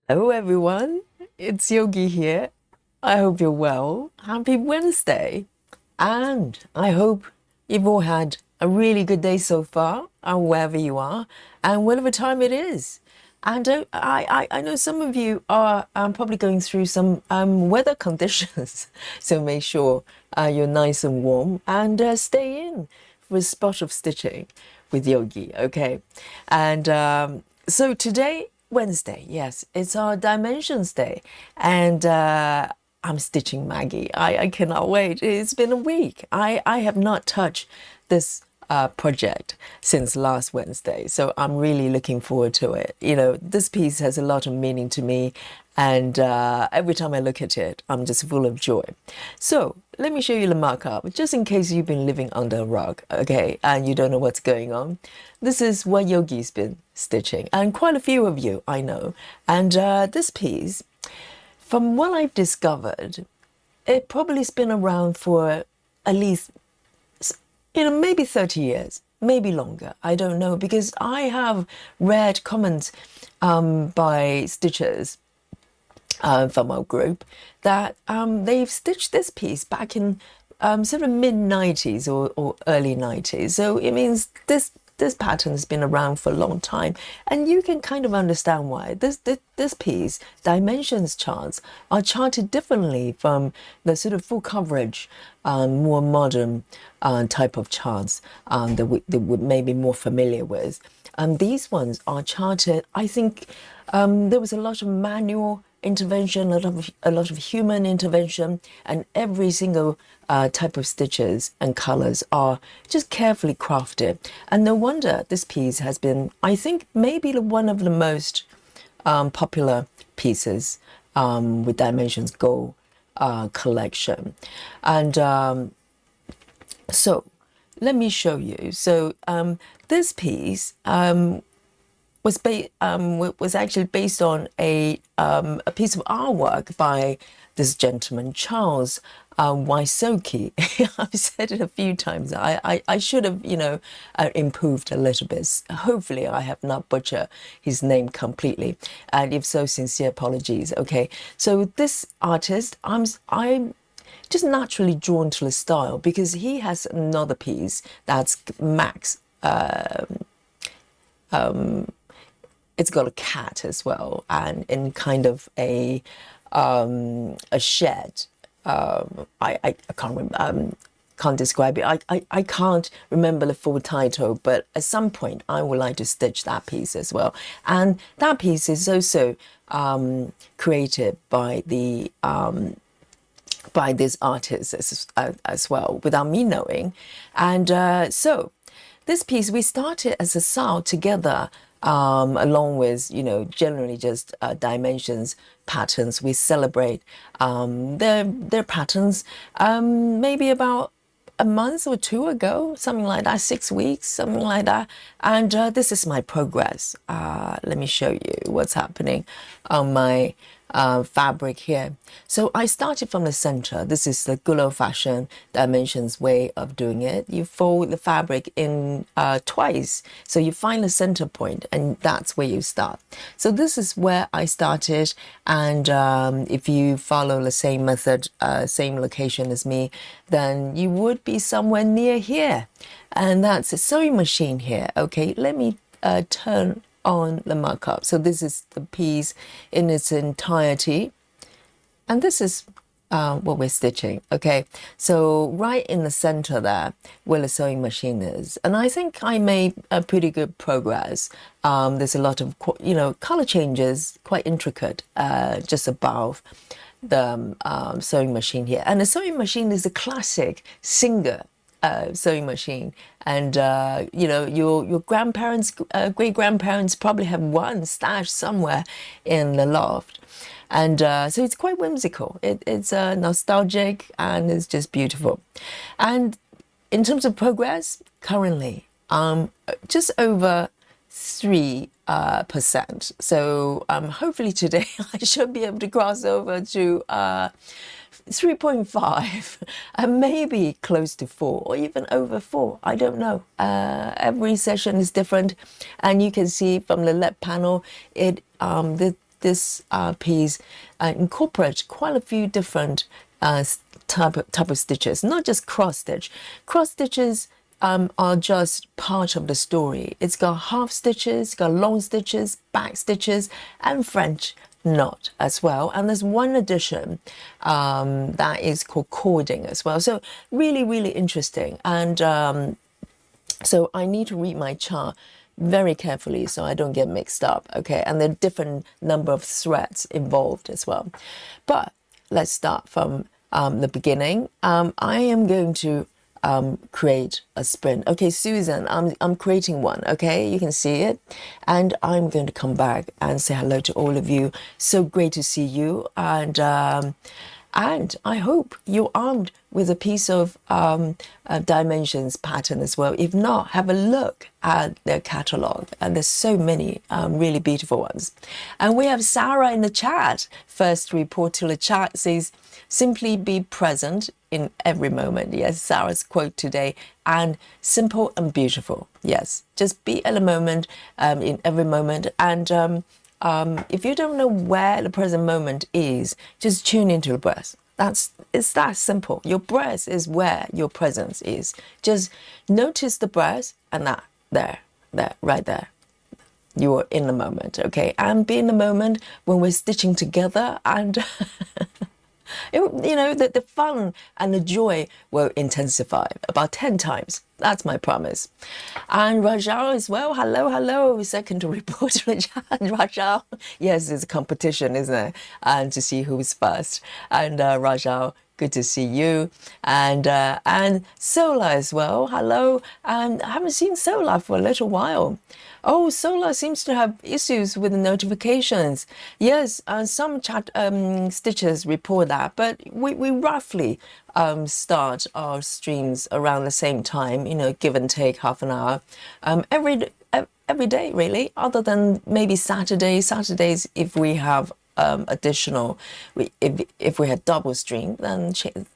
Hello everyone, it's Yogi here. I hope you're well. Happy Wednesday. And I hope you've all had a really good day so far, and wherever you are, and whatever time it is. And I know some of you are probably going through some weather conditions, so make sure you're nice and warm and stay in for a spot of stitching with Yogi, okay? And so today, Wednesday, yes, it's our Dimensions Day, and I'm stitching Maggie. I cannot wait. It's been a week. I have not touched this project since last Wednesday, so I'm really looking forward to it. You know, this piece has a lot of meaning to me, and every time I look at it, I'm just full of joy. So let me show you the markup, just in case you've been living under a rug, okay, and you don't know what's going on. This is what Yogi's been stitching, and quite a few of you I know. And this piece, from what I've discovered, it probably has been around for at least, maybe 30 years, maybe longer. I don't know, because I have read comments by stitchers from our group that they've stitched this piece back in sort of mid 90s or early 90s. So it means this pattern has been around for a long time, and you can kind of understand why. This piece, dimensions charts, are charted differently from the sort of full coverage, more modern type of charts that we may be more familiar with. These ones are charted, I think there was a lot of manual intervention, a lot of human intervention, and every single type of stitches and colors are just carefully crafted. And no wonder this piece has been, I think, maybe one of the most popular pieces with Dimensions Go collection. And so let me show you. So this piece was actually based on a piece of artwork by this gentleman, Charles Wysocki. I've said it a few times. I should have, improved a little bit. Hopefully I have not butchered his name completely. And if so, sincere apologies. Okay. So this artist, I'm just naturally drawn to the style because he has another piece that's Max. It's got a cat as well, and in kind of a shed. I can't remember. Can't describe it. I can't remember the full title, but at some point I would like to stitch that piece as well. And that piece is also created by the by this artist as well, without me knowing. And so this piece, we started as a SAL together, along with, generally just dimensions, patterns. We celebrate their patterns maybe about a month or two ago, something like that, 6 weeks, something like that. And this is my progress. Let me show you what's happening on my fabric here. So I started from the center. This is the good old-fashioned dimensions way of doing it. You fold the fabric in twice, so you find the center point, and that's where you start. So this is where I started, and if you follow the same method, same location as me, then you would be somewhere near here, and that's a sewing machine here. Okay, let me turn on the markup. So this is the piece in its entirety, and this is what we're stitching. Okay, so right in the center there where the sewing machine is, and I think I made a pretty good progress. There's a lot of color changes, quite intricate, just above the sewing machine here. And the sewing machine is a classic Singer sewing machine, and your grandparents, great grandparents probably have one stashed somewhere in the loft, and so it's quite whimsical. It's nostalgic, and it's just beautiful. And in terms of progress, currently just over 3%. So hopefully today I should be able to cross over to 3.5, and maybe close to 4 or even over 4. I don't know. Every session is different, and you can see from the left panel, the this piece incorporate quite a few different type of stitches, not just cross stitch. Cross stitches are just part of the story. It's got half stitches, got long stitches, back stitches, and French knot as well. And there's one addition that is called cording as well. So really, really interesting. And so I need to read my chart very carefully so I don't get mixed up, okay? And there are different number of threads involved as well. But let's start from the beginning. I am going to create a sprint. Okay, Susan, I'm creating one, okay? You can see it. And I'm going to come back and say hello to all of you. So great to see you. And I hope you're armed with a piece of dimensions pattern as well. If not, have a look at their catalog. And there's so many really beautiful ones. And we have Sarah in the chat. First report to the chat says, simply be present in every moment. Yes, Sarah's quote today. And simple and beautiful. Yes, just be at the moment, in every moment. And if you don't know where the present moment is, just tune into the breath. It's that simple. Your breath is where your presence is. Just notice the breath and that, there, right there. You are in the moment, okay? And be in the moment when we're stitching together and the fun and the joy will intensify about 10 times. That's my promise. And Rajal as well. Hello. Second to report to the chat. Rajal. Yes, it's a competition, isn't it? And to see who's first. And Rajal, good to see you. And Sola as well. Hello. And I haven't seen Sola for a little while. Oh, Sola seems to have issues with the notifications. Yes, some chat stitchers report that, but we roughly start our streams around the same time, give and take half an hour, every day really, other than maybe Saturdays if we have additional, if we had double stream, then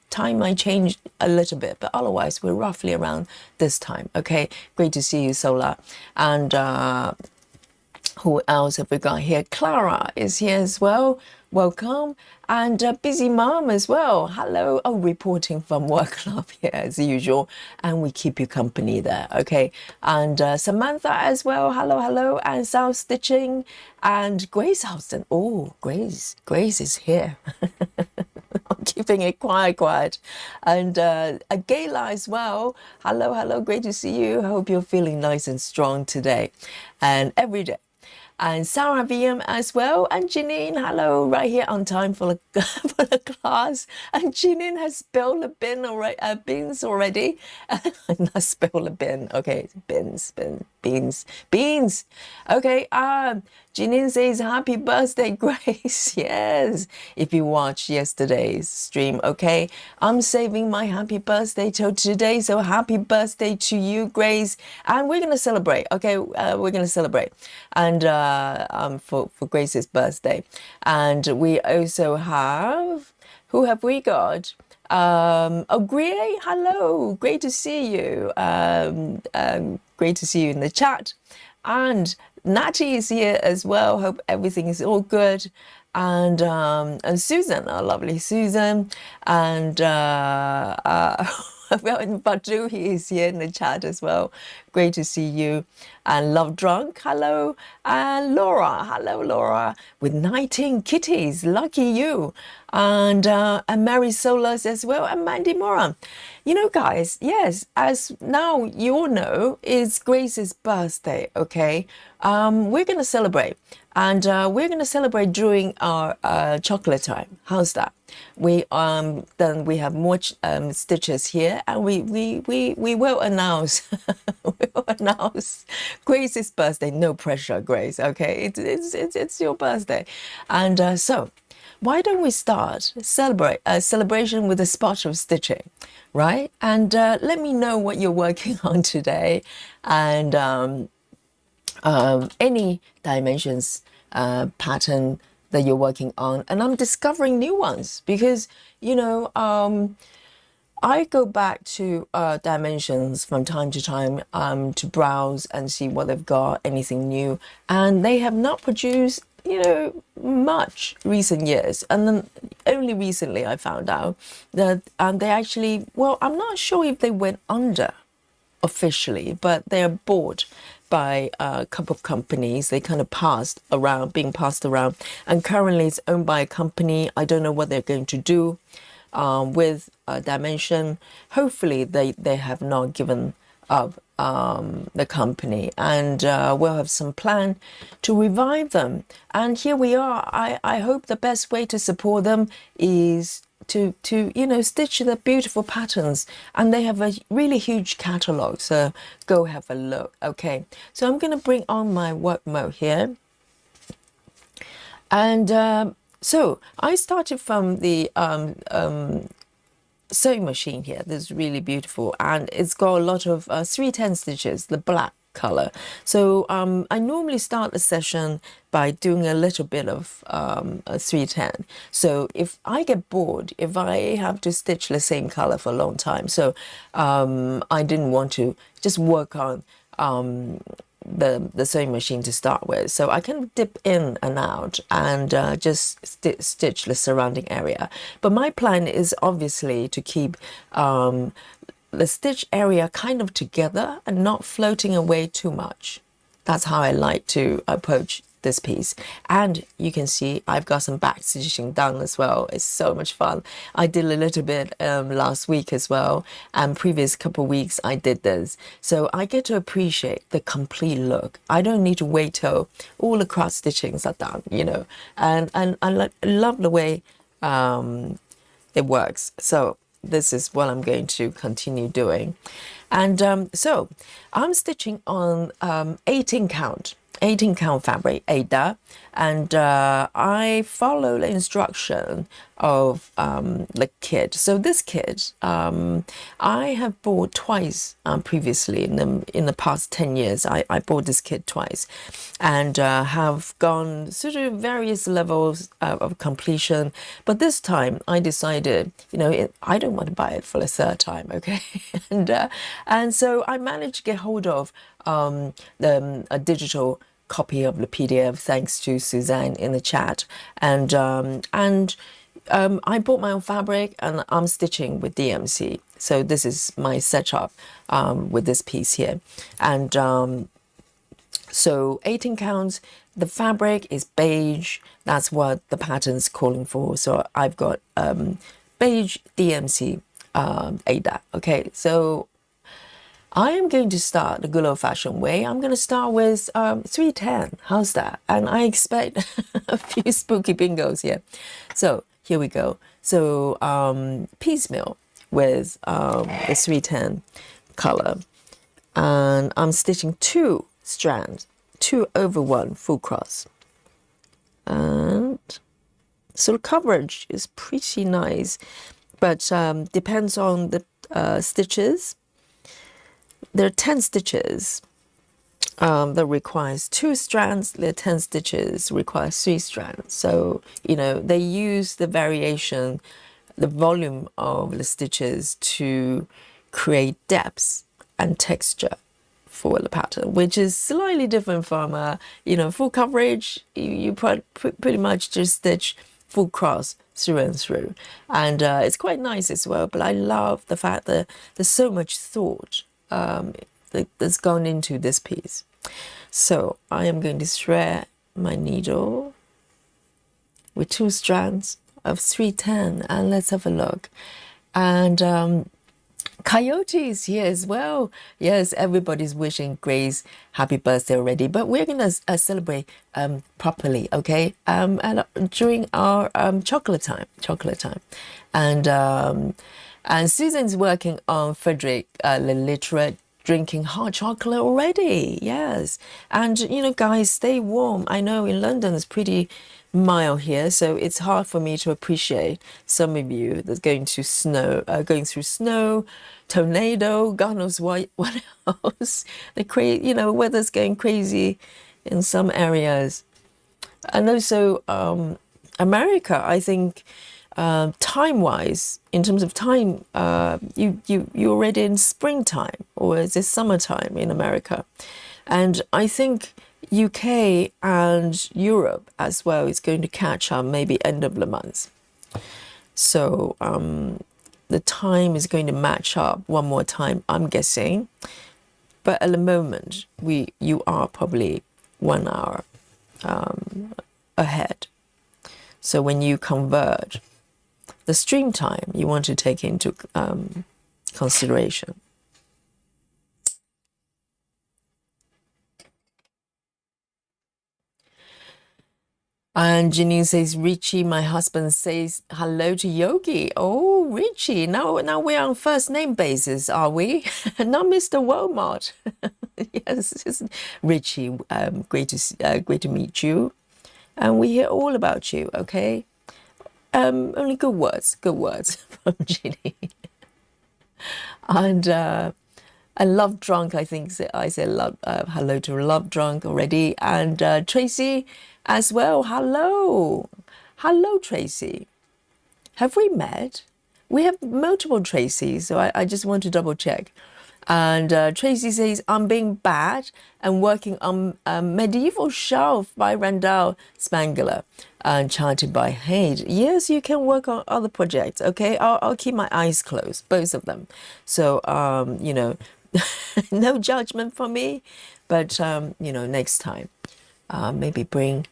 time might change a little bit, but otherwise we're roughly around this time. Okay, great to see you, Sola. And who else have we got here? Clara is here as well. Welcome. And Busy Mom as well. Hello. Oh, reporting from work club here as usual. And we keep you company there. Okay. And Samantha as well. Hello. And South Stitching. And Grace Houston. Oh, Grace is here. I'm keeping it quiet. And Gayla as well. Hello. Great to see you. I hope you're feeling nice and strong today and every day. And Sarah VM as well. And Janine, hello, right here on time for the class. And Janine has spilled the beans already. Not spill the bin. Okay, beans. Okay, Janine says, happy birthday, Grace. Yes, if you watched yesterday's stream, okay. I'm saving my happy birthday till today. So happy birthday to you, Grace. And we're going to celebrate, okay. We're going to celebrate. And for Grace's birthday. And we also have, who have we got? Gray, hello, great to see you. Great to see you in the chat. And Natty is here as well. Hope everything is all good. And Susan, our lovely Susan. And Badu, he is here in the chat as well. Great to see you. And Love Drunk, hello. And Laura, hello Laura. With 19 kitties, lucky you. And Mary Solas as well. And Mandy Moran. Guys, yes, as now you all know, it's Grace's birthday, okay? We're going to celebrate. And we're going to celebrate during our chocolate time. How's that? Then we have more stitches here, and we will announce Grace's birthday. No pressure, Grace. Okay, it's your birthday, and so why don't we start celebration with a spot of stitching, right? And let me know what you're working on today, and any dimensions pattern that you're working on. And I'm discovering new ones because I go back to dimensions from time to time to browse and see what they've got, anything new, and they have not produced much recent years. And then only recently I found out that they actually, well, I'm not sure if they went under officially, but they are bought by a couple of companies. They kind of being passed around. And currently it's owned by a company. I don't know what they're going to do with Dimension. Hopefully they have not given up the company, and we'll have some plan to revive them. And here we are. I hope the best way to support them is to stitch the beautiful patterns, and they have a really huge catalog, so go have a look. Okay, so I'm going to bring on my work mode here, and so I started from the sewing machine here. This is really beautiful, and it's got a lot of 310 stitches, the black color. So I normally start a session by doing a little bit of a 310. So if I get bored, if I have to stitch the same color for a long time, so I didn't want to just work on the sewing machine to start with, so I can dip in and out and just stitch the surrounding area. But my plan is obviously to keep the stitch area kind of together and not floating away too much. That's how I like to approach this piece. And you can see I've got some back stitching done as well. It's so much fun. I did a little bit last week as well, and previous couple of weeks I did this, so I get to appreciate the complete look. I don't need to wait till all the cross stitchings are done, and I love the way it works. So this is what I'm going to continue doing. And so I'm stitching on 18 count fabric, Ada, and I follow the instruction of the kit. So this kit I have bought twice previously in the past 10 years. I bought this kit twice, and have gone sort of various levels of completion. But this time I decided, I don't want to buy it for the third time, okay? and so I managed to get hold of a digital copy of the PDF, thanks to Suzanne in the chat, and I bought my own fabric, and I'm stitching with DMC. So this is my setup with this piece here, and so 18 counts. The fabric is beige. That's what the pattern's calling for. So I've got beige DMC Ada. Okay, so I am going to start the good old-fashioned way. I'm going to start with 310. How's that? And I expect a few spooky bingos here. So here we go. So piecemeal with the 310 color. And I'm stitching 2 strands, 2 over 1 full cross. And so the coverage is pretty nice, but depends on the stitches. There are 10 stitches that requires 2 strands. There are 10 stitches requires 3 strands. So, they use the variation, the volume of the stitches to create depth and texture for the pattern, which is slightly different from, full coverage. You pretty much just stitch full cross through and through. And it's quite nice as well. But I love the fact that there's so much thought that's gone into this piece. So I am going to thread my needle with 2 strands of 310, and let's have a look. And Coyote is here as well. Yes, everybody's wishing Grace happy birthday already, but we're gonna celebrate properly, okay? And during our chocolate time, and Susan's working on Frederick the Literate, drinking hot chocolate already. Yes, and guys, stay warm. I know in London it's pretty mild here, so it's hard for me to appreciate some of you that's going through snow, tornado, God knows what else. The weather's going crazy in some areas, and also America. I think time-wise, in terms of time, you're already in springtime, or is it summertime in America? And I think UK and Europe as well is going to catch up maybe end of the month. So the time is going to match up one more time, I'm guessing. But at the moment, you are probably 1 hour ahead. So when you converge, the stream time you want to take into consideration. And Janine says, Richie, my husband says hello to Yogi. Oh, Richie, now we're on first name basis, are we? Not Mr. Walmart. Yes, Richie, great to meet you. And we hear all about you, okay? Only good words from Ginny. And I love drunk. I think I said love, hello to love drunk already. And Tracy as well. Hello, Tracy. Have we met? We have multiple Tracys, so I just want to double check. And Tracy says, I'm being bad and working on Medieval Shelf by Randall Spangler and charted by Haid. Yes, you can work on other projects, okay? I'll keep my eyes closed, both of them. So, you know, no judgment from me, but, you know, next time, maybe bring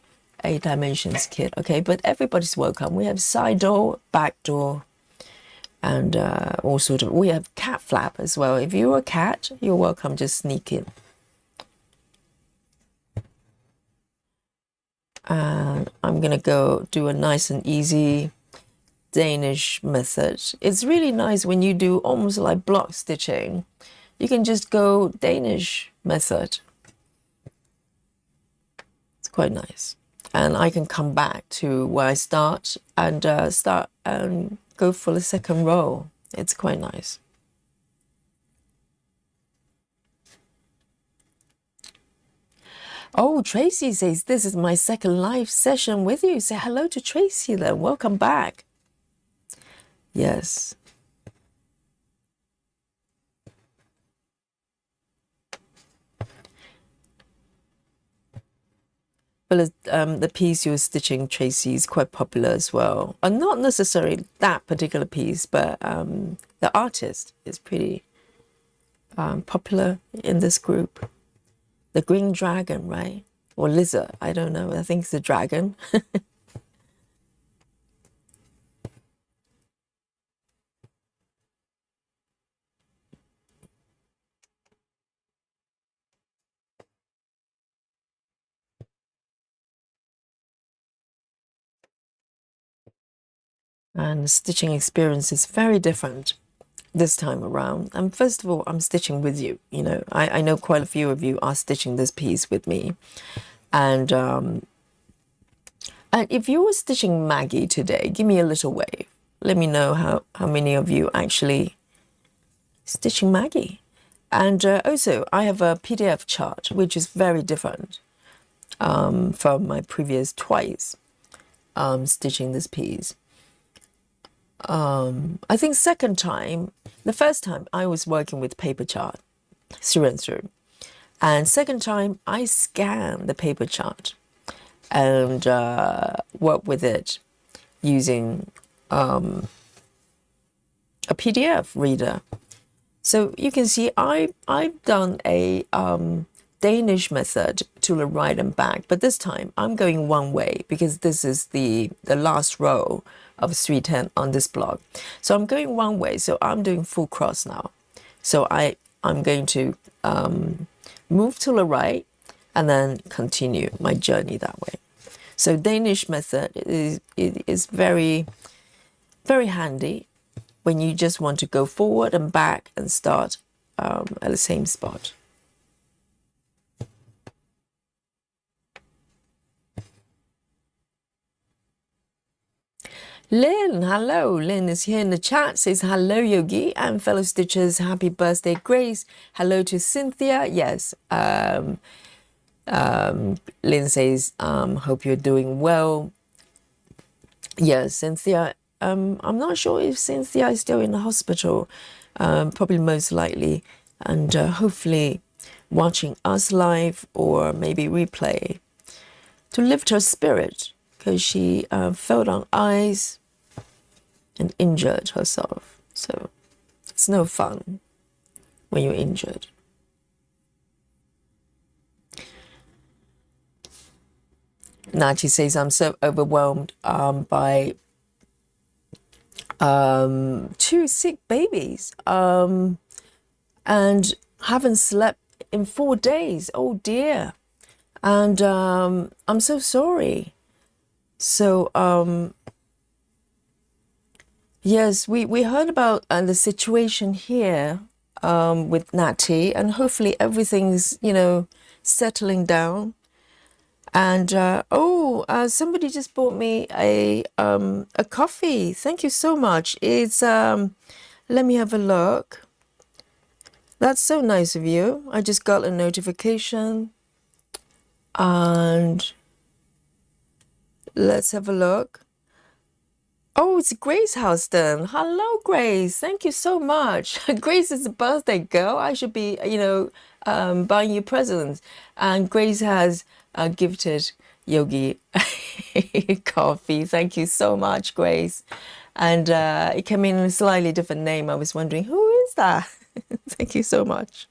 a Dimensions kit, okay? But everybody's welcome. We have side door, back door, and all sort of, we have cat flap as well. If you're a cat, you're welcome, just sneak in. And I'm gonna go do a nice and easy Danish method. It's really nice when you do almost like block stitching. You can just go Danish method. It's quite nice. And I can come back to where I start and go for the second row. It's quite nice. Oh, Tracy says, this is my second live session with you. Say hello to Tracy then. Welcome back. Yes. But the piece you were stitching, Tracy, is quite popular as well. And not necessarily that particular piece, but the artist is pretty popular in this group. The green dragon, right? Or lizard, I don't know. I think it's a dragon. And the stitching experience is very different this time around. And first of all, I'm stitching with you. You know, I know quite a few of you are stitching this piece with me. And if you were stitching Maggie today, give me a little wave. Let me know how many of you actually stitching Maggie. And also, I have a PDF chart, which is very different from my previous twice stitching this piece. I think the first time I was working with paper chart through and through. And second time I scanned the paper chart and work with it using a PDF reader. So you can see I've done a Danish method to the right and back, but this time I'm going one way because this is the last row of 310 on this block. So I'm going one way, so I'm doing full cross now. So I'm going to move to the right and then continue my journey that way. So Danish method is very, very handy when you just want to go forward and back and start at the same spot. Lynn, hello. Lynn is here in the chat, says hello, Yogi, and fellow stitchers, happy birthday, Grace. Hello to Cynthia. Yes. Lynn says, hope you're doing well. Yes, Cynthia. I'm not sure if Cynthia is still in the hospital. Probably most likely. And hopefully watching us live or maybe replay, to lift her spirit, because she fell on ice and injured herself. So it's no fun when you're injured. Nachi says, I'm so overwhelmed by 2 sick babies and haven't slept in 4 days. Oh dear. And I'm so sorry. So yes, we heard about the situation here with Natty, and hopefully everything's, you know, settling down. And somebody just bought me a coffee. Thank you so much. It's let me have a look. That's so nice of you. I just got a notification, and let's have a look. Oh, it's Grace Houston. Hello, Grace. Thank you so much. Grace is a birthday girl. I should be, you know, buying you presents. And Grace has gifted Yogi coffee. Thank you so much, Grace. And it came in a slightly different name. I was wondering, who is that? Thank you so much.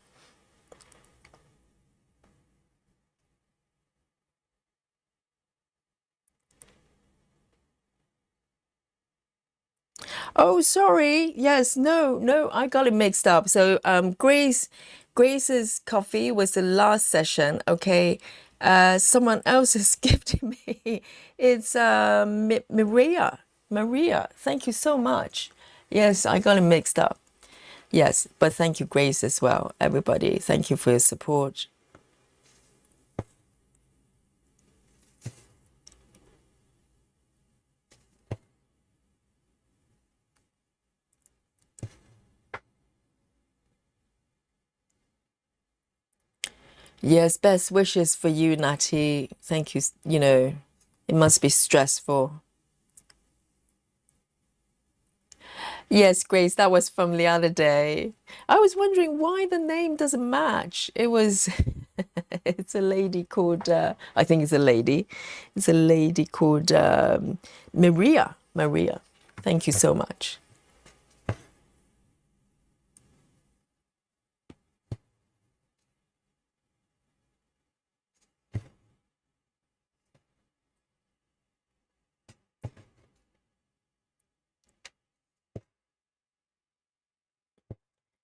Oh, sorry. Yes, no, I got it mixed up. So, Grace's coffee was the last session. Okay, someone else is gifting me. It's Maria. Maria, thank you so much. Yes, I got it mixed up. Yes, but thank you, Grace, as well. Everybody, thank you for your support. Yes, best wishes for you, Natty. Thank you. You know, it must be stressful. Yes, Grace, that was from the other day. I was wondering why the name doesn't match. It was, it's a lady called, I think it's a lady. It's a lady called Maria. Maria. Thank you so much.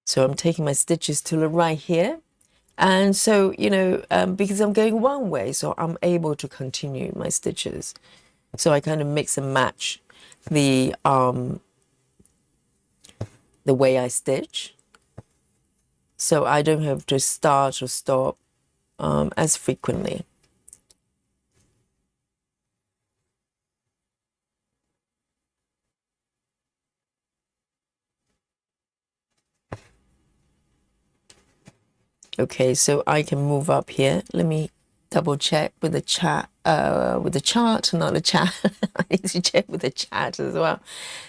So I'm taking my stitches to the right here. And so, you know, because I'm going one way, so I'm able to continue my stitches. So I kind of mix and match the way I stitch. So I don't have to start or stop as frequently. Okay, so I can move up here. Let me double check with the chat, with the chart, not the chat. I need to check with the chat as well.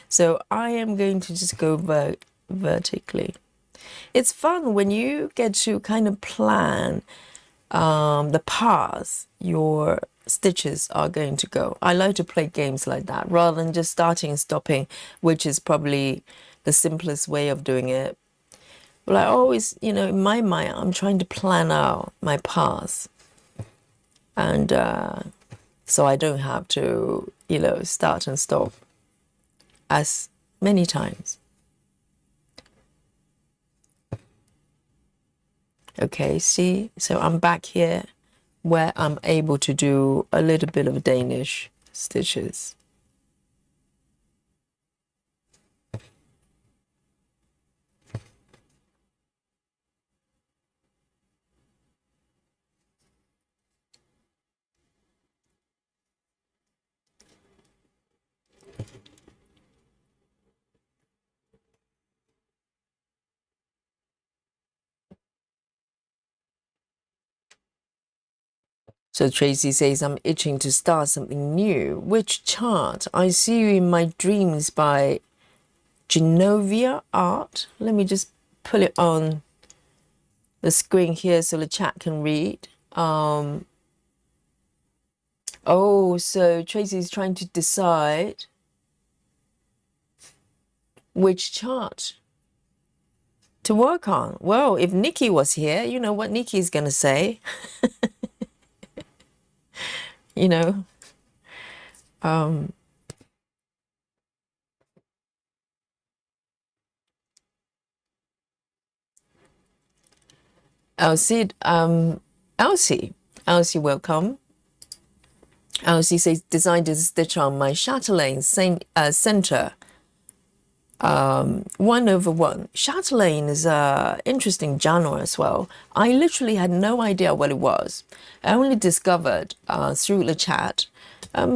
So I am going to just go vertically. It's fun when you get to kind of plan the path your stitches are going to go. I like to play games like that rather than just starting and stopping, which is probably the simplest way of doing it. But I always, you know, in my mind, I'm trying to plan out my path. And so I don't have to, you know, start and stop as many times. Okay, see, so I'm back here where I'm able to do a little bit of Danish stitches. So Tracy says, I'm itching to start something new. Which chart? I See You in My Dreams by Genovia Art. Let me just put it on the screen here so the chat can read. Oh, so Tracy's trying to decide which chart to work on. Well, if Nikki was here, you know what Nikki's going to say. You know, Elsie, Elsie, welcome. Elsie says, designed to stitch on my chatelaine center 1/1. Chatelaine is a interesting genre as well. I literally had no idea what it was. I only discovered through the chat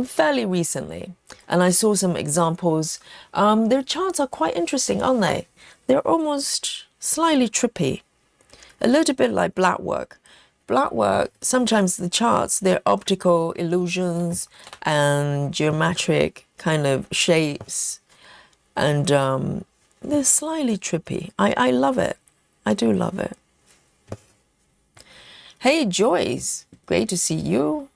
fairly recently, and I saw some examples. Their charts are quite interesting, aren't they? They're almost slightly trippy, a little bit like blackwork. Blackwork, sometimes the charts, they're optical illusions and geometric kind of shapes, and they're slightly trippy. I love it. I do love it. Hey, Joyce, great to see you.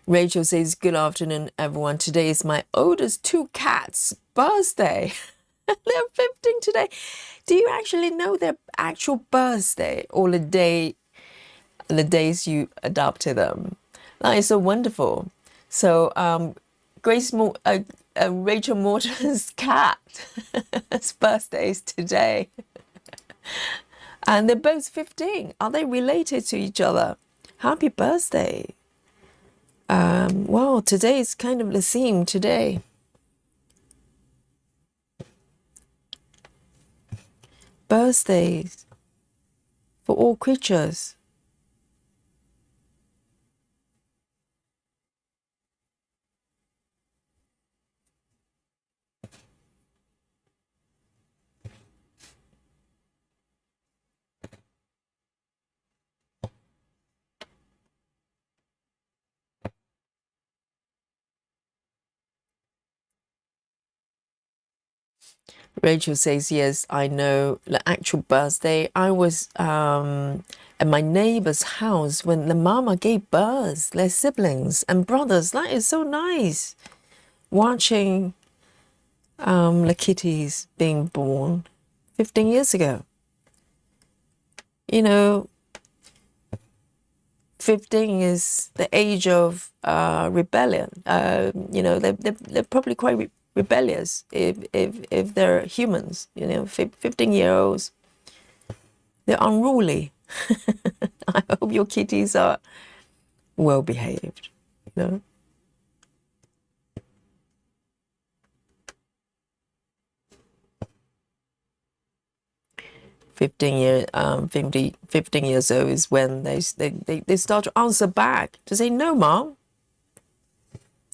Rachel says, good afternoon, everyone. Today is my oldest two cats' birthday. They're 15 today. Do you actually know their actual birthday or the days you adopted them? That is so wonderful. So Rachel Morton's cat's birthday is today. And they're both 15. Are they related to each other? Happy birthday. Well, today is kind of the theme today. Birthdays for all creatures. Rachel says, yes, I know the actual birthday. I was at my neighbor's house when the mama gave birth, their siblings and brothers. That is so nice. Watching the kitties being born 15 years ago. You know, 15 is the age of rebellion. You know, they're probably quite rebellious if they're humans. You know, 15-year-olds, they're unruly. I hope your kitties are well behaved. You know. 15 years old is when they start to answer back to say, no, Mom,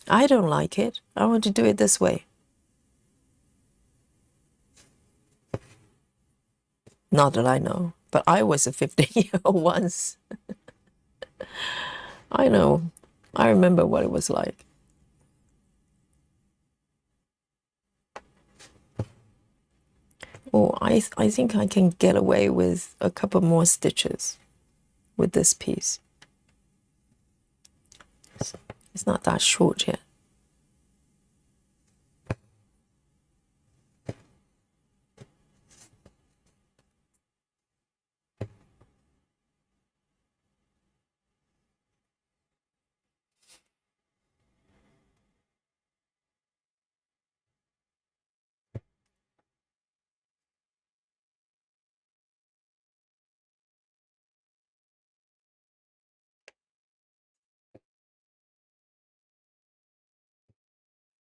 I don't like it. I want to do it this way. Not that I know, but I was a 15-year-old once. I know. I remember what it was like. Oh, I think I can get away with a couple more stitches with this piece. It's not that short yet.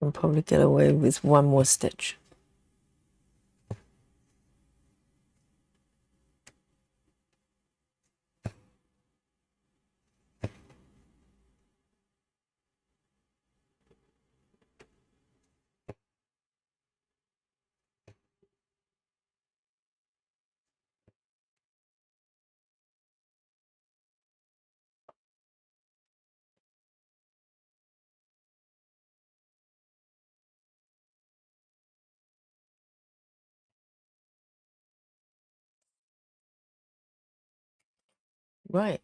I'll probably get away with one more stitch. Right.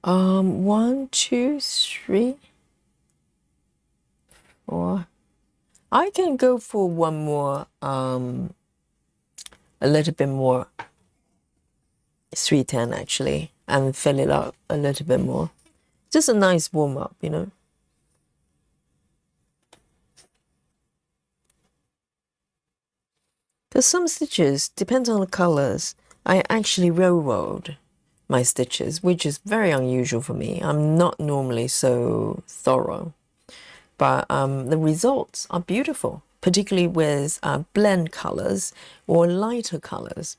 1, 2, 3, 4. I can go for one more, a little bit more 310 actually, and fill it up a little bit more. Just a nice warm up, you know. Because some stitches, depends on the colors, I actually railroad my stitches, which is very unusual for me. I'm not normally so thorough, but the results are beautiful, particularly with blend colors or lighter colors.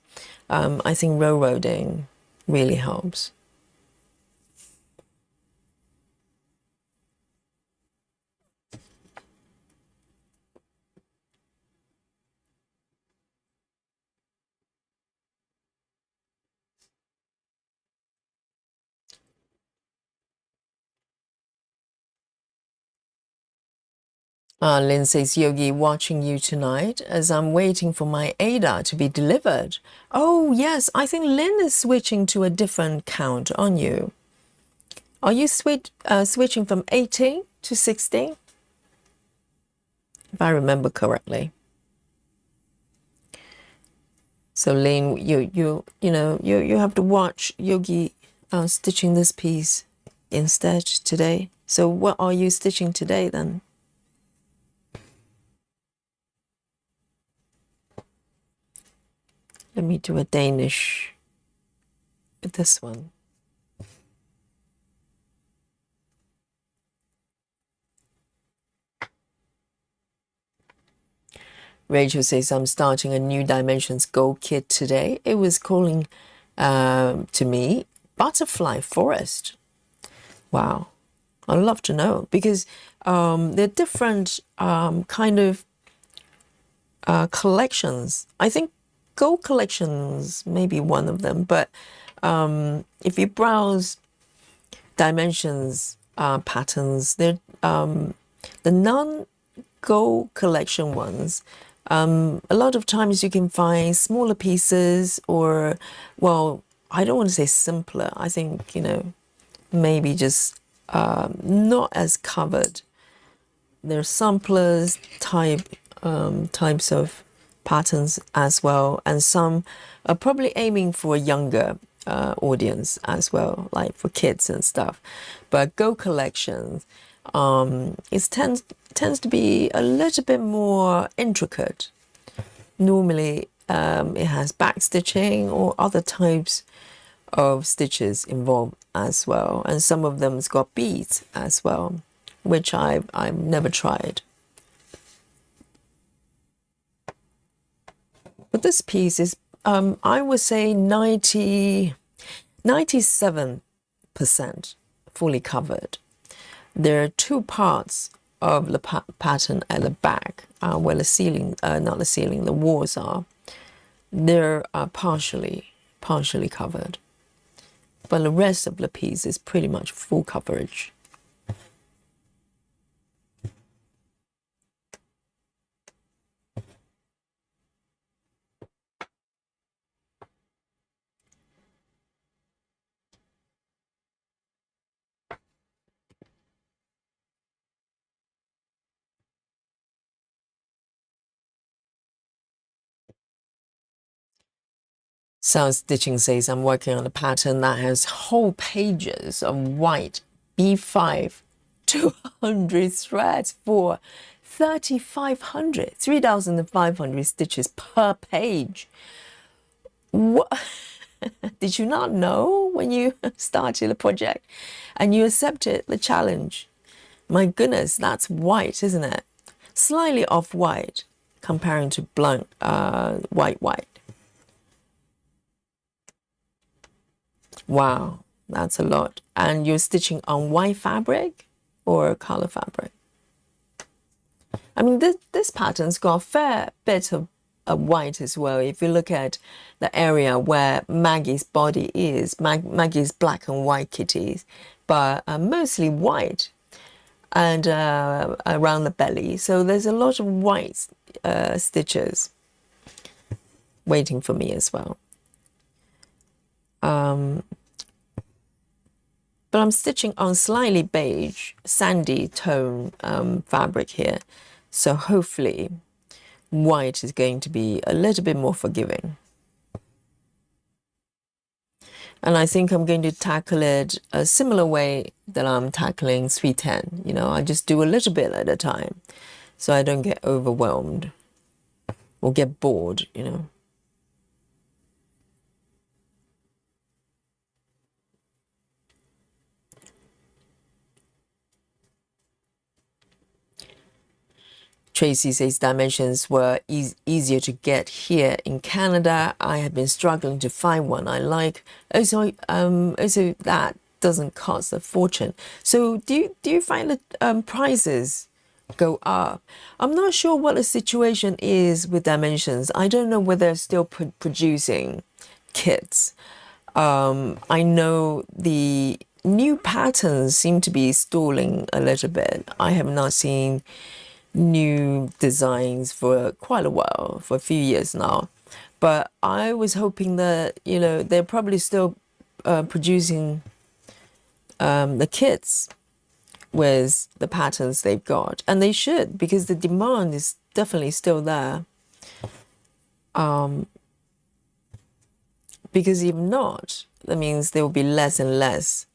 I think railroading really helps. Lynn says, Yogi, watching you tonight as I'm waiting for my Ada to be delivered. Oh, yes, I think Lynn is switching to a different count on you. Are you switching from 18 to 16? If I remember correctly. So Lynn, you have to watch Yogi stitching this piece instead today. So what are you stitching today then? Let me do a Danish with this one. Rachel says, I'm starting a new Dimensions Gold kit today. It was calling to me Butterfly Forest. Wow. I'd love to know, because there are different kind of collections. I think gold collections may be one of them, but if you browse Dimensions patterns, the non-gold collection ones, a lot of times you can find smaller pieces, or, well, I don't want to say simpler. I think, maybe just not as covered. There are samplers types of patterns as well, and some are probably aiming for a younger audience as well, like for kids and stuff. But Go collections, it tends to be a little bit more intricate. Normally, it has back stitching or other types of stitches involved as well, and some of them's got beads as well, which I've never tried. But this piece is, I would say 97% fully covered. There are two parts of the pattern at the back, where the ceiling, not the ceiling, the walls are. They're partially covered. But the rest of the piece is pretty much full coverage. Sound Stitching says, I'm working on a pattern that has whole pages of white B5 200 threads for 3,500 stitches per page. What? Did you not know when you started the project and you accepted the challenge? My goodness, that's white, isn't it? Slightly off-white comparing to blunt white. Wow, that's a lot. And you're stitching on white fabric or color fabric? I mean, this pattern's got a fair bit of white as well. If you look at the area where Maggie's body is, Maggie's black and white kitties, but mostly white, and around the belly. So there's a lot of white stitches waiting for me as well. but I'm stitching on slightly beige, sandy tone fabric here. So hopefully white is going to be a little bit more forgiving. And I think I'm going to tackle it a similar way that I'm tackling Sweet 10. You know, I just do a little bit at a time so I don't get overwhelmed or get bored, you know. Tracy says dimensions were easier to get here in Canada. I have been struggling to find one I like. Also that doesn't cost a fortune. So do you find that prices go up? I'm not sure what the situation is with dimensions. I don't know whether they're still producing kits. I know the new patterns seem to be stalling a little bit. I have not seen new designs for quite a while, for a few years now. But I was hoping that, you know, they're probably still producing the kits with the patterns they've got. And they should, because the demand is definitely still there. Because if not, that means there will be less and less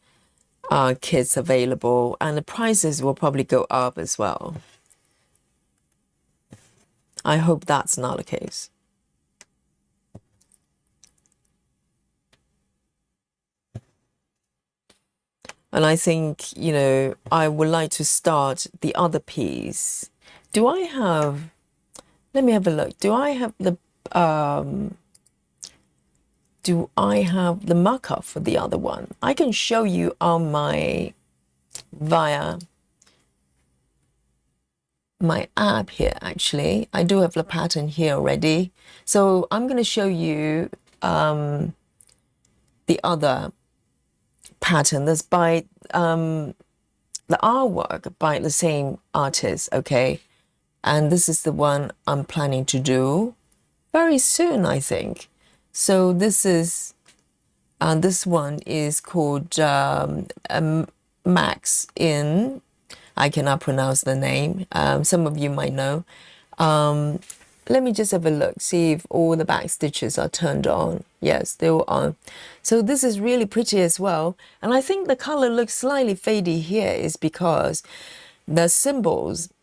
kits available, and the prices will probably go up as well. I hope that's not the case. And I think, you know, I would like to start the other piece. Do I have, let me have a look. Do I have the markup for the other one? I can show you on via my app here, actually. I do have the pattern here already. So I'm going to show you the other pattern that's by the artwork by the same artist, okay? And this is the one I'm planning to do very soon, I think. So this is, this one is called Max in, I cannot pronounce the name. Some of you might know. Let me just have a look, see if all the back stitches are turned on. Yes, they all are. So this is really pretty as well. And I think the color looks slightly faded here is because the symbols,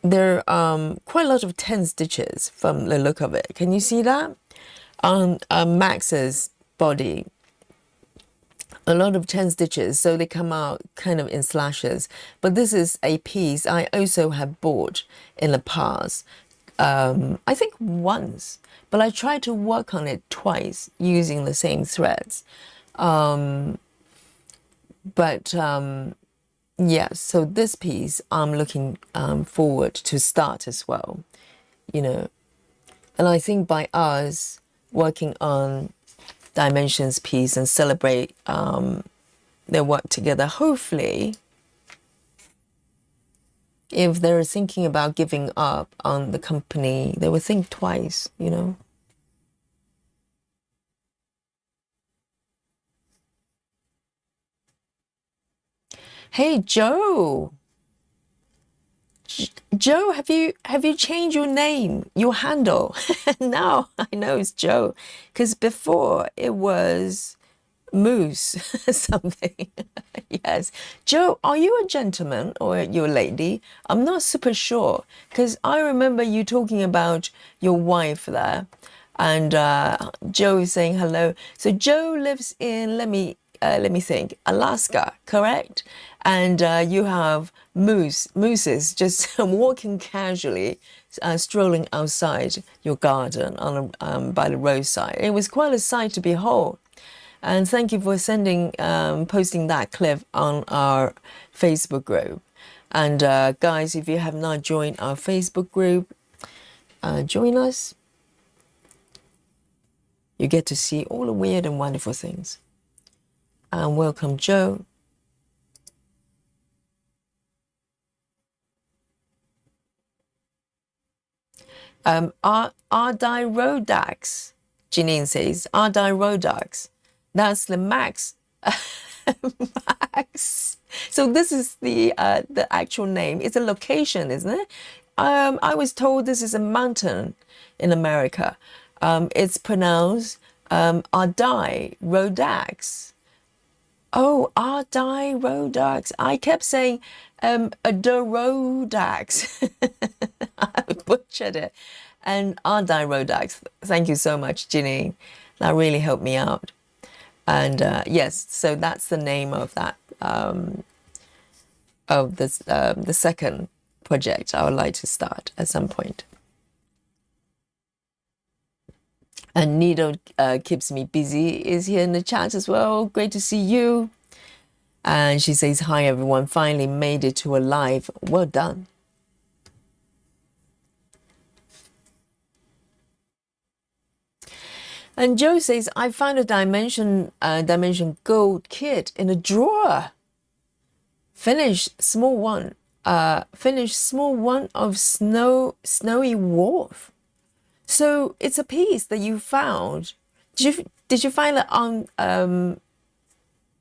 there are quite a lot of 10 stitches from the look of it. Can you see that? On Max's body, a lot of 10 stitches, so they come out kind of in slashes. But this is a piece I also have bought in the past, I think once, but I tried to work on it twice using the same threads. Yeah, so this piece I'm looking forward to start as well, you know. And I think by us working on dimensions piece and celebrate their work together, hopefully, if they're thinking about giving up on the company, they will think twice, you know. Hey, Joe. Joe, have you changed your name, your handle? Now I know it's Joe, because before it was Moose something. Yes. Joe, are you a gentleman or you're a lady? I'm not super sure, because I remember you talking about your wife there, and Joe is saying hello. So Joe lives in, let me think, Alaska, correct? And you have mooses just walking casually, strolling outside your garden on by the roadside. It was quite a sight to behold. And thank you for posting that clip on our Facebook group. And guys, if you have not joined our Facebook group, join us. You get to see all the weird and wonderful things. And welcome, Joe. Ardirodax, Janine says, Ardirodax. That's the Max. Max. So this is the actual name. It's a location, isn't it? I was told this is a mountain in America. It's pronounced Adirondack. Oh, Adirondack. I kept saying Adirondack. I butchered it. And Adirondack. Thank you so much, Ginny. That really helped me out. And yes, so that's the name of that of this the second project I would like to start at some point. And Nido keeps me busy is here in the chat as well. Great to see you. And she says, hi everyone, finally made it to a live. Well done. And Joe says, I found a dimension gold kit in a drawer. Finish small one of Snowy Wharf. So it's a piece that you found. Did you find it on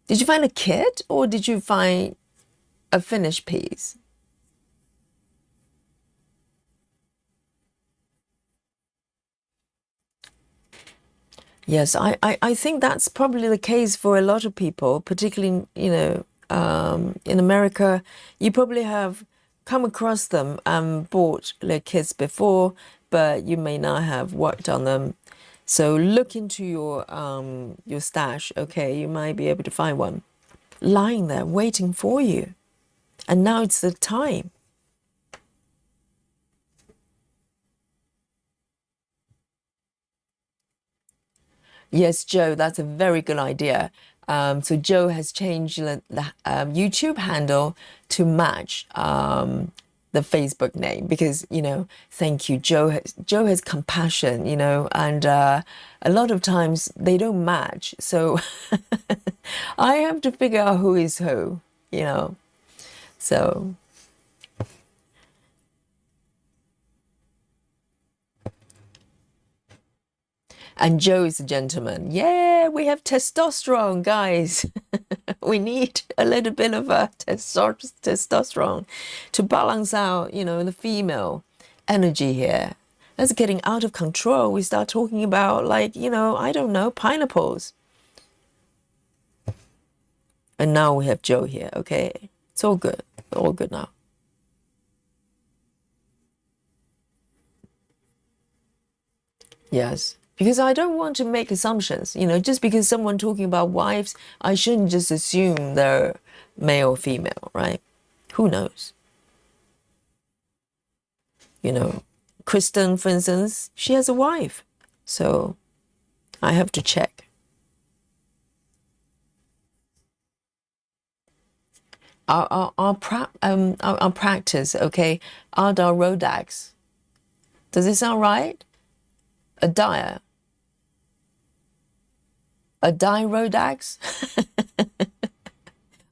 did you find a kit or did you find a finished piece? Yes, I think that's probably the case for a lot of people, particularly, you know, in America. You probably have come across them and bought their kits before, but you may not have worked on them. So look into your stash. Okay, you might be able to find one lying there waiting for you. And now it's the time. Yes, Joe, that's a very good idea. So Joe has changed the YouTube handle to match the Facebook name because, you know, thank you, Joe has compassion, you know, and a lot of times they don't match. So I have to figure out who is who, you know. So and Joe is a gentleman. Yeah, we have testosterone, guys. We need a little bit of a testosterone to balance out, you know, the female energy here. That's getting out of control. We start talking about, like, you know, I don't know, pineapples. And now we have Joe here, okay? It's all good. All good now. Yes. Because I don't want to make assumptions, you know, just because someone talking about wives, I shouldn't just assume they're male or female, right? Who knows? You know, Kristen, for instance, she has a wife. So I have to check. Our practice, okay, Adirondack. Does it sound right? Adirondack.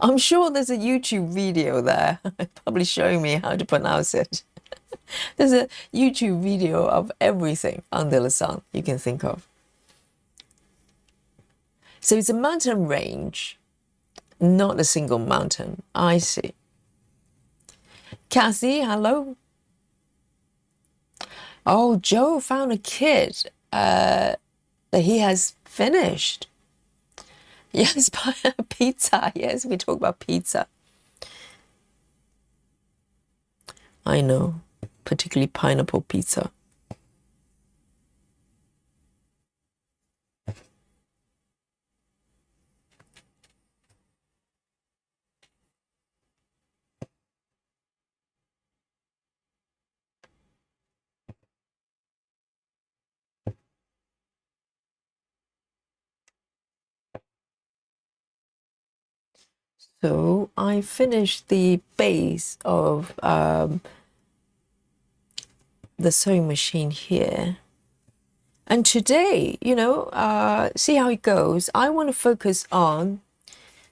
I'm sure there's a YouTube video there, probably showing me how to pronounce it. There's a YouTube video of everything under the sun you can think of. So it's a mountain range, not a single mountain. I see. Cassie, hello. Oh, Joe found a kit that he has finished. Yes, pizza. Yes, we talk about pizza. I know, particularly pineapple pizza. So I finished the base of the sewing machine here. And today, you know, see how it goes. I want to focus on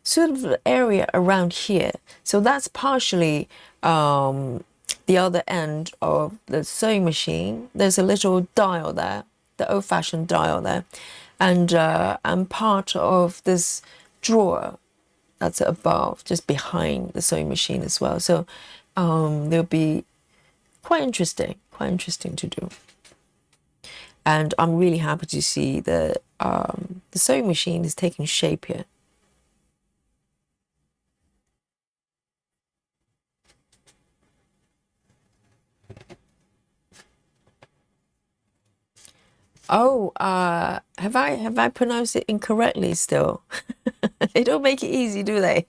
sort of the area around here. So that's partially the other end of the sewing machine. There's a little dial there, the old-fashioned dial there. And part of this drawer that's above, just behind the sewing machine as well. So they'll be quite interesting to do. And I'm really happy to see the sewing machine is taking shape here. Oh, have I pronounced it incorrectly still? They don't make it easy, do they?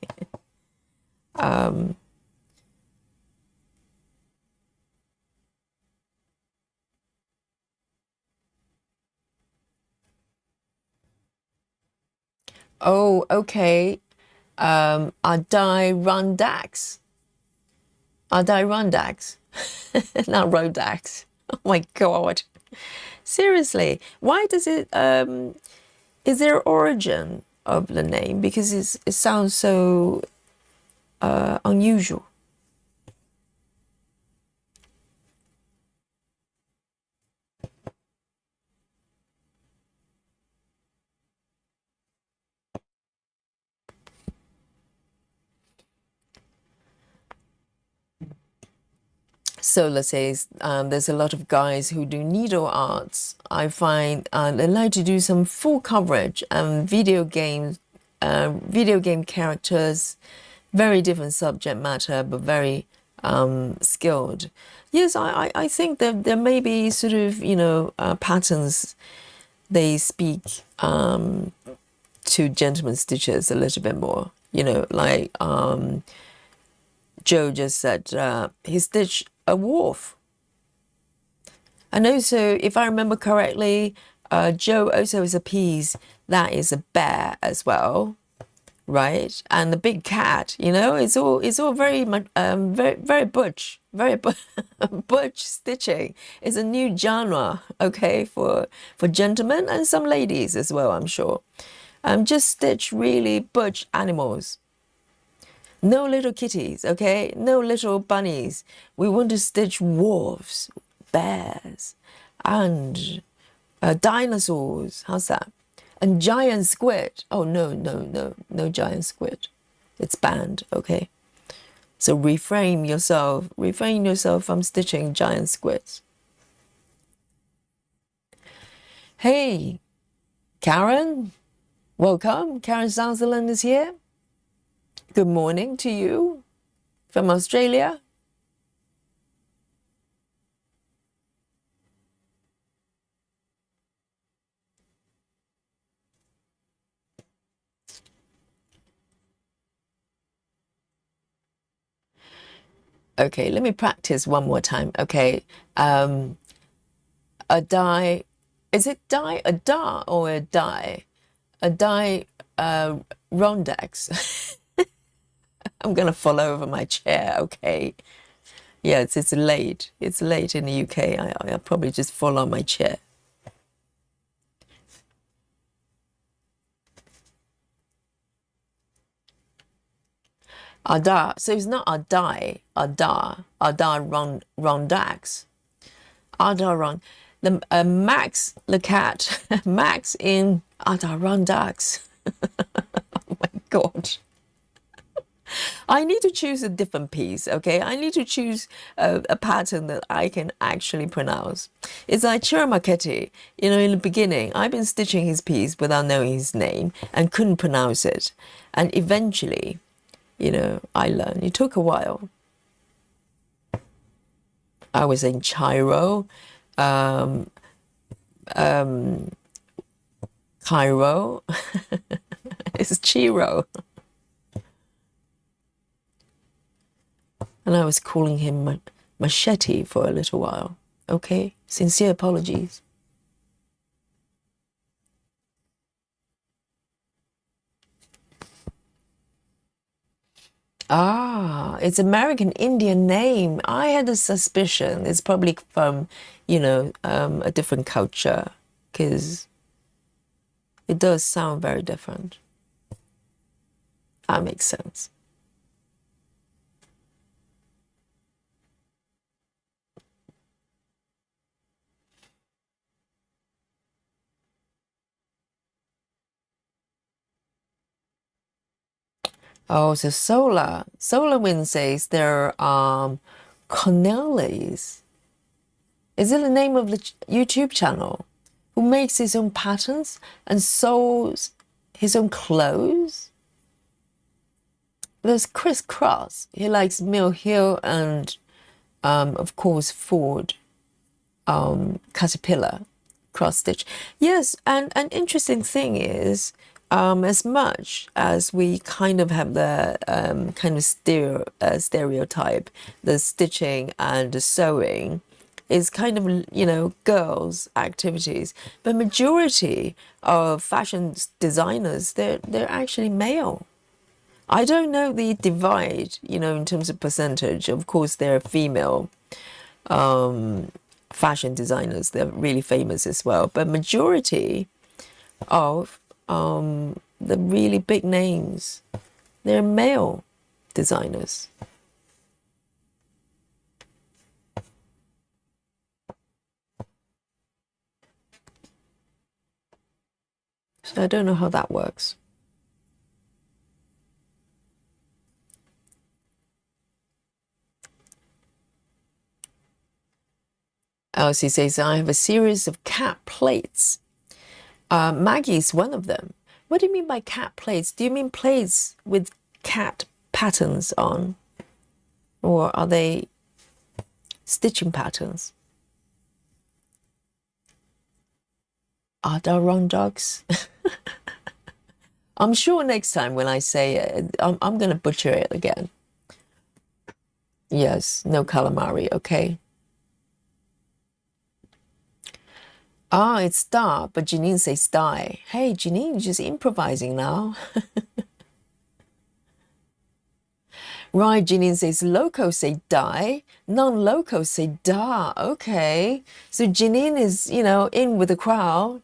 Oh, okay. Adirondax. Adirondax. Not Rodax. Oh my God. Seriously, why does it, is there origin of the name? Because it sounds so unusual. So let's say there's a lot of guys who do needle arts. I find they like to do some full coverage and video game characters, very different subject matter, but very skilled. Yes, I think that there may be sort of, patterns they speak to gentleman stitchers a little bit more. Like Joe just said, he stitched a wolf. And also, if I remember correctly, Joe also has a piece that is a bear as well, right? And the big cat, it's all very very butch, butch stitching. It's a new genre, okay, for gentlemen and some ladies as well, I'm sure. Just stitch really butch animals. No little kitties, okay? No little bunnies. We want to stitch wolves, bears, and dinosaurs. How's that? And giant squid. Oh, no giant squid. It's banned, okay? So refrain yourself from stitching giant squids. Hey, Karen, welcome. Karen Sutherland is here. Good morning to you from Australia. Okay, let me practice one more time. Okay, a die, is it die, a da or a die? A die rondex. I'm gonna fall over my chair, okay? Yeah, it's late. It's late in the UK. I'll probably just fall on my chair. Ada. So it's not a die. Ada. Ada rondax. Ada ron. The Max the cat. Max in Ada rondax. Oh my God. I need to choose a different piece, okay? I need to choose a pattern that I can actually pronounce. It's like Chiramaketi, in the beginning, I've been stitching his piece without knowing his name and couldn't pronounce it. And eventually, I learned. It took a while. I was in Chiro, Cairo. It's Chiro. And I was calling him Machete for a little while. Okay? Sincere apologies. Ah, it's American Indian name. I had a suspicion it's probably from, a different culture, because it does sound very different. That makes sense. Oh, so Solar Wind says they're Cornelis. Is it the name of the YouTube channel? Who makes his own patterns and sews his own clothes? There's Chris Cross. He likes Mill Hill and, of course, Ford, Caterpillar, cross stitch. Yes, and an interesting thing is, as much as we kind of have the kind of stereotype, the stitching and the sewing is kind of, you know, girls' activities, but majority of fashion designers, they're actually male. I don't know the divide, you know, in terms of percentage. Of course, there are female fashion designers. They're really famous as well. But majority of the really big names, they're male designers. So I don't know how that works. Elsie says, I have a series of cat plates. Maggie's one of them. What do you mean by cat plates? Do you mean plates with cat patterns on? Or are they stitching patterns? Adirondacks? I'm sure next time when I say it, I'm going to butcher it again. Yes, no calamari, okay? Ah, it's star, but Janine says die. Hey, Janine, you're just improvising now. Right, Janine says loco say die, non-loco say da. Okay, so Janine is, you know, in with the crowd.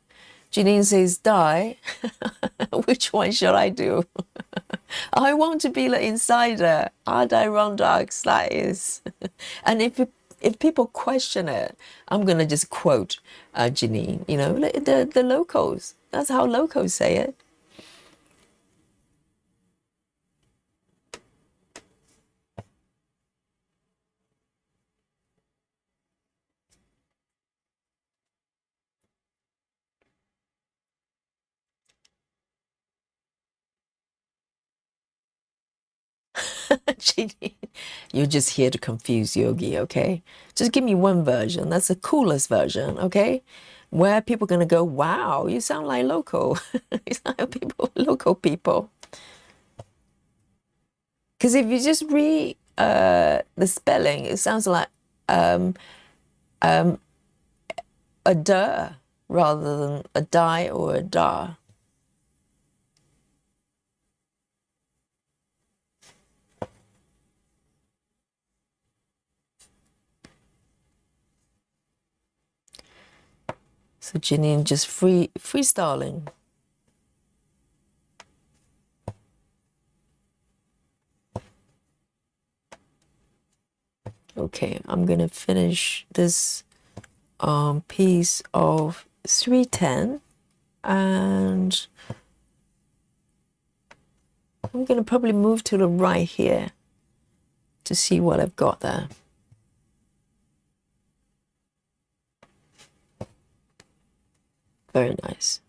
Janine says die. Which one should I do? I want to be the insider. Adirondacks, that is. And if people question it, I'm going to just quote Janine, you know, the locals. That's how locals say it. Janine, you're just here to confuse Yogi, okay? Just give me one version. That's the coolest version, okay? Where people are going to go, wow, you sound like local. You sound like local people. Because if you just read the spelling, it sounds like a duh rather than a die or a da. So Janine just freestyling. Okay, I'm gonna finish this piece of 310 and I'm gonna probably move to the right here to see what I've got there. Very nice.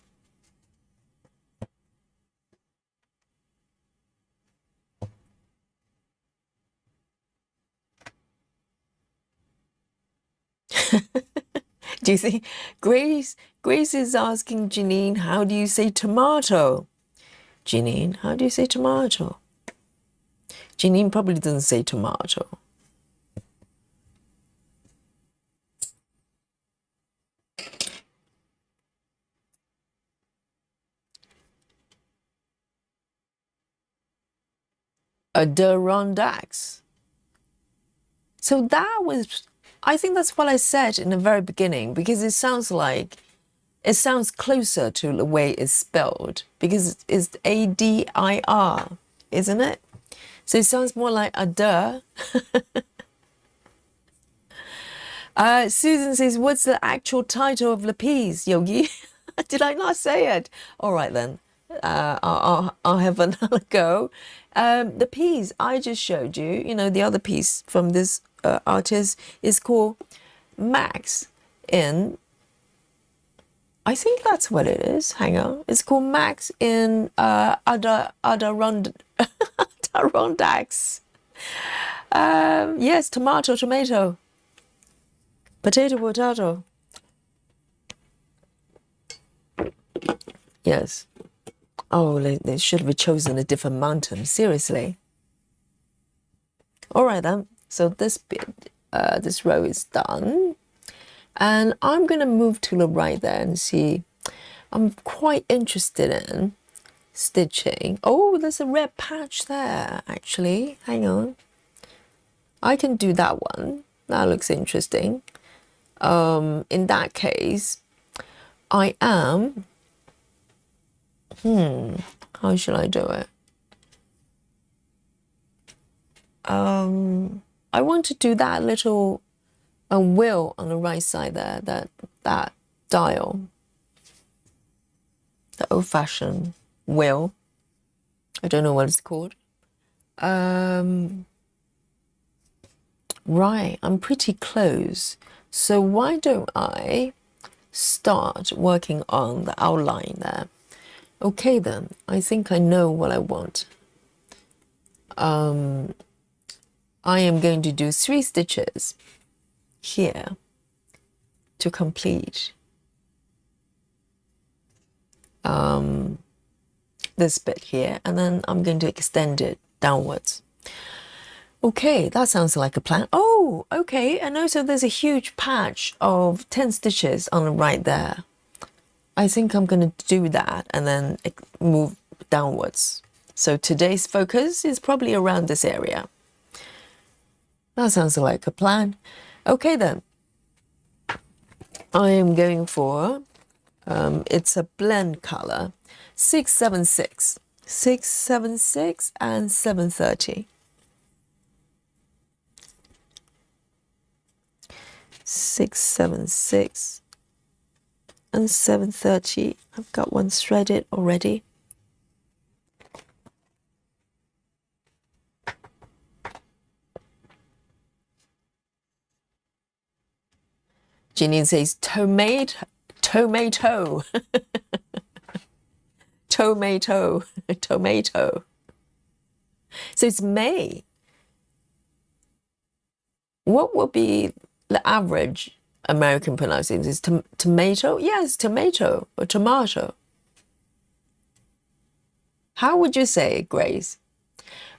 Do you think Grace is asking Janine, how do you say tomato? Janine, how do you say tomato? Janine probably doesn't say tomato. Adirondacks. So that was, I think that's what I said in the very beginning, because it sounds closer to the way it's spelled, because it's A-D-I-R, isn't it? So it sounds more like Adir. Susan says, what's the actual title of the piece, Yogi? Did I not say it? All right then. I'll have another go. The piece I just showed you, you know, the other piece from this artist is called Max in, I think that's what it is. Hang on. It's called Max in Adirondacks. Yes, tomato, potato. Yes. Oh, they should have chosen a different mountain. Seriously. All right then. So this bit, this row is done. And I'm going to move to the right there and see. I'm quite interested in stitching. Oh, there's a red patch there, actually. Hang on. I can do that one. That looks interesting. In that case, I am... how should I do it? I want to do that little wheel on the right side there, that dial, the old-fashioned wheel. I don't know what it's called. Right, I'm pretty close. So why don't I start working on the outline there? Okay then, I think I know what I want. I am going to do 3 stitches here to complete this bit here, and then I'm going to extend it downwards. Okay, that sounds like a plan. Oh, okay, and also there's a huge patch of 10 stitches on the right there. I think I'm going to do that and then move downwards. So today's focus is probably around this area. That sounds like a plan. Okay then. I am going for, it's a blend color, 676. 676 and 730. 676 and 730. I've got one threaded already. Jeanine says tomato. Tomato. So it's May. What would be the average American pronunciation? Is tomato? Yes, tomato or tomato. How would you say it, Grace?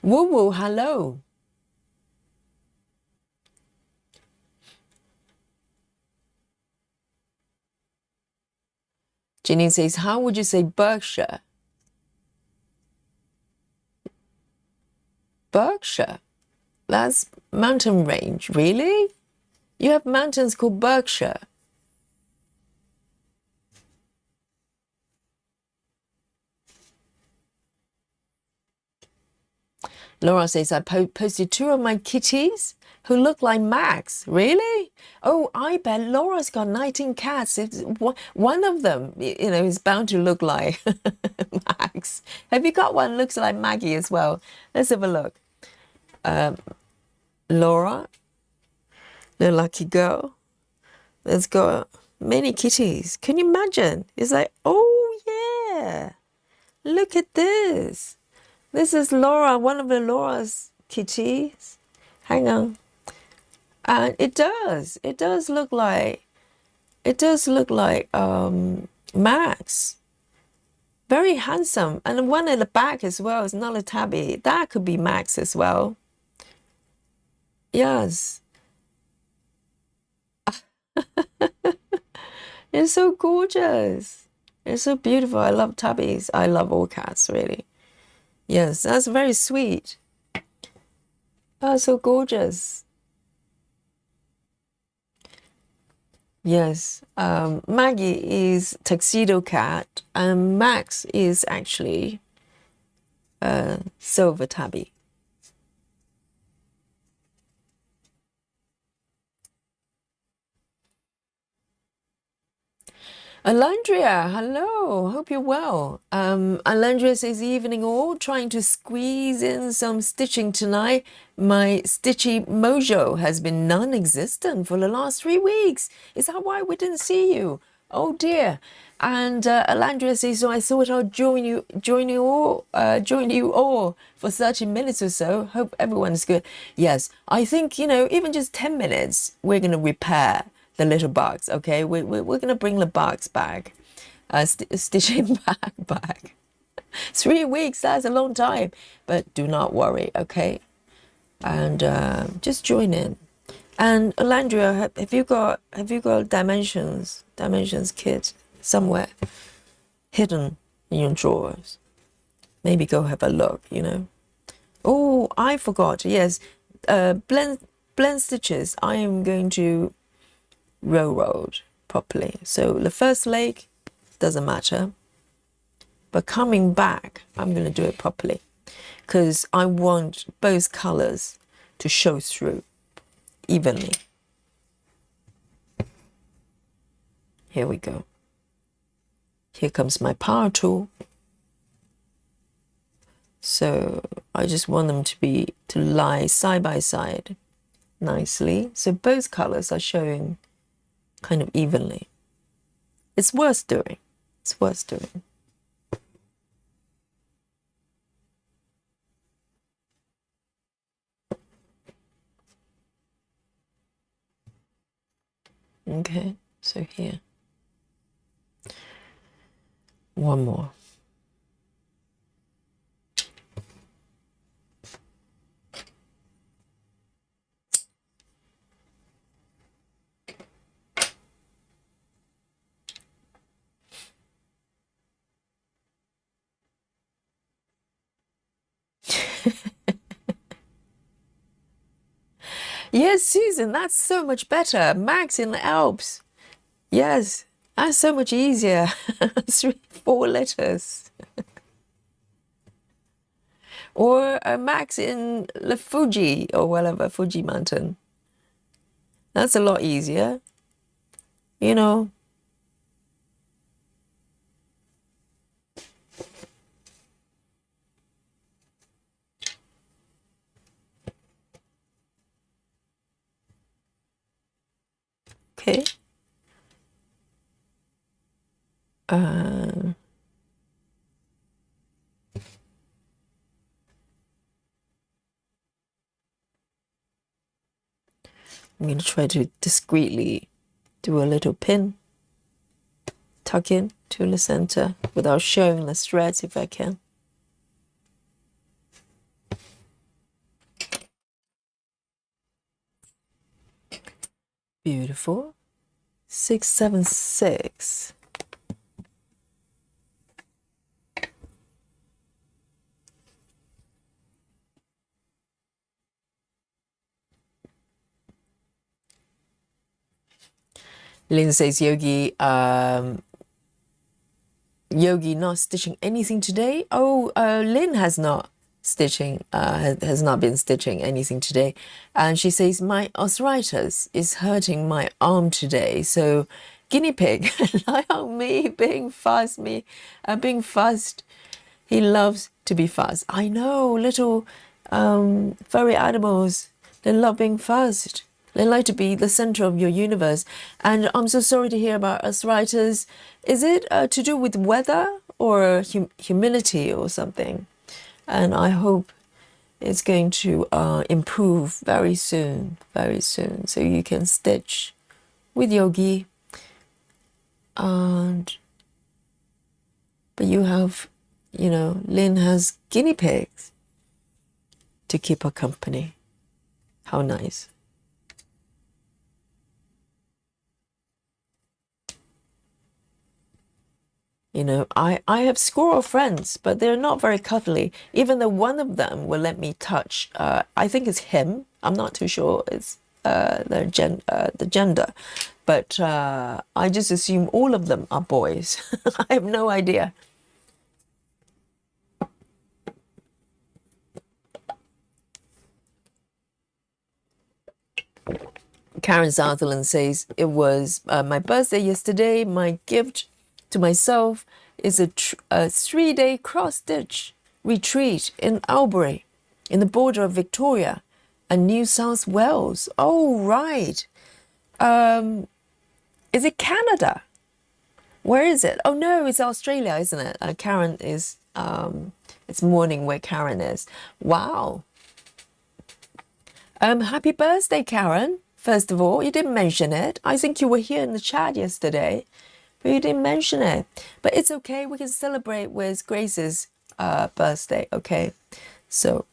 Woo woo, hello. Jeanine says, how would you say Berkshire? Berkshire? That's mountain range, really? You have mountains called Berkshire. Laura says, I posted 2 of my kitties who look like Max. Really? Oh, I bet Laura's got 19 cats. It's one of them, you know, is bound to look like Max. Have you got one looks like Maggie as well? Let's have a look. Laura, the lucky girl, has got many kitties. Can you imagine? It's like, oh yeah, look at this. This is Laura, one of the Laura's kitties. Hang on. And it does look like, Max. Very handsome. And the one at the back as well is not a tabby. That could be Max as well. Yes. It's so gorgeous. It's so beautiful. I love tabbies. I love all cats, really. Yes, that's very sweet. Oh, so gorgeous. Yes, Maggie is tuxedo cat, and Max is actually silver tabby. Alandria, hello. Hope you're well. Alandria says evening all, trying to squeeze in some stitching tonight. My stitchy mojo has been non-existent for the last 3 weeks. Is that why we didn't see you? Oh dear. And Alandria says, so I thought I'd join you all for 30 minutes or so. Hope everyone's good. Yes, I think, even just 10 minutes, we're going to repair the little box. Okay, we're going to bring the box back, stitching back. 3 weeks, that's a long time, but do not worry, okay? And just join in. And Alandria, have you got dimensions kit somewhere hidden in your drawers? Maybe go have a look. Oh, I forgot. Yes, blend stitches. I am going to railroad properly. So the first leg doesn't matter, but coming back, I'm going to do it properly because I want both colors to show through evenly. Here we go. Here comes my power tool. So I just want them to lie side by side nicely. So both colors are showing kind of evenly. It's worth doing. It's worth doing. Okay, so here. One more. Yes, Susan, that's so much better. Max in the Alps. Yes, that's so much easier. 4 letters. Or Max in the Fuji or whatever, Fuji mountain. That's a lot easier. Okay. I'm going to try to discreetly do a little pin, tuck in to the center without showing the threads if I can. Beautiful. 676. Lynn says, Yogi not stitching anything today. Oh, Lynn has not has not been stitching anything today, and she says my arthritis is hurting my arm today. So, guinea pig, lie on me, being fussed. He loves to be fussed. I know, little furry animals. They love being fussed. They like to be the center of your universe. And I'm so sorry to hear about arthritis. Is it to do with weather or humidity or something? And I hope it's going to improve very soon, so you can stitch with Yogi. But you have, Lynn has guinea pigs to keep her company. How nice. I have squirrel friends, but they're not very cuddly. Even though one of them will let me touch, I think it's him. I'm not too sure it's the gender, but I just assume all of them are boys. I have no idea. Karen Sutherland says, it was my birthday yesterday. My gift to myself is a 3-day cross-stitch retreat in Albury, in the border of Victoria and New South Wales. Oh, right. Is it Canada? Where is it? Oh, no, it's Australia, isn't it? Karen is, it's morning where Karen is. Wow. Happy birthday, Karen. First of all, you didn't mention it. I think you were here in the chat yesterday, but you didn't mention it. But it's okay. We can celebrate with Grace's birthday, okay? So,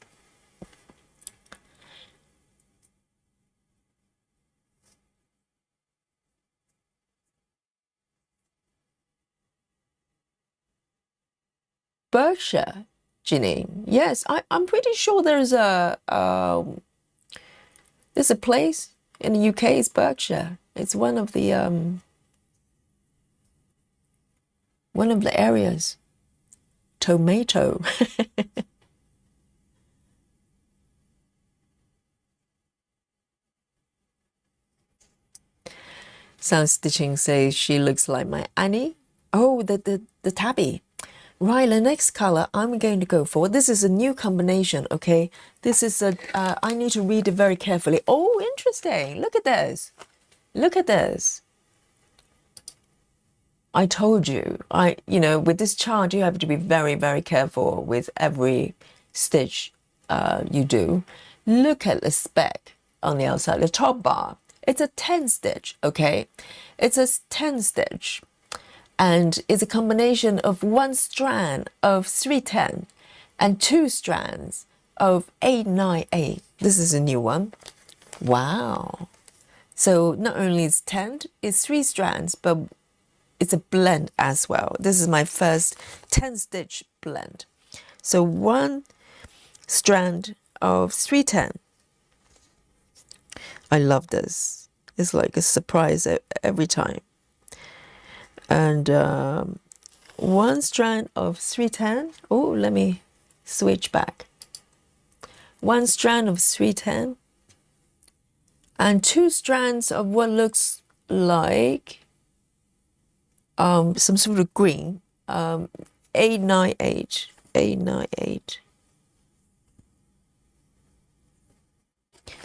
Berkshire, Janine. Yes, I'm pretty sure there's a place in the UK. It's Berkshire. It's one of the areas. Tomato. Sound Stitching says she looks like my Annie. Oh, the tabby. Right, the next color I'm going to go for, this is a new combination, okay? This is I need to read it very carefully. Oh, interesting. Look at this. Look at this. I told you, with this chart, you have to be very, very careful with every stitch you do. Look at the spec on the outside, the top bar. It's a 10 stitch, okay? It's a 10 stitch. And it's a combination of one strand of 310 and two strands of 898. This is a new one. Wow. So not only is 10, it's 3 strands, but it's a blend as well. This is my first 10 stitch blend. So one strand of 310. I love this. It's like a surprise every time. And one strand of 310. Oh, let me switch back. One strand of 310 and two strands of what looks like some sort of green. 898. 898.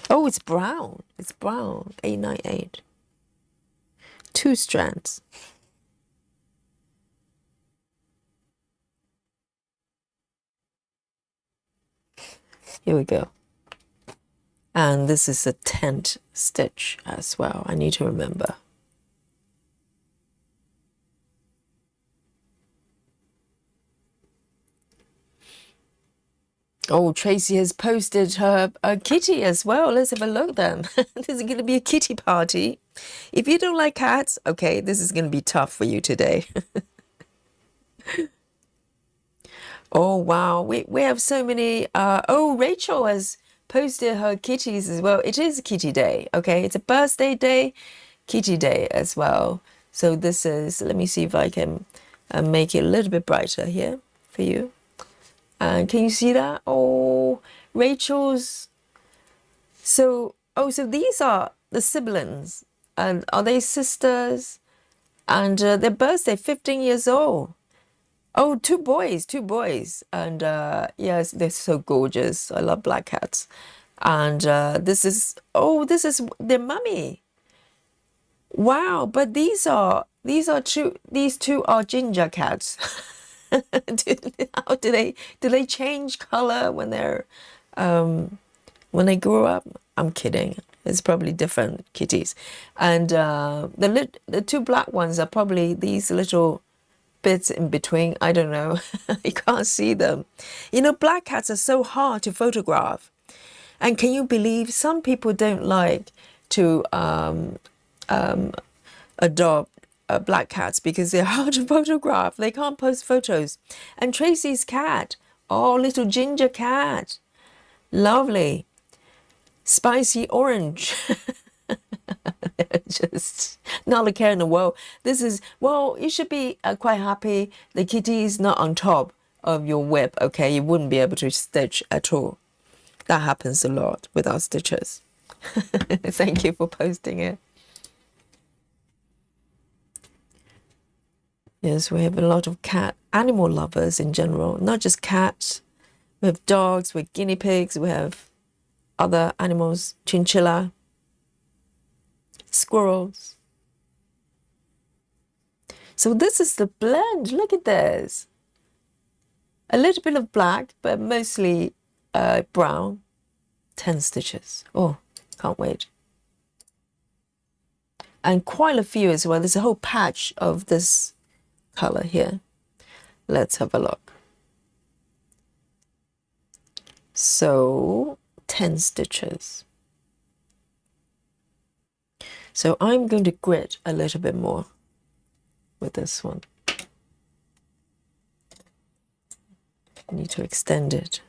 Oh, it's brown. It's brown. 898. Two strands. Here we go. And this is a 10th stitch as well. I need to remember. Oh, Tracy has posted her kitty as well. Let's have a look then. This is going to be a kitty party. If you don't like cats, okay, this is going to be tough for you today. Oh, wow. We have so many. Oh, Rachel has posted her kitties as well. It is Kitty Day, okay? It's a birthday day, Kitty Day as well. So this is, let me see if I can make it a little bit brighter here for you. And can you see that? Oh, Rachel's. So these are the siblings. And are they sisters? And their birthday, 15 years old. Oh, two boys. And yes, they're so gorgeous. I love black cats. And this is their mummy. Wow, but these two are ginger cats. How do they change color when they're when they grow up? I'm kidding. It's probably different kitties. And the two black ones are probably these little bits in between. I don't know. I can't see them. Black cats are so hard to photograph. And can you believe some people don't like to adopt black cats because they're hard to photograph. They can't post photos. And Tracy's cat, oh, little ginger cat, lovely, spicy orange. Just not a care in the world. This is, well, you should be quite happy. The kitty is not on top of your whip, okay? You wouldn't be able to stitch at all. That happens a lot with our stitchers. Thank you for posting it. Yes, we have a lot of animal lovers in general, not just cats. We have dogs, we have guinea pigs, we have other animals, chinchilla, squirrels. So this is the blend. Look at this. A little bit of black, but mostly brown. 10 stitches. Oh, can't wait. And quite a few as well. There's a whole patch of this color here. Let's have a look. So 10 stitches. So I'm going to grit a little bit more with this one. I need to extend it.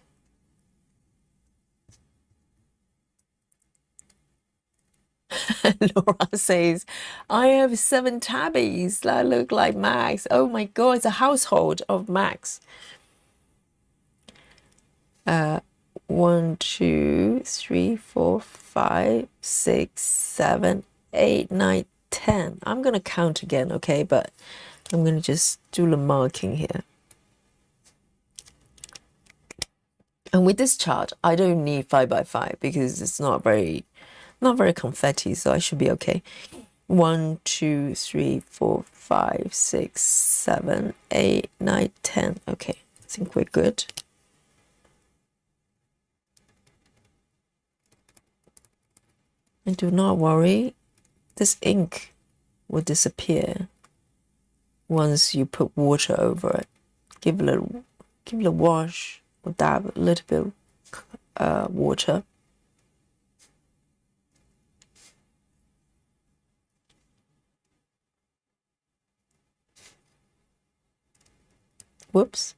Laura says, I have 7 tabbies that look like Max. Oh my God, it's a household of Max. 1, 2, 3, 4, 5, 6, 7, 8, 9, 10. I'm going to count again, okay? But I'm going to just do the marking here. And with this chart, I don't need 5 by 5 because it's not very confetti, so I should be okay. 1, 2, 3, 4, 5, 6, 7, 8, 9, 10. Okay, I think we're good. And do not worry, this ink will disappear once you put water over it. Give it a wash or dab a little bit of water. Whoops.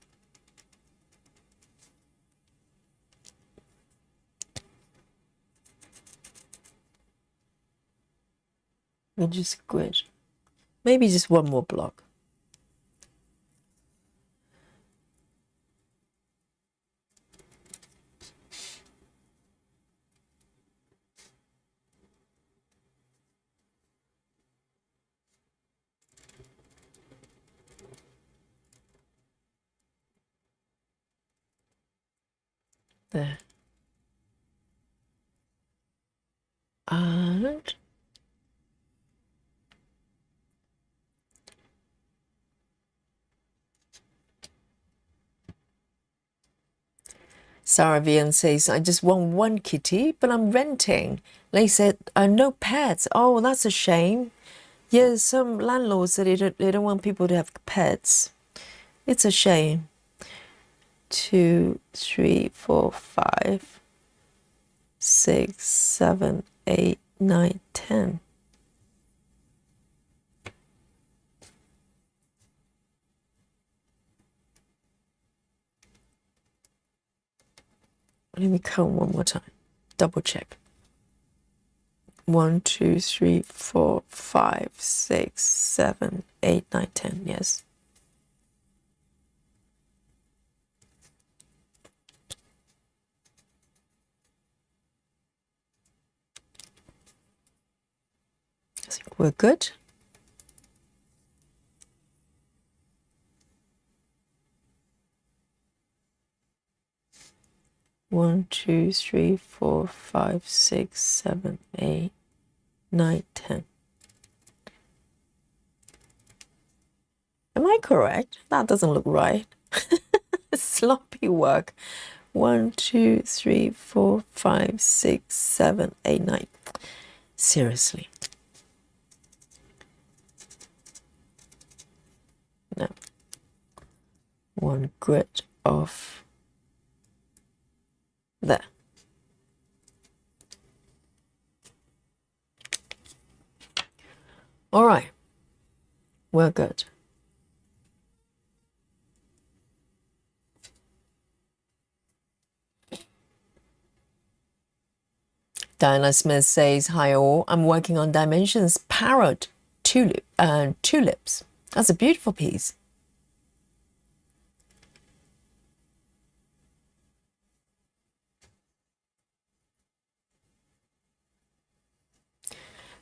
And just grit. Maybe just one more block. There. And Sarah Vian says, I just want one kitty, but I'm renting. They said, no pets. Oh, that's a shame. Yeah, some landlords said they don't want people to have pets. It's a shame. 2, 3, 4, 5, 6, 7, 8, 9, 10. Let me count one more time. Double check. 1, 2, 3, 4, 5, 6, 7, 8, 9, 10. Yes. I think we're good. One, 2, 3, 4, 5, 6, 7, 8, 9, 10. Am I correct? That doesn't look right. Sloppy work. 1, 2, 3, 4, 5, 6, 7, 8, 9. Seriously. No. One grit off there. All right. We're good. Diana Smith says, hi all, I'm working on Dimensions Parrot Tulips. That's a beautiful piece.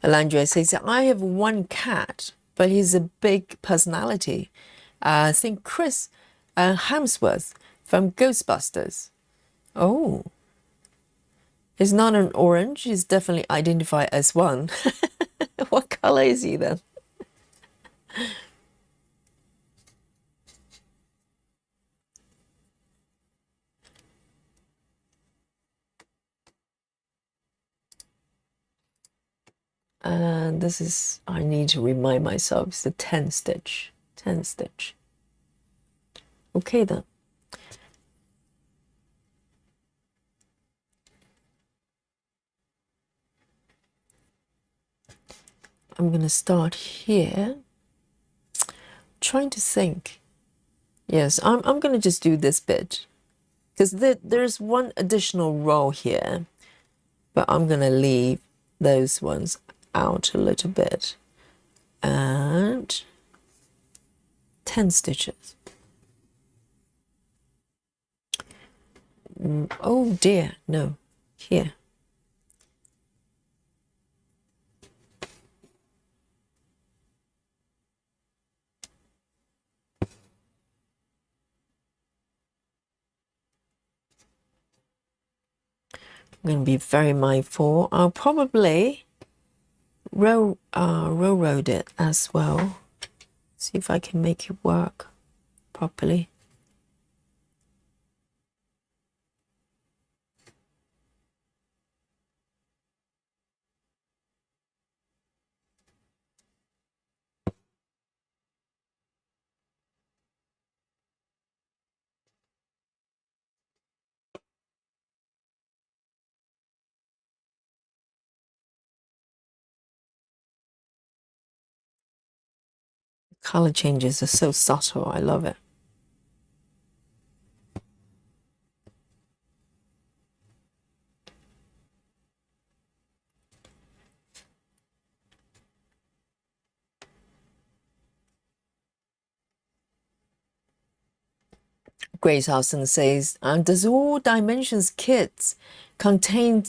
Alandria says, I have one cat, but he's a big personality. I think Chris Hemsworth from Ghostbusters. Oh, he's not an orange. He's definitely identified as one. What color is he then? And this is, I need to remind myself, it's the 10 stitch. 10 stitch. Okay then. I'm going to start here. Trying to think. Yes, I'm going to just do this bit. Because there's one additional row here. But I'm going to leave those ones out a little bit. And 10 stitches. Oh dear, no. Here. I'm going to be very mindful. I'll probably railroad it as well. See if I can make it work properly. Color changes are so subtle. I love it. Grace Hudson says, does all Dimensions kits contain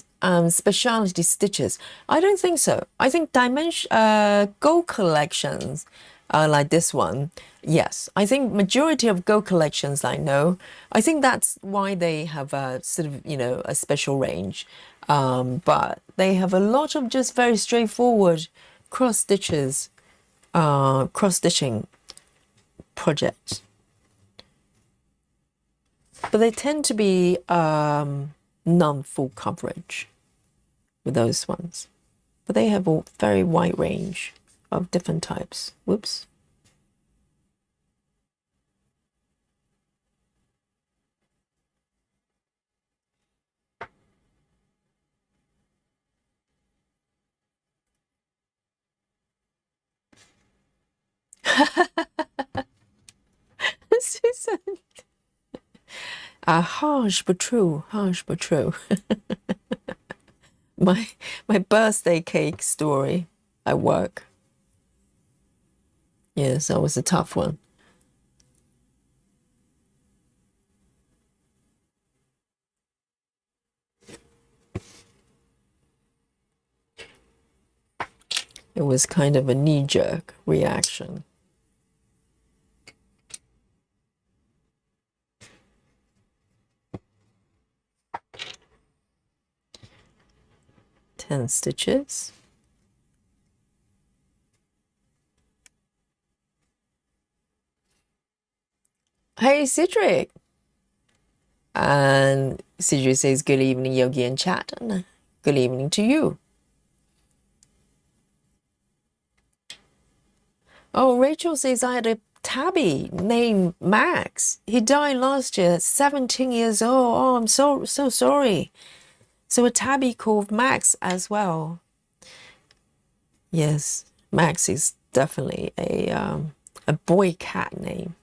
specialty stitches? I don't think so. I think Go collections like this one, yes. I think majority of Go collections I know, I think that's why they have a sort of, you know, a special range. But they have a lot of just very straightforward cross stitches, cross stitching projects. But they tend to be non-full coverage with those ones. But they have a very wide range of different types. Whoops. Susan. Harsh but true, harsh but true. my birthday cake story at work. Yes, that was a tough one. It was kind of a knee-jerk reaction. Ten stitches. Hey, Cedric. And Cedric says, good evening, Yogi and chat. And good evening to you. Oh, Rachel says, I had a tabby named Max. He died last year, 17 years old. Oh, I'm so sorry. So a tabby called Max as well. Yes, Max is definitely a boy cat name.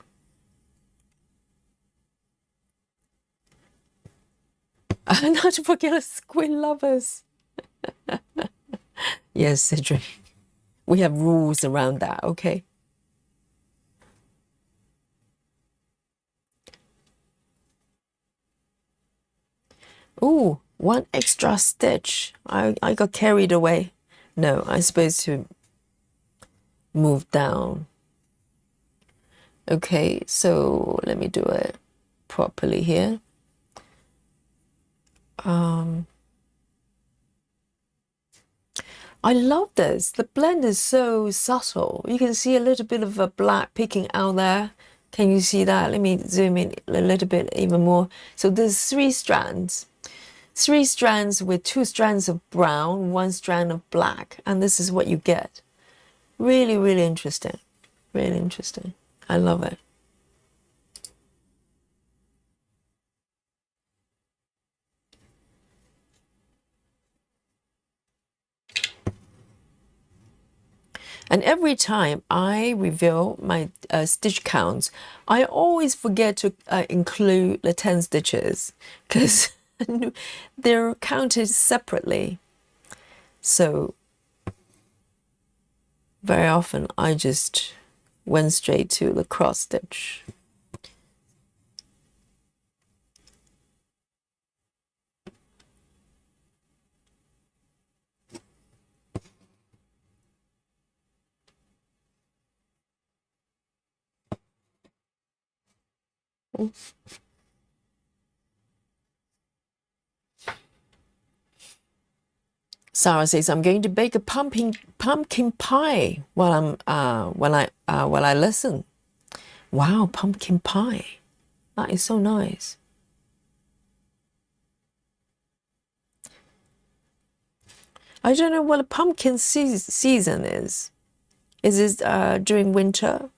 Not to forget squid lovers. Yes, Cedric. We have rules around that, okay? Ooh, one extra stitch. I got carried away. No, I'm supposed to move down. Okay, so let me do it properly here. I love this. The blend is so subtle. You can see a little bit of a black peeking out there. Can you see that? Let me zoom in a little bit even more. So there's three strands with 2 strands of brown, 1 strand of black, and this is what you get. Really, really interesting. Really interesting. I love it. And every time I reveal my stitch counts, I always forget to include the 10 stitches because they're counted separately. So very often I just went straight to the cross stitch. Sarah says, "I'm going to bake a pumpkin pie while I listen." Wow, pumpkin pie. That is so nice. I don't know what a pumpkin season is. Is it during winter?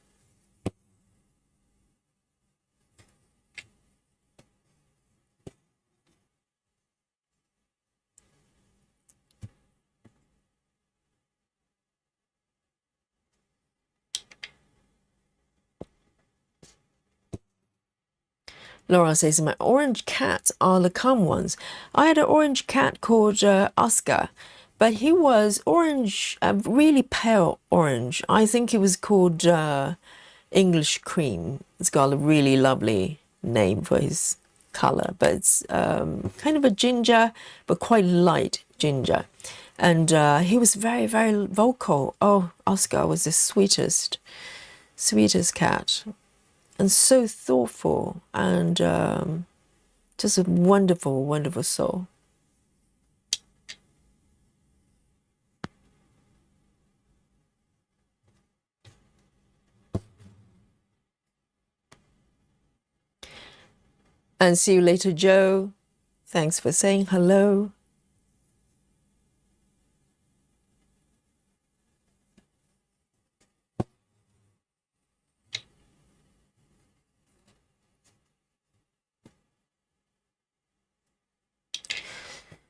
Laura says, "My orange cats are the calm ones. I had an orange cat called Oscar, but he was orange, really pale orange. I think he was called English cream. It's got a really lovely name for his color, but it's kind of a ginger, but quite light ginger. And he was very, very vocal. Oh, Oscar was the sweetest cat. And so thoughtful and just a wonderful, wonderful soul." And see you later, Joe. Thanks for saying hello.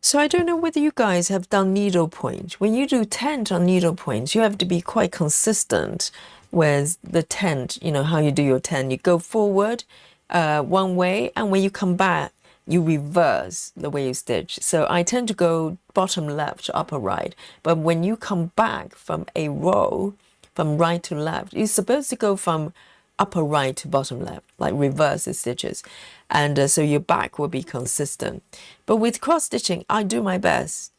So I don't know whether you guys have done needlepoint. When you do tent on needlepoint, you have to be quite consistent with the tent, you know, how you do your tent. You go forward one way, and when you come back, you reverse the way you stitch. So I tend to go bottom left to upper right. But when you come back from a row, from right to left, you're supposed to go from upper right to bottom left, like reverse the stitches. And so your back will be consistent. But with cross stitching, I do my best.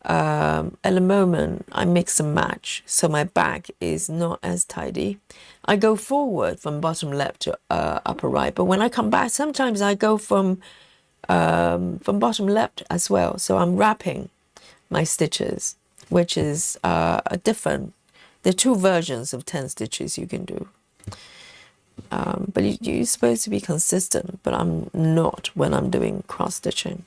At the moment, I mix and match, so my back is not as tidy. I go forward from bottom left to upper right, but when I come back, sometimes I go from bottom left as well. So I'm wrapping my stitches, which is a different. There are 2 versions of 10 stitches you can do. But you're supposed to be consistent, but I'm not when I'm doing cross stitching.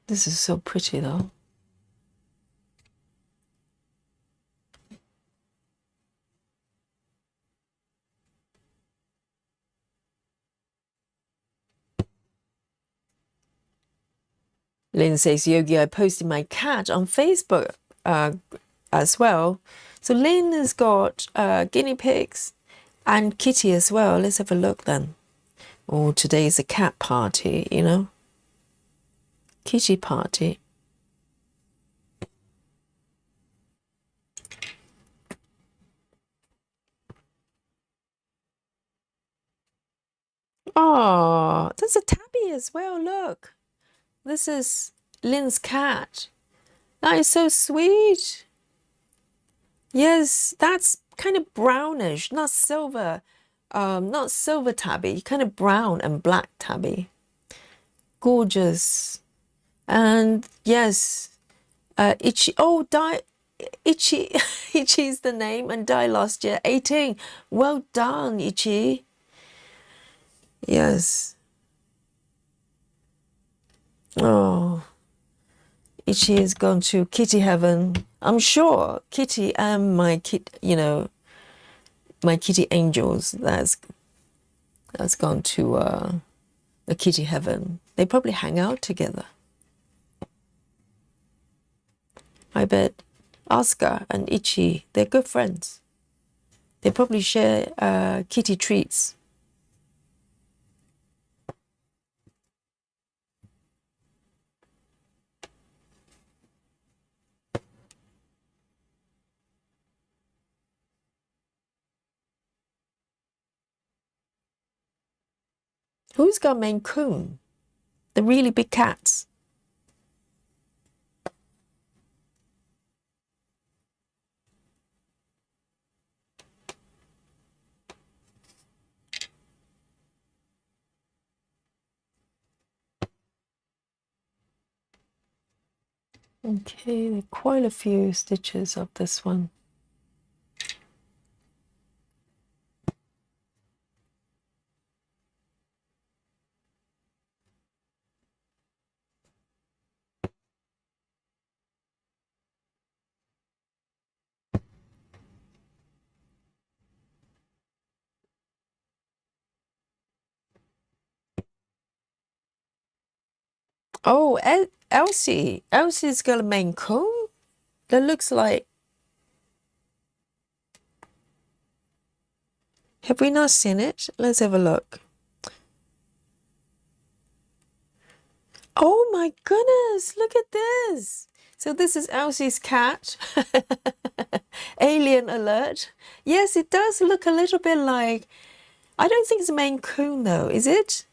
This is so pretty though. Lynn says, "Yogi, I posted my cat on Facebook as well." So Lynn has got guinea pigs and kitty as well. Let's have a look then. Oh, today is a cat party, you know. Kitty party. as well. Look, this is Lynn's cat. That is so sweet. Yes, that's kind of brownish, not silver tabby, kind of brown and black tabby. Gorgeous. And yes, Itchy, oh, Itchy, Itchy's the name, and died last year, 18. Well done, Itchy. Yes. Oh, Itchy has gone to kitty heaven. I'm sure Kitty and my my kitty angels, that's gone to a kitty heaven. They probably hang out together. I bet Oscar and Itchy, they're good friends. They probably share kitty treats. Who's got Maine Coon? The really big cats. Okay, there are quite a few stitches of this one. Oh, Elsie. Elsie's got a Maine Coon that looks like... Have we not seen it? Let's have a look. Oh my goodness, look at this. So this is Elsie's cat. Alien alert. Yes, it does look a little bit like... I don't think it's a Maine Coon though, is it?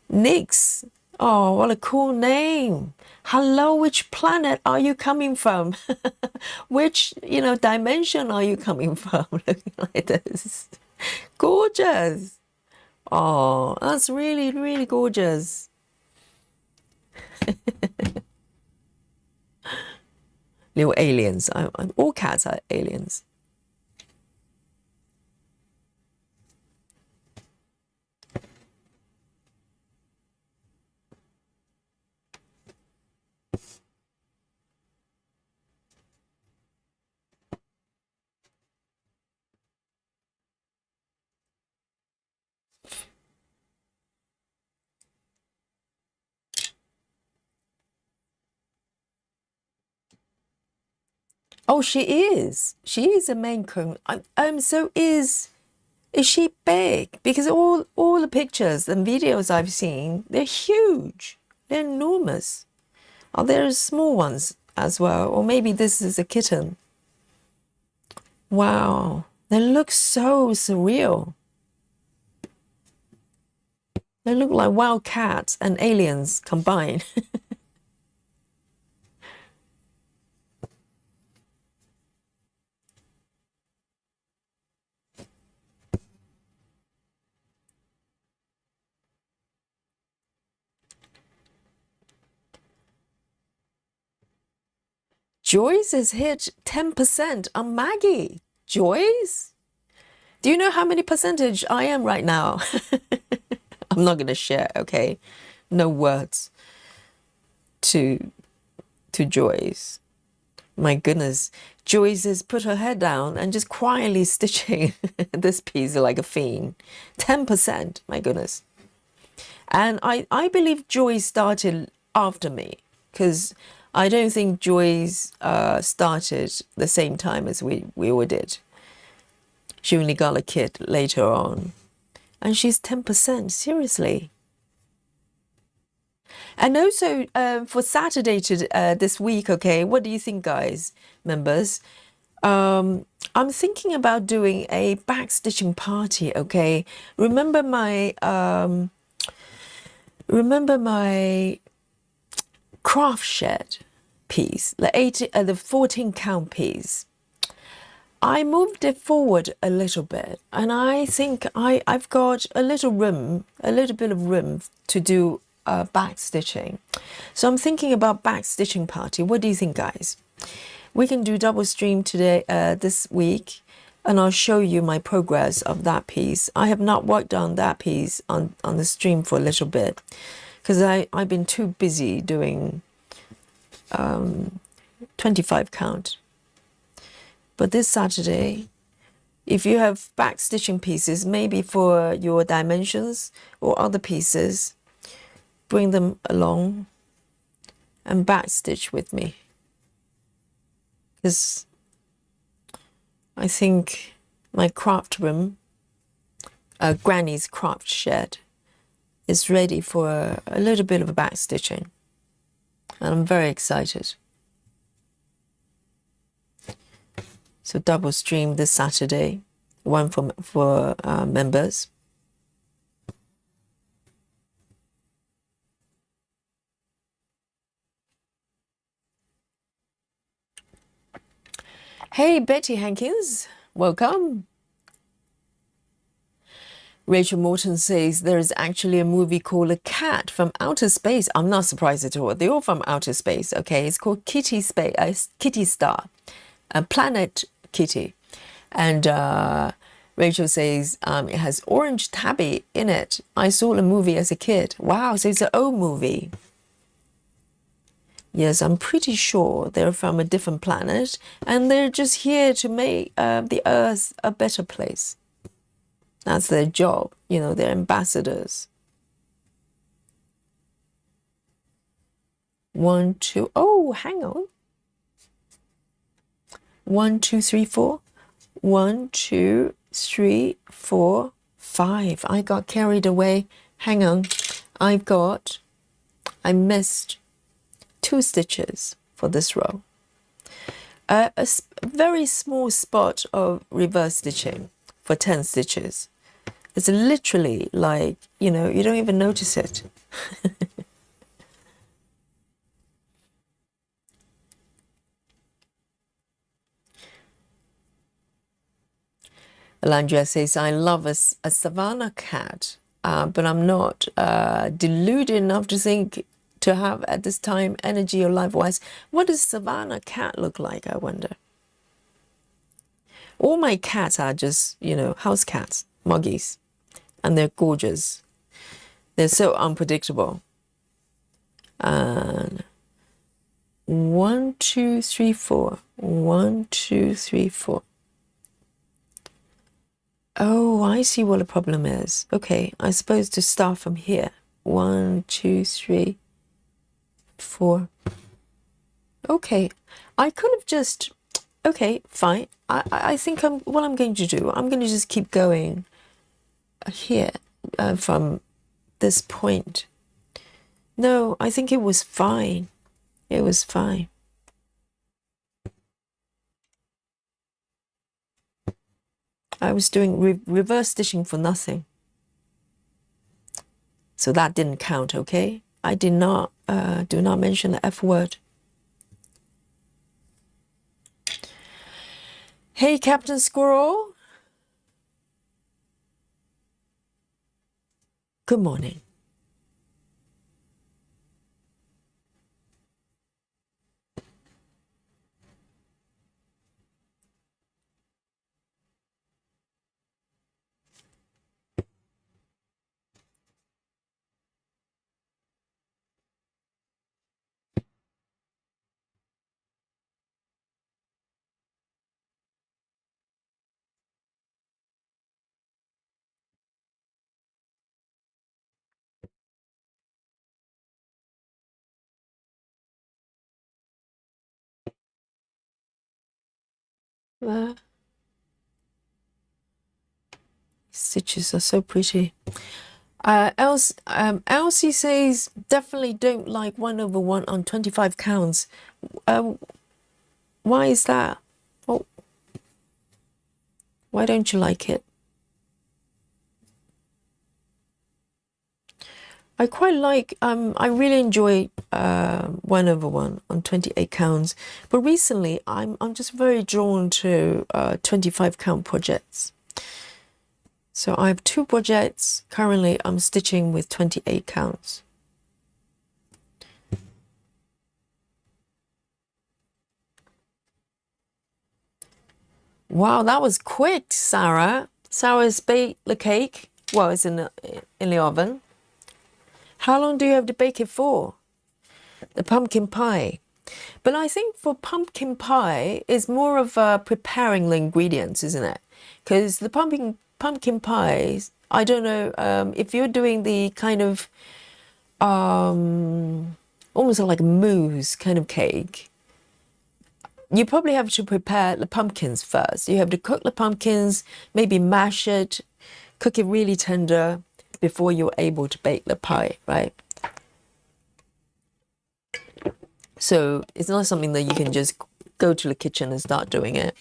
Nix. Oh, what a cool name. Hello, which planet are you coming from? Which, dimension are you coming from? Looking like this. Gorgeous. Oh, that's really, really gorgeous. Little aliens. All cats are aliens. Oh, she is. She is a Maine Coon. So is she big? Because all the pictures and videos I've seen, they're huge. They're enormous. Oh, there are small ones as well. Or maybe this is a kitten. Wow. They look so surreal. They look like wild cats and aliens combined. Joyce has hit 10% on Maggie. Joyce? Do you know how many percentage I am right now? I'm not going to share, okay? No words to Joyce. My goodness. Joyce has put her head down and just quietly stitching this piece like a fiend. 10%, my goodness. And I believe Joyce started after me, because I don't think Joyce started the same time as we all did. She only got a kid later on. And she's 10%, seriously. And also for Saturday this week, okay, what do you think, guys, members? I'm thinking about doing a backstitching party, okay? Remember remember my craft shed piece, the 14 count piece. I moved it forward a little bit, and I think I've got a little bit of room to do back stitching. So I'm thinking about back stitching party. What do you think, guys? We can do double stream today, this week, and I'll show you my progress of that piece. I have not worked on that piece on the stream for a little bit, because I've been too busy doing 25 count. But this Saturday, if you have back stitching pieces, maybe for your dimensions or other pieces, bring them along and back stitch with me. Because I think my craft room, Granny's craft shed, is ready for a little bit of a back stitching. And I'm very excited. So double stream this Saturday, one for members. Hey, Betty Hankins, welcome. Rachel Morton says there is actually a movie called A Cat from Outer Space. I'm not surprised at all. They're all from outer space, okay? It's called Kitty Star, Planet Kitty. And Rachel says it has orange tabby in it. I saw the movie as a kid. Wow, so it's an old movie. Yes, I'm pretty sure they're from a different planet, and they're just here to make the Earth a better place. That's their job, you know, they're ambassadors. 1, 2, oh, hang on. 1, 2, 3, 4. 1, 2, 3, 4, 5. I got carried away. Hang on. I missed 2 stitches for this row. A very small spot of reverse stitching for 10 stitches. It's literally like, you know, you don't even notice it. Alandria says, I love a savannah cat, but I'm not deluded enough to think to have at this time energy or life-wise. What does savannah cat look like, I wonder? All my cats are just, you know, house cats, muggies, and they're gorgeous. They're so unpredictable. And 1, 2, 3, 4. 1, 2, 3, 4. Oh, I see what the problem is. Okay, I'm supposed to start from here. 1, 2, 3, 4. Okay, I could have just, okay, fine. I think what I'm going to do, I'm going to just keep going here from this point. No, I think it was fine. It was fine. I was doing reverse stitching for nothing. So that didn't count, okay? I did not, do not mention the F word. Hey, Captain Squirrel. Good morning. Stitches are so pretty. Elsie says, definitely don't like 1/1 on 25 counts. Why is that? Oh, why don't you like it? I quite like, I really enjoy 1/1 on 28 counts, but recently I'm just very drawn to 25 count projects. So I have 2 projects currently. I'm stitching with 28 counts. Wow, that was quick, Sarah. Sarah's baked the cake. Well, it's in the oven. How long do you have to bake it for? The pumpkin pie. But I think for pumpkin pie, it's more of preparing the ingredients, isn't it? Because the pumpkin pies, I don't know if you're doing the kind of almost like a mousse kind of cake. You probably have to prepare the pumpkins first. You have to cook the pumpkins, maybe mash it, cook it really tender before you're able to bake the pie, right? So it's not something that you can just go to the kitchen and start doing it.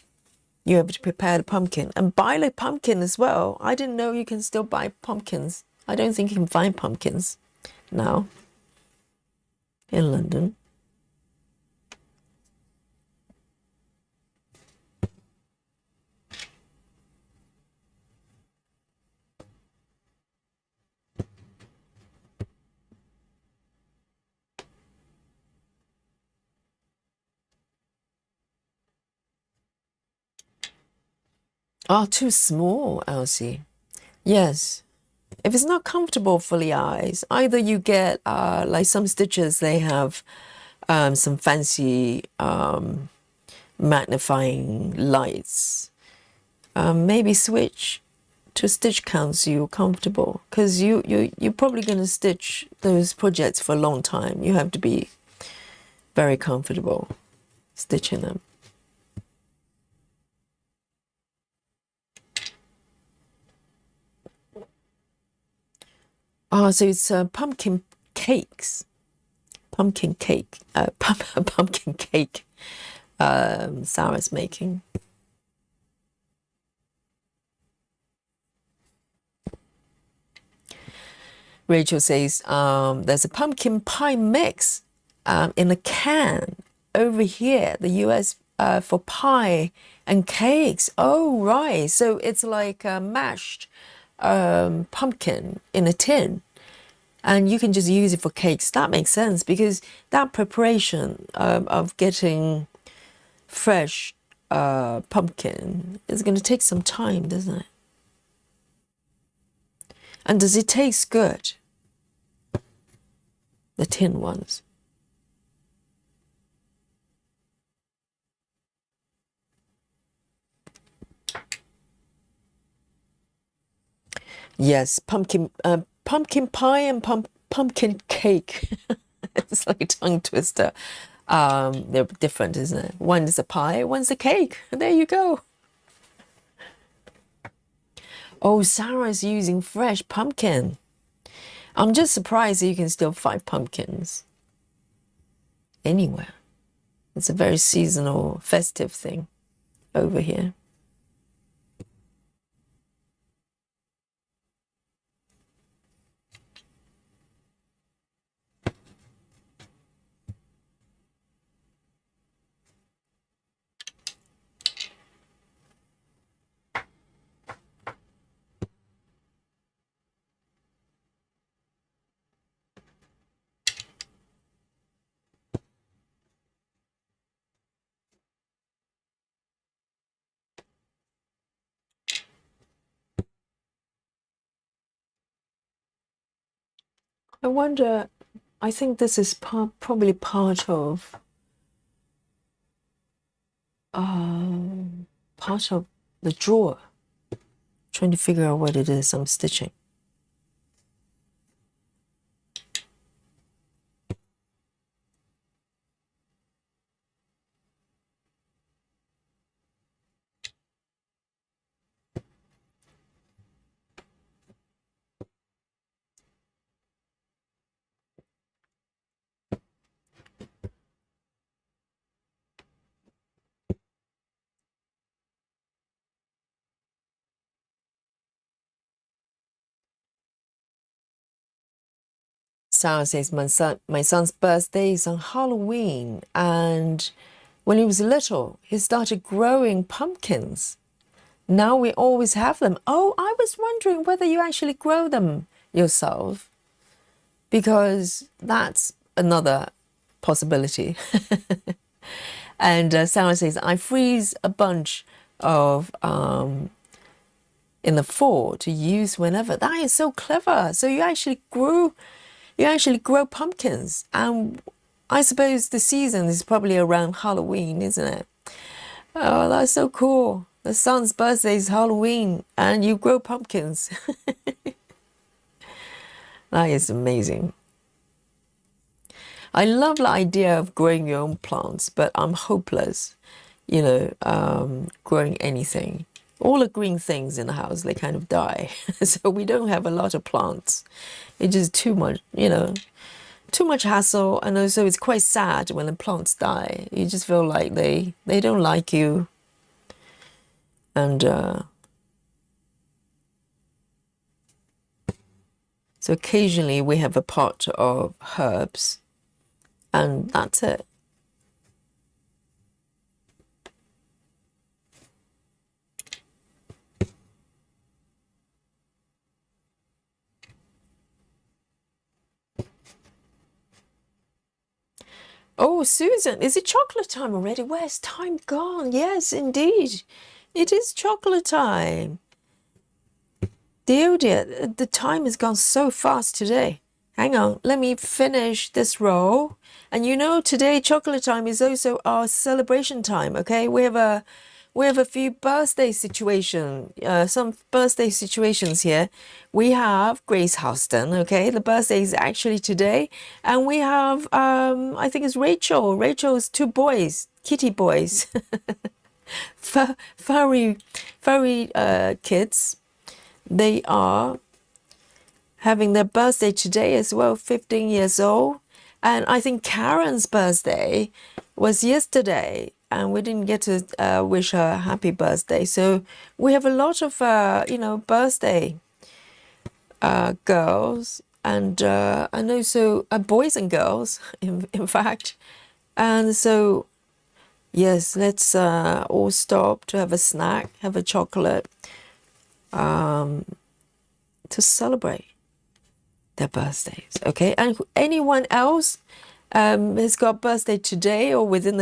You have to prepare the pumpkin and buy the pumpkin as well. I didn't know you can still buy pumpkins. I don't think you can find pumpkins now in London. Oh, too small, Elsie. Yes. If it's not comfortable for the eyes, either you get like some stitches, they have some fancy magnifying lights. Maybe switch to stitch counts so you're comfortable, because you're probably going to stitch those projects for a long time. You have to be very comfortable stitching them. Oh, so it's pumpkin cakes, pumpkin cake, pumpkin cake. Sarah's making. Rachel says there's a pumpkin pie mix in a can over here, the US, for pie and cakes. Oh, right. So it's like mashed pumpkin in a tin. And you can just use it for cakes. That makes sense, because that preparation of getting fresh pumpkin is going to take some time, doesn't it? And does it taste good? The tin ones. Yes, pumpkin pie and pumpkin cake. It's like a tongue twister. They're different, isn't it? One is a pie, one's a cake. There you go. Oh, Sarah's using fresh pumpkin. I'm just surprised that you can still find pumpkins anywhere. It's a very seasonal, festive thing over here. I wonder, I think this is probably part of the drawer. Trying to figure out what it is I'm stitching. Sarah says, my son's birthday is on Halloween, and when he was little, he started growing pumpkins. Now we always have them. Oh, I was wondering whether you actually grow them yourself, because that's another possibility. And Sarah says, I freeze a bunch of in the fall to use whenever. That is so clever. So you actually grow pumpkins, and I suppose the season is probably around Halloween, isn't it? Oh, that's so cool. The son's birthday is Halloween and you grow pumpkins. That is amazing. I love the idea of growing your own plants, but I'm hopeless, growing anything. All the green things in the house, they kind of die. So we don't have a lot of plants. It's just too much, too much hassle. And also it's quite sad when the plants die. You just feel like they don't like you. And so occasionally we have a pot of herbs, and that's it. Oh, Susan, is it chocolate time already? Where's time gone? Yes, indeed. It is chocolate time. Dear, dear, the time has gone so fast today. Hang on, let me finish this roll. And today chocolate time is also our celebration time, okay? We have a few birthday some birthday situations here. We have Grace Houston, okay? The birthday is actually today. And we have, I think it's Rachel. Rachel's two boys, kitty boys. Furry kids. They are having their birthday today as well, 15 years old. And I think Karen's birthday was yesterday, and we didn't get to wish her happy birthday. So we have a lot of, birthday girls, and also boys and girls, in fact. And so, yes, let's all stop to have a snack, have a chocolate, to celebrate their birthdays, okay? And anyone else has got birthday today or within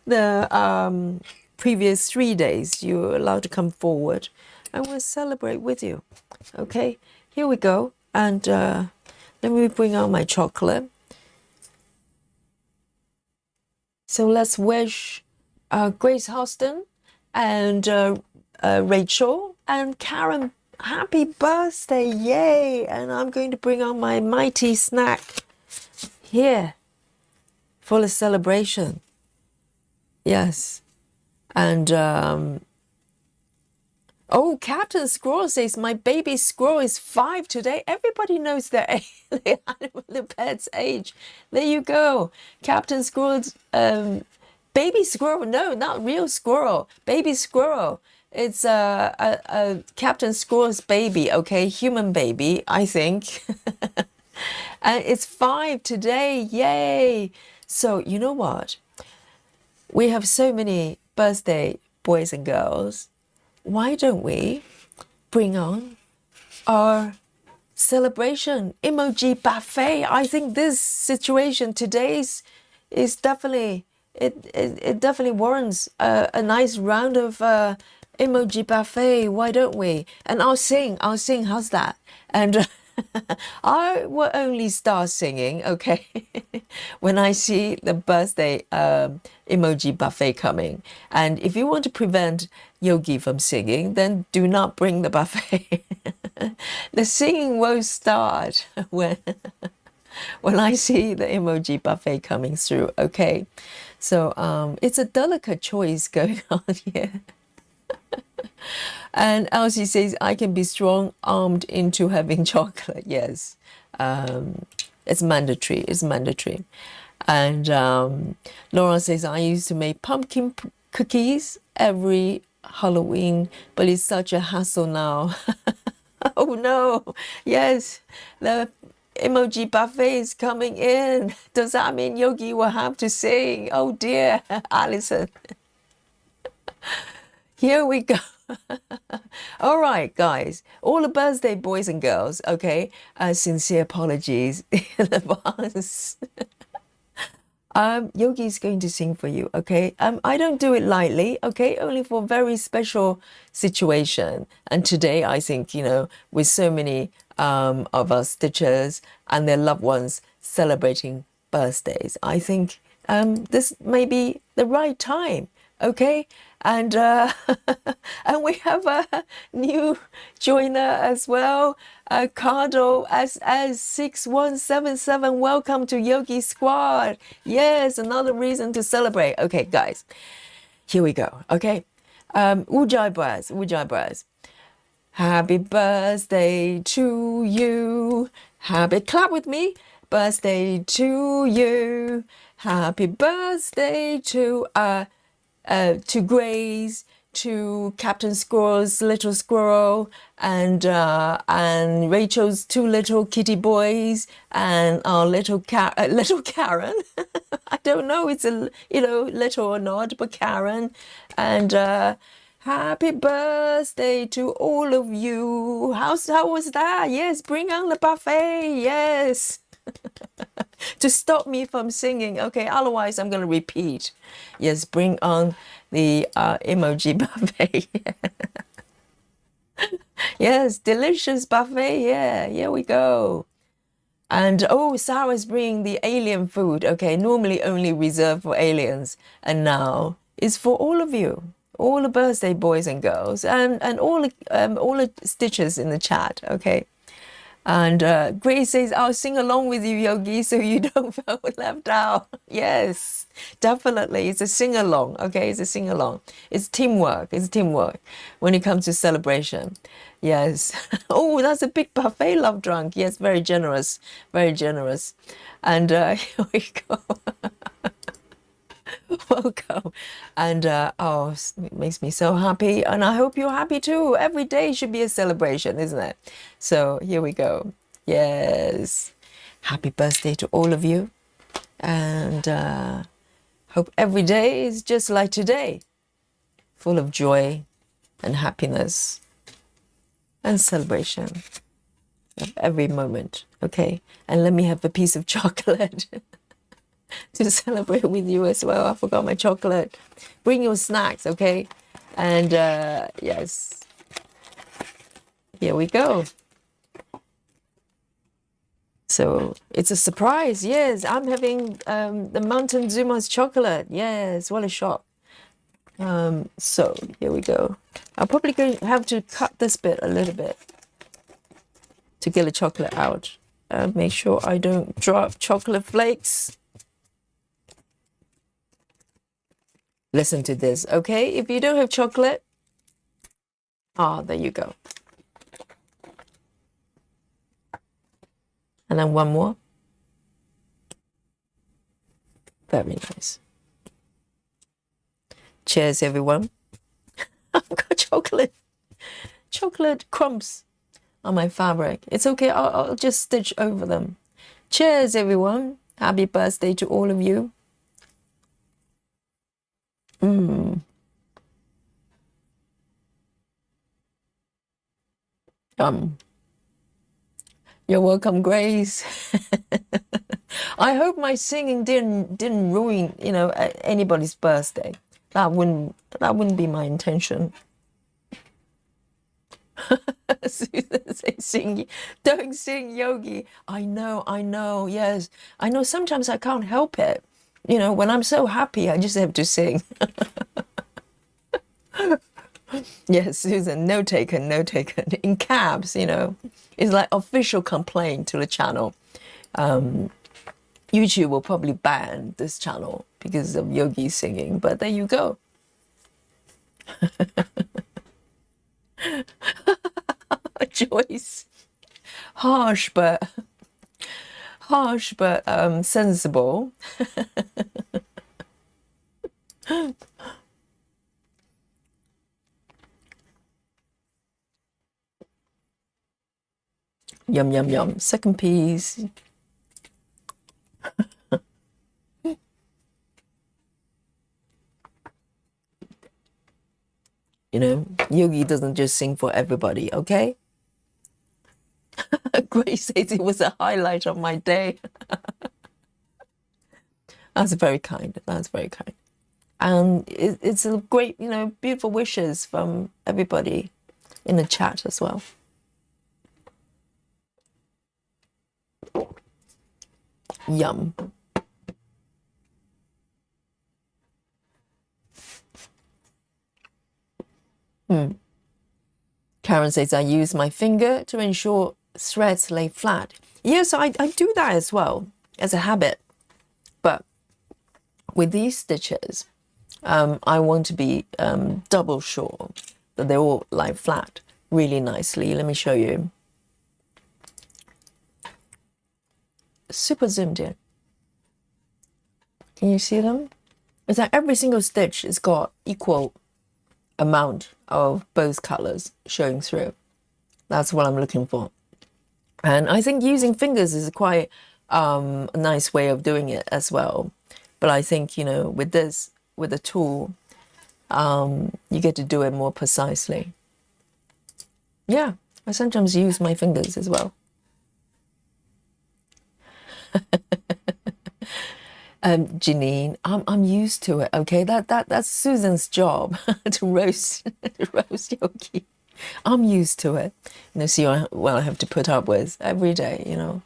the previous 3 days, you're allowed to come forward and we'll celebrate with you, okay? Here we go. And let me bring out my chocolate. So let's wish Grace Houston and Rachel and Karen happy birthday, yay! And I'm going to bring on my mighty snack here for the celebration. Yes. And oh, Captain Squirrel says my baby squirrel is 5 today. Everybody knows their the pet's age. There you go. Captain Squirrel's baby squirrel. No, not real squirrel. Baby squirrel. It's a Captain Squirrel's baby, okay? Human baby, I think. And it's 5 today, yay! So, you know what? We have so many birthday boys and girls. Why don't we bring on our celebration emoji buffet? I think this situation today is definitely, it definitely warrants a nice round of emoji buffet. Why don't we? And I'll sing, how's that? And I will only start singing, okay, when I see the birthday emoji buffet coming. And if you want to prevent Yogi from singing, then do not bring the buffet. The singing won't start when I see the emoji buffet coming through, okay? So it's a delicate choice going on here. And Elsie says, I can be strong-armed into having chocolate. Yes, it's mandatory. It's mandatory. And Laura says, I used to make pumpkin cookies every Halloween, but it's such a hassle now. Oh no, yes, the emoji buffet is coming in. Does that mean Yogi will have to sing? Oh dear, Alison. Here we go. All right, guys, all the birthday boys and girls, okay, sincere apologies in advance. Yogi's going to sing for you, okay? I don't do it lightly, okay? Only for very special situation. And today, I think, with so many of our stitchers and their loved ones celebrating birthdays, I think this may be the right time, okay? And and we have a new joiner as well, Cardo SS6177. Welcome to Yogi Squad. Yes, another reason to celebrate. Okay, guys, here we go. Okay, Ujjayi Braz. Happy birthday to you. Happy, clap with me. Birthday to you. Happy birthday to Grace, to Captain Squirrel's little squirrel, and Rachel's two little kitty boys, and our little Karen. I don't know it's a little or not, but Karen, and happy birthday to all of you. How was that? Yes, bring on the buffet. Yes. To stop me from singing. Okay, otherwise I'm going to repeat. Yes, bring on the emoji buffet. Yes, delicious buffet. Yeah, here we go. And oh, Sarah's bringing the alien food. Okay, normally only reserved for aliens, and now it's for all of you, all the birthday boys and girls, and all the stitchers in the chat. Okay. And Grace says, I'll sing along with you, Yogi, so you don't feel left out. Yes, definitely. It's a sing-along, okay? It's a sing-along. It's teamwork. It's teamwork when it comes to celebration. Yes. Oh, that's a big buffet, Love Drunk. Yes, very generous. Very generous. And here we go. Welcome. And oh, it makes me so happy, and I hope you're happy too. Every day should be a celebration, isn't it? So here we go. Yes, happy birthday to all of you, and hope every day is just like today, full of joy and happiness and celebration of every moment. Okay, and let me have a piece of chocolate to celebrate with you as well. I forgot my chocolate. Bring your snacks, okay? And yes, here we go. So it's a surprise. Yes, I'm having the Mountain Zuma's chocolate. Yes, what a shock. So here we go. I'll probably have to cut this bit a little bit to get the chocolate out. Make sure I don't drop chocolate flakes. Listen to this, okay? If you don't have chocolate, there you go. And then one more. Very nice. Cheers, everyone. I've got chocolate crumbs on my fabric. It's okay, I'll just stitch over them. Cheers, everyone. Happy birthday to all of you. You're welcome, Grace. I hope my singing didn't ruin, anybody's birthday. That wouldn't be my intention. Susan says, don't sing, Yogi. I know, yes. I know sometimes I can't help it. When I'm so happy, I just have to sing. Yes, Susan, no taken. In caps, it's like official complaint to the channel. YouTube will probably ban this channel because of Yogi singing, but there you go. Joyce, harsh but sensible. Yum, yum, yum. Second piece. You know, Yogi doesn't just sing for everybody, okay? Grace says it was a highlight of my day. That's very kind. That's very kind. And it's a great, you know, beautiful wishes from everybody in the chat as well. Yum. Karen says, I use my finger to ensure threads lay flat. Yes, I do that as well as a habit. But with these stitches, I want to be double sure that they all lie flat really nicely. Let me show you. Super zoomed in. Can you see them? It's like every single stitch has got equal amount of both colors showing through. That's what I'm looking for. And I think using fingers is quite a nice way of doing it as well. But I think, you know, with this, with a tool, you get to do it more precisely. Yeah, I sometimes use my fingers as well. Janine, I'm used to it. Okay, that's Susan's job to roast Yogi. I'm used to it. You know, see what I have to put up with every day. You know.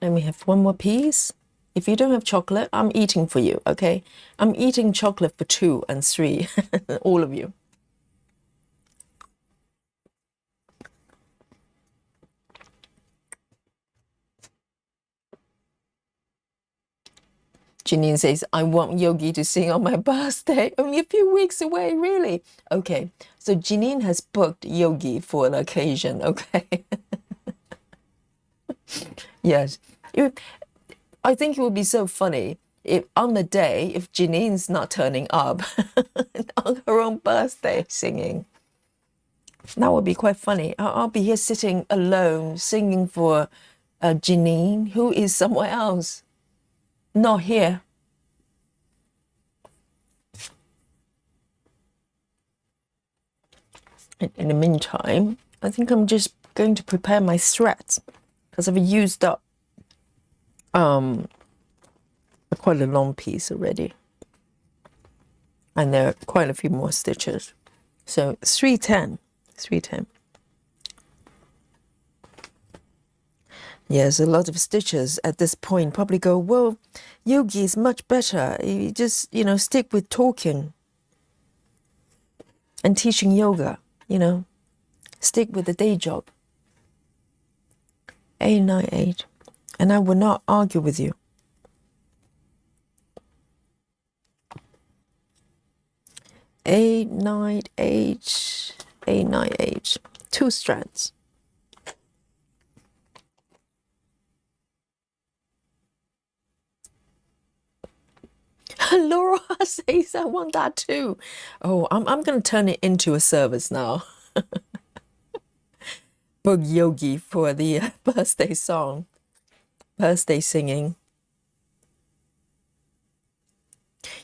Let me have one more piece. If you don't have chocolate, I'm eating for you. Okay, I'm eating chocolate for 2 and 3, all of you. Janine says, I want Yogi to sing on my birthday. Only a few weeks away, really? Okay, so Janine has booked Yogi for an occasion, okay? Yes. I think it would be so funny if on the day, if Janine's not turning up on her own birthday singing. That would be quite funny. I'll be here sitting alone singing for Janine, who is somewhere else. Not here. In the meantime, I think I'm just going to prepare my threads because I've used up quite a long piece already. And there are quite a few more stitches. So 310. Yes, a lot of stitches at this point probably go, well, Yogi is much better. You just, you know, stick with talking and teaching yoga, you know. Stick with the day job. 898. And I will not argue with you. 898. 898. 2 strands. Laura says I want that too. Oh, I'm going to turn it into a service now. Book Yogi for the birthday song, birthday singing.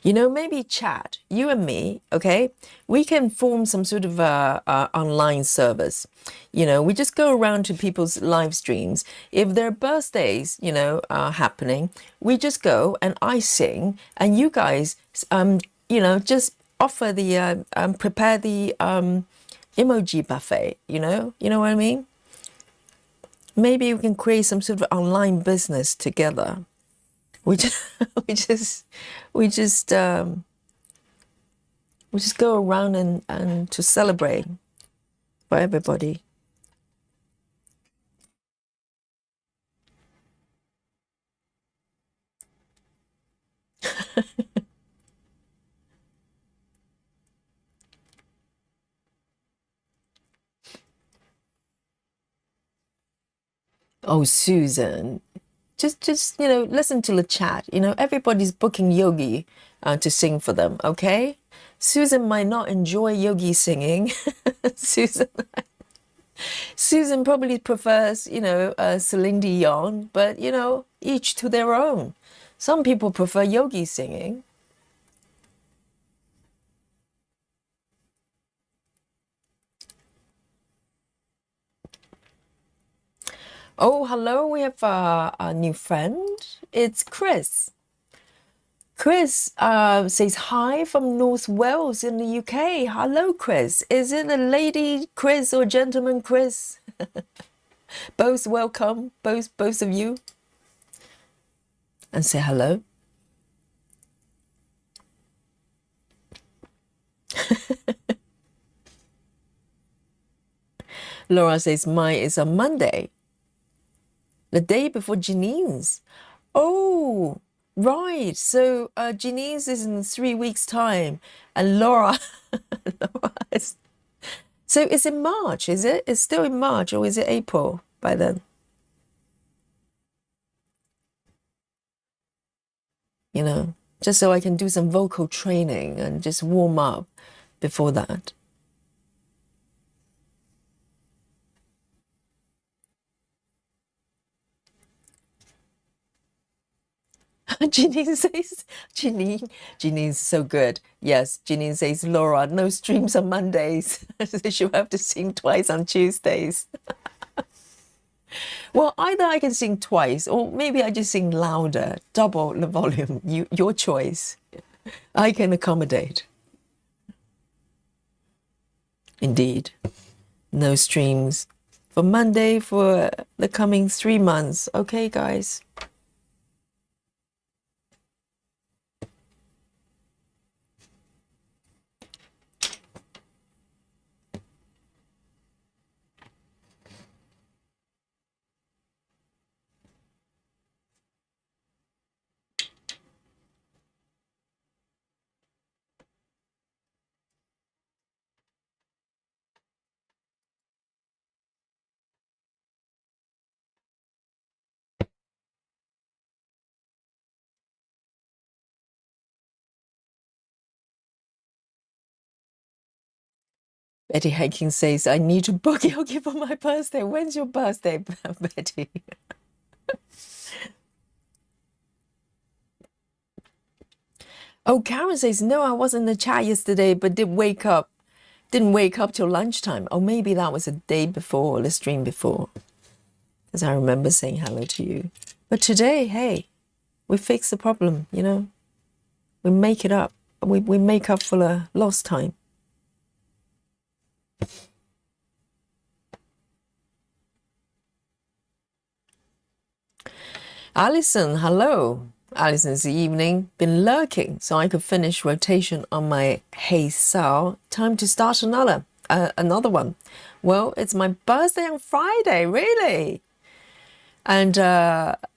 You know, maybe chat, you and me, okay? We can form some sort of online service. You know, we just go around to people's live streams. If their birthdays, you know, are happening, we just go and I sing, and you guys, you know, just offer the, prepare the emoji buffet, you know what I mean? Maybe we can create some sort of online business together. We just go around and to celebrate for everybody. Oh, Susan, just listen to the chat. Everybody's booking Yogi to sing for them, okay? Susan might not enjoy Yogi singing. Susan probably prefers, Celine Dion, but, each to their own. Some people prefer Yogi singing. Oh, hello, we have a new friend. It's Chris. Chris says hi from North Wales in the UK. Hello, Chris. Is it a lady Chris or gentleman Chris? Both welcome, both of you. And say hello. Laura says mine is on Monday, the day before Janine's. Oh, right. So Janine's is in 3 weeks' time, and Laura is. So it's in March, is it? It's still in March, or is it April by then? Just so I can do some vocal training and just warm up before that. Janine's so good. Yes, Janine says, Laura, no streams on Mondays. She'll have to sing twice on Tuesdays. Well, either I can sing twice, or maybe I just sing louder, double the volume. Your choice. I can accommodate. Indeed. No streams for Monday for the coming 3 months. Okay, guys. Betty Haking says, I need to book Yogi for my birthday. When's your birthday, Betty? Oh, Karen says, no, I was in the chat yesterday, but didn't wake up till lunchtime. Oh, maybe that was the day before, the stream before. Because I remember saying hello to you. But today, hey, we fix the problem, We make it up. We make up for the lost time. Alison, hello. Alison's evening. Been lurking so I could finish rotation on my SAL. Time to start another one. Well, it's my birthday on Friday, really. And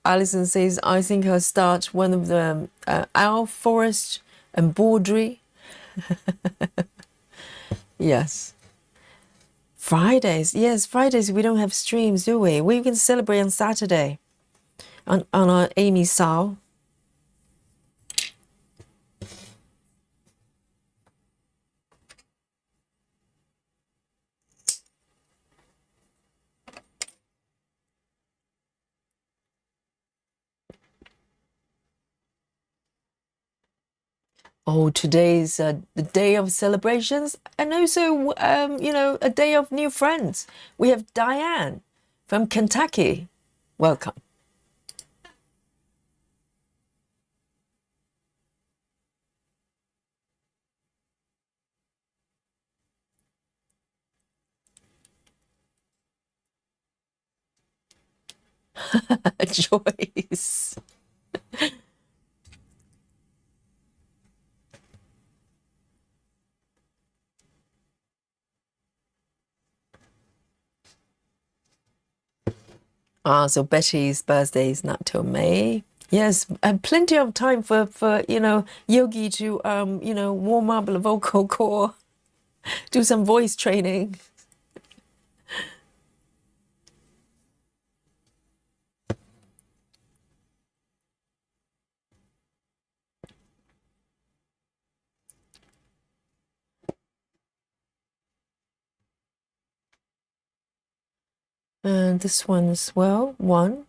Alison says, I think I'll start one of the Owl Forest embroidery. Yes. Fridays. Yes, Fridays we don't have streams, do we? We can celebrate on Saturday on our Amy SAL. Oh, today's the day of celebrations and also, a day of new friends. We have Diane from Kentucky. Welcome. Joyce. So Betty's birthday is not till May. Yes, and plenty of time for Yogi to warm up the vocal cord, do some voice training. And this one as well. One,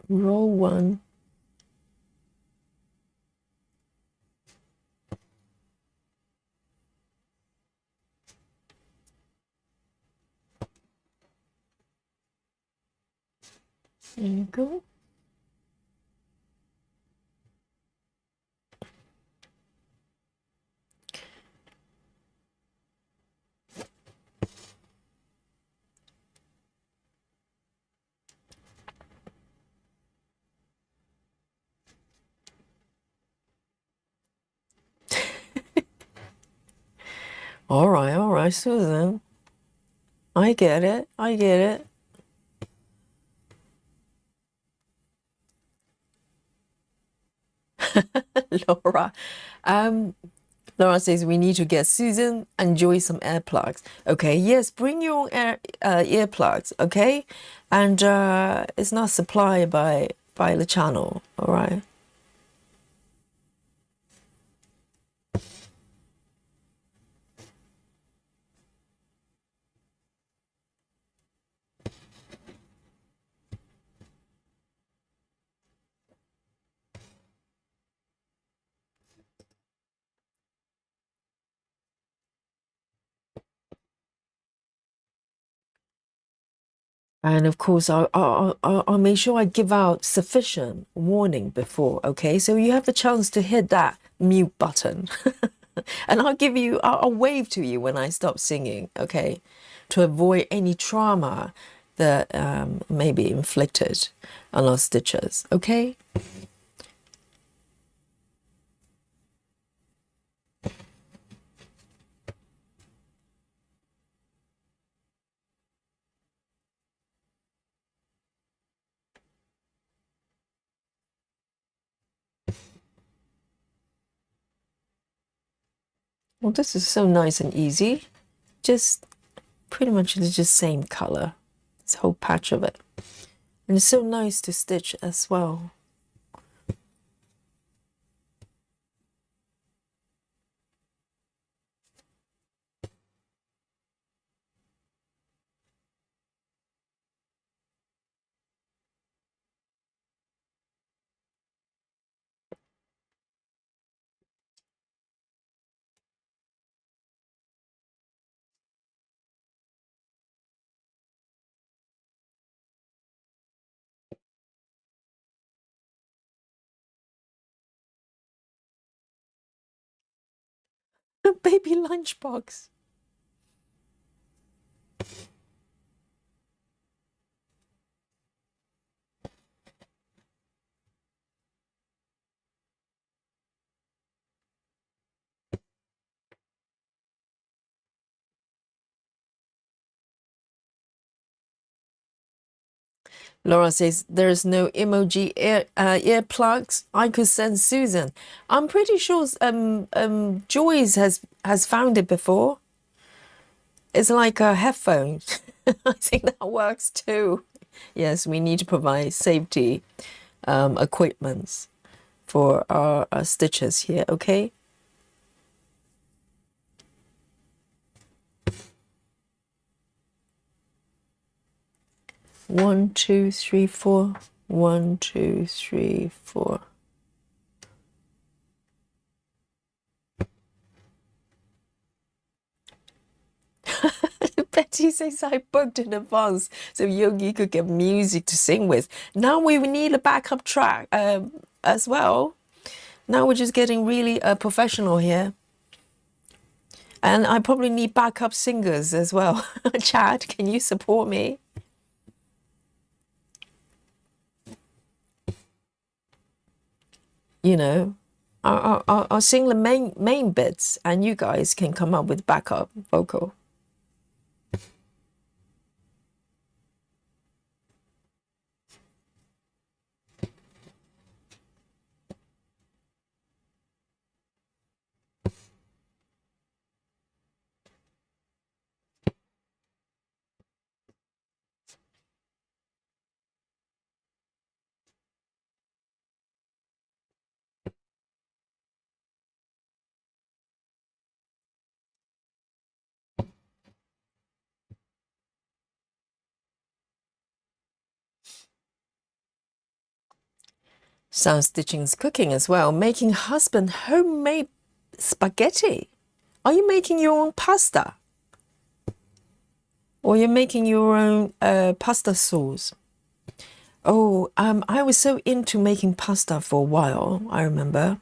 row one. There you go. All right, Susan. I get it. I get it. Laura. Laura says we need to get Susan enjoy some earplugs. Okay, yes, bring your own earplugs, okay? And it's not supplied by the channel, all right? And of course, I'll make sure I give out sufficient warning before, okay? So you have the chance to hit that mute button. And I'll wave to you when I stop singing, okay? To avoid any trauma that may be inflicted on our stitches, okay? Well, this is so nice and easy. Just pretty much it's just same color, this whole patch of it. And it's so nice to stitch as well. Baby lunchbox. Laura says there's no emoji earplugs. I could send Susan. I'm pretty sure Joyce has found it before. It's like a headphone. I think that works too. Yes, we need to provide safety equipments for our stitches here, okay? One, two, three, four. 1, 2, 3, 4. Betty says I booked in advance so Yogi could get music to sing with. Now we need a backup track as well. Now we're just getting really professional here. And I probably need backup singers as well. Chad, can you support me? You know, I'll sing the main bits and you guys can come up with backup vocal. Sound stitching's cooking as well. Making husband homemade spaghetti. Are you making your own pasta? Or you're making your own pasta sauce? Oh, I was so into making pasta for a while, I remember.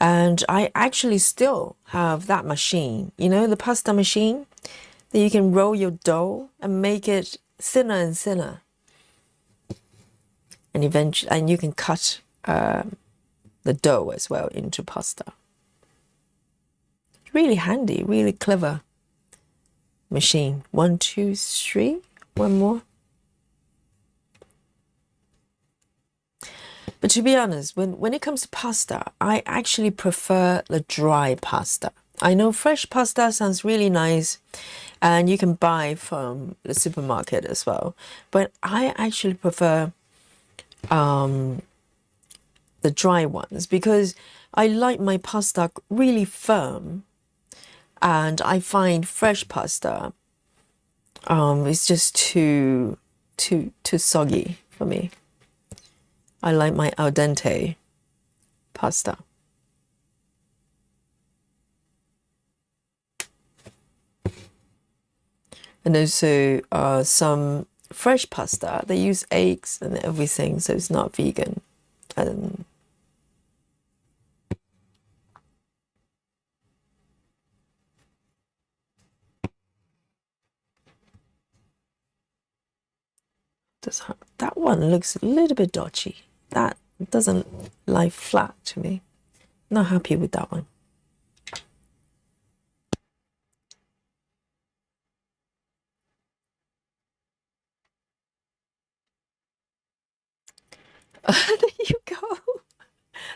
And I actually still have that machine. You know, the pasta machine that you can roll your dough and make it thinner and thinner. And eventually, and you can cut the dough as well into pasta. Really handy, really clever machine. 1, 2, 3. One more. But to be honest, when it comes to pasta, I actually prefer the dry pasta. I know fresh pasta sounds really nice and you can buy from the supermarket as well. But I actually prefer the dry ones because I like my pasta really firm, and I find fresh pasta it's just too soggy for me. I like my al dente pasta. And also some fresh pasta, they use eggs and everything, so it's not vegan. That one looks a little bit dodgy. That doesn't lie flat to me. Not happy with that one. There you go.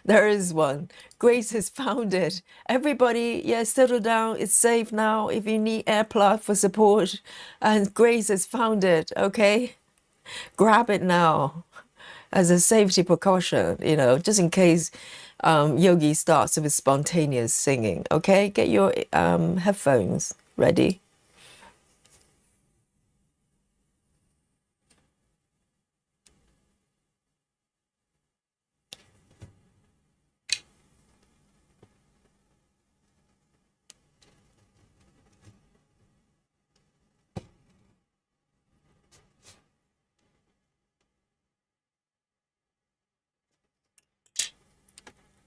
There is one. Grace has found it. Everybody, yeah, settle down. It's safe now. If you need air plug for support, and Grace has found it, okay? Grab it now as a safety precaution, you know, just in case Yogi starts with spontaneous singing, okay? Get your headphones ready.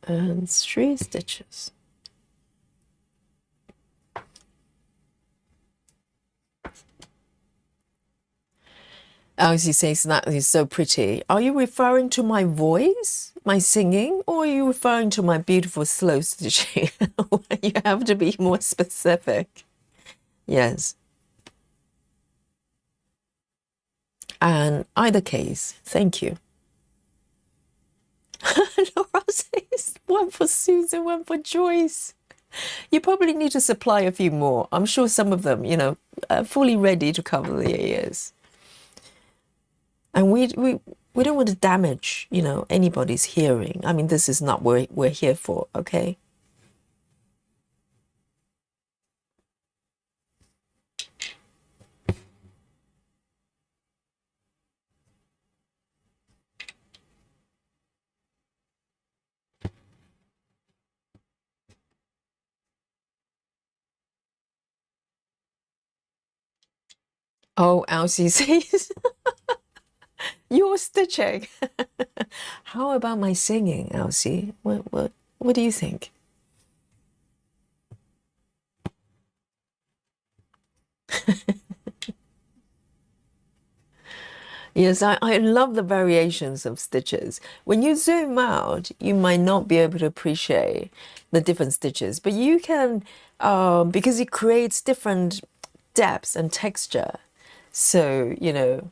And 3 stitches. Elsie says that is so pretty. Are you referring to my voice, my singing, or are you referring to my beautiful slow stitching? You have to be more specific. Yes. And either case, thank you. Laura says 1 for Susan, 1 for Joyce. You probably need to supply a few more. I'm sure some of them, you know, are fully ready to cover the ears. And we don't want to damage, you know, anybody's hearing. I mean, this is not what we're here for, okay? Oh, Elsie says, you're stitching. How about my singing, Elsie? What do you think? Yes, I love the variations of stitches. When you zoom out, you might not be able to appreciate the different stitches, but you can, because it creates different depths and texture. So, you know,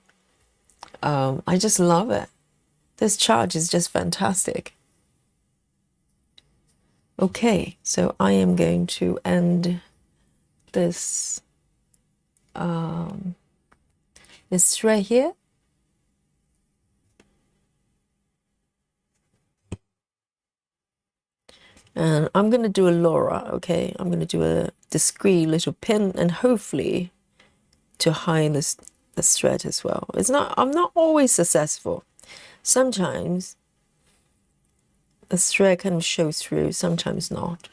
I just love it. This chart is just fantastic. Okay, so I am going to end this this thread here. And I'm going to do a Laura, okay? I'm going to do a discreet little pin and hopefully to hide this thread as well. I'm not always successful. Sometimes the thread kind of shows through, sometimes not.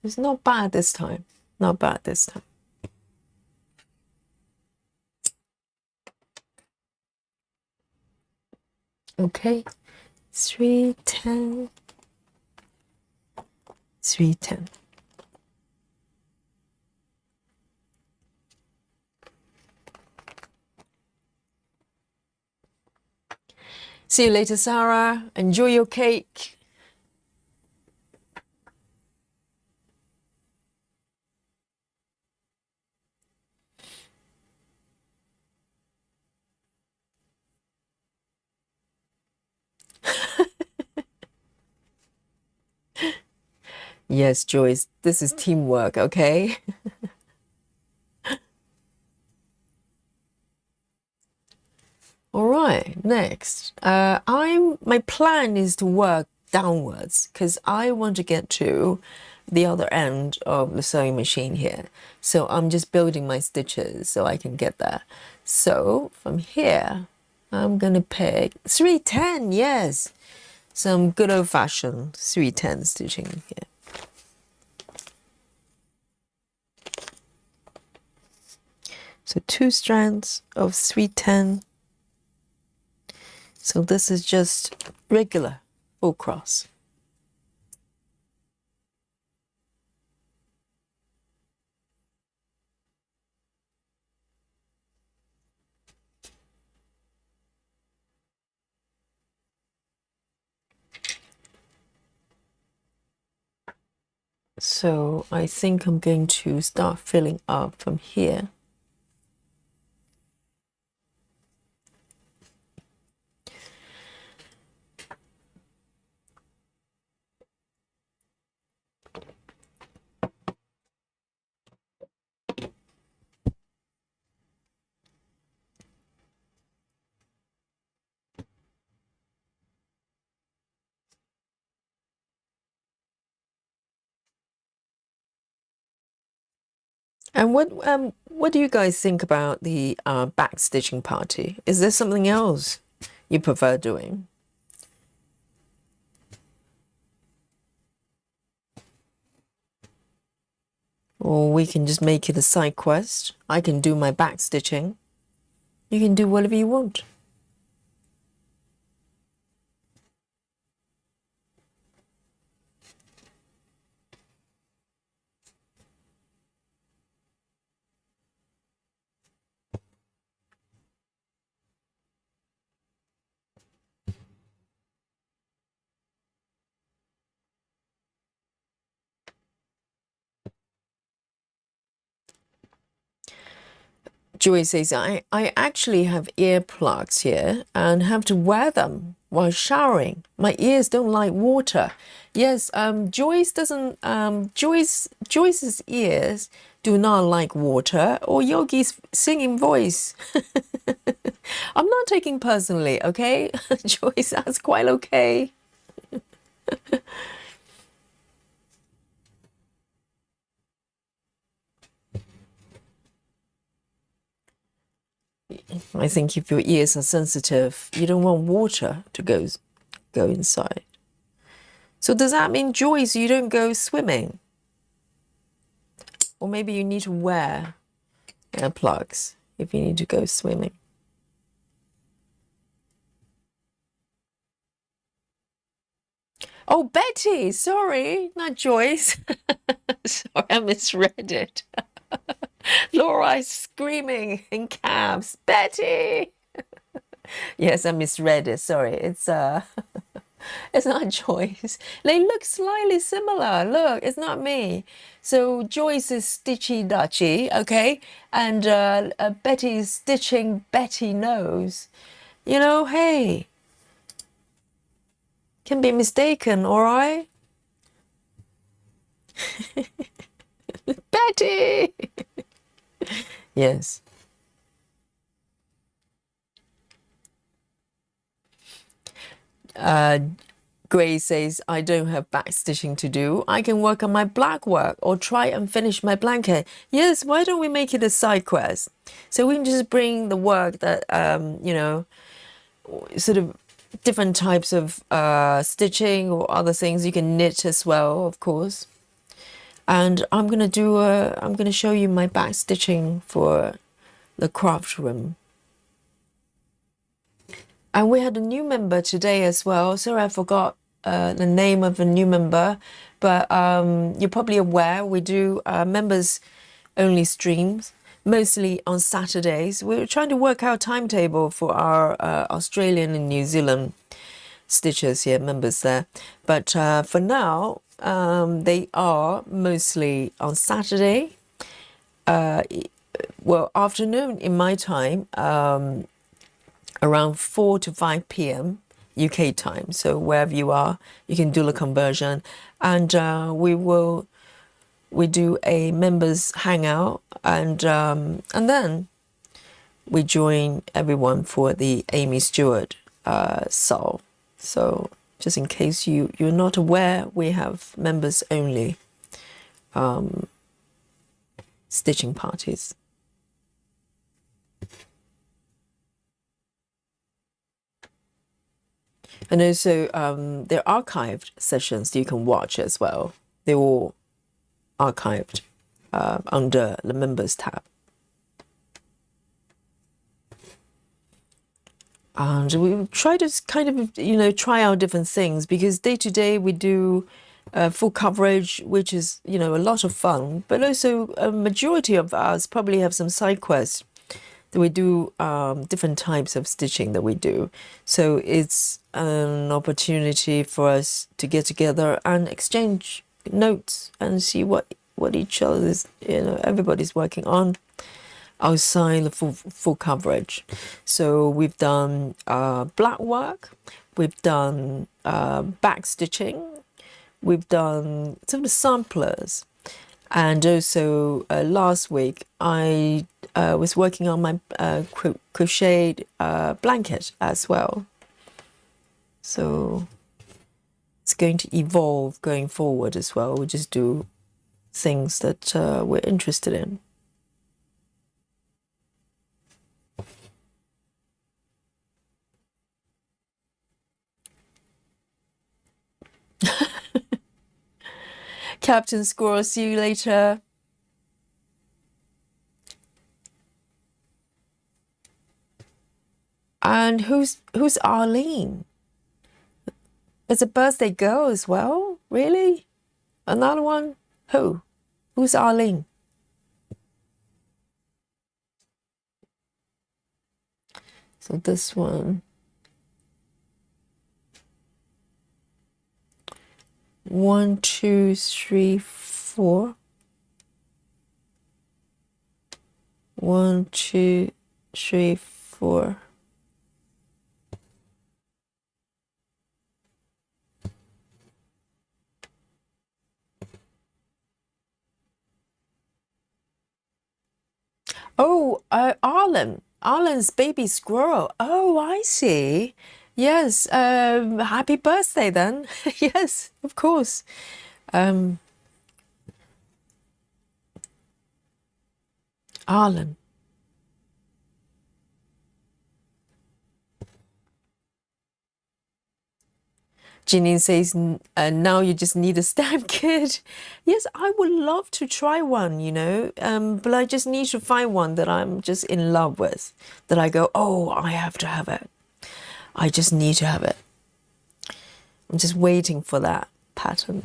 It's not bad this time. Not bad this time. Okay, 310, 310. See you later, Sarah. Enjoy your cake. Yes, Joyce, this is teamwork, okay? All right, next. My plan is to work downwards because I want to get to the other end of the sewing machine here. So I'm just building my stitches so I can get there. So from here, I'm gonna pick 310, yes. Some good old-fashioned 310 stitching here. So 2 strands of 310. So this is just regular full cross. So I think I'm going to start filling up from here. And what do you guys think about the back stitching party? Is there something else you prefer doing? Or we can just make it a side quest. I can do my back stitching. You can do whatever you want. Joy says, I actually have earplugs here and have to wear them while showering. My ears don't like water. Yes, Joyce doesn't, Joyce's ears do not like water or Yogi's singing voice. I'm not taking personally, okay? Joyce, that's quite okay. I think if your ears are sensitive, you don't want water to go inside. So does that mean, Joyce, you don't go swimming? Or maybe you need to wear earplugs if you need to go swimming. Oh, Betty, sorry, not Joyce. Sorry, I misread it. Laura is screaming in cabs, Betty! Yes, I misread it, sorry, it's it's not Joyce. They look slightly similar, look, it's not me. So Joyce is stitchy dutchy, okay, and Betty is stitching Betty knows. You know, hey, can be mistaken, all right? Betty! Yes. Grace says, I don't have back stitching to do. I can work on my black work or try and finish my blanket. Yes, why don't we make it a side quest? So we can just bring the work that, you know, sort of different types of stitching or other things. You can knit as well, of course. And I'm gonna show you my back stitching for the craft room. And we had a new member today as well. Sorry, I forgot the name of a new member, but you're probably aware we do members only streams, mostly on Saturdays. We're trying to work out timetable for our Australian and New Zealand stitchers here, members there. But for now, they are mostly on Saturday. Well, afternoon in my time, around 4 to 5 p.m. UK time. So wherever you are, you can do the conversion, and we do a members hangout, and then we join everyone for the Amy Stewart SAL. So just in case you're not aware, we have members only stitching parties. And also, there are archived sessions you can watch as well. They're all archived under the members tab. And we try to kind of, try out different things, because day to day we do full coverage, which is, a lot of fun. But also a majority of us probably have some side quests that we do, different types of stitching that we do. So it's an opportunity for us to get together and exchange notes and see what each other is, everybody's working on outside the full coverage. So we've done black work, we've done back stitching, we've done some of the samplers, and also last week I was working on my crocheted blanket as well. So it's going to evolve going forward as well. We just do things that we're interested in. Captain Squirrel, see you later. And who's Arlene? It's a birthday girl as well? Really? Another one? Who's Arlene? So this one. 1, 2, 3, 4. 1, 2, 3, 4. Oh, Arlen's baby squirrel. Oh, I see. Yes, happy birthday then. Yes, of course. Arlen. Janine says, now you just need a stamp kit. Yes, I would love to try one, but I just need to find one that I'm just in love with, that I go, oh, I have to have it. I just need to have it. I'm just waiting for that pattern.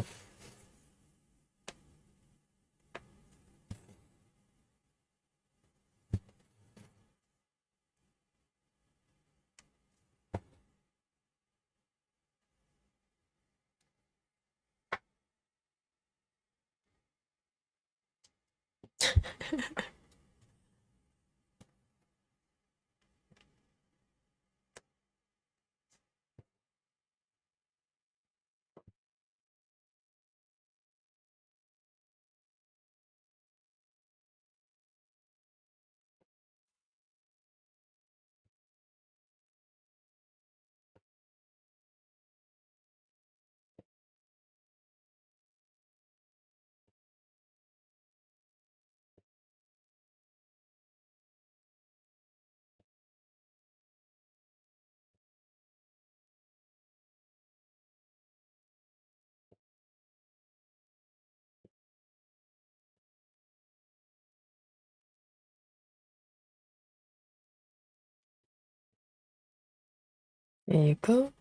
There you go.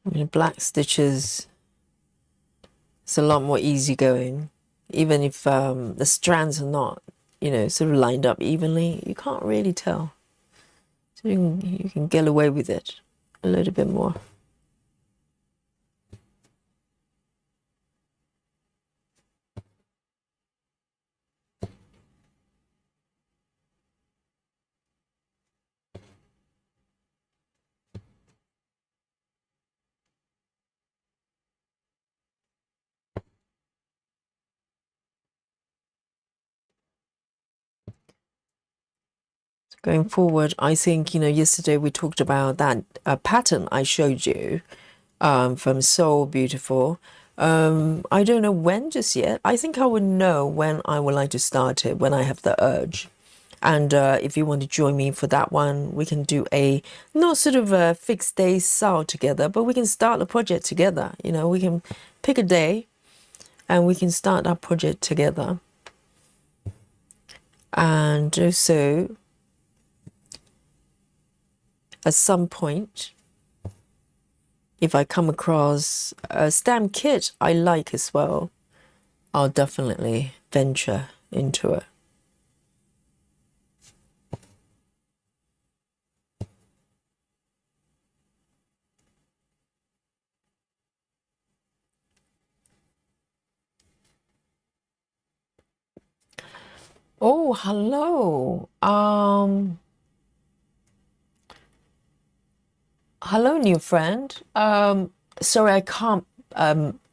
I mean, black stitches, it's a lot more easygoing. Even if the strands are not, you know, sort of lined up evenly, you can't really tell. So you can get away with it a little bit more. Going forward, I think, you know, yesterday we talked about that pattern I showed you from So Beautiful. I don't know when just yet. I think I would know when I would like to start it, when I have the urge. And if you want to join me for that one, we can do a not sort of a fixed day SAL together, but we can start the project together. You know, we can pick a day and we can start that project together. And also, at some point, if I come across a stamp kit I like as well, I'll definitely venture into it. Oh, hello. Hello, new friend. Sorry, I can't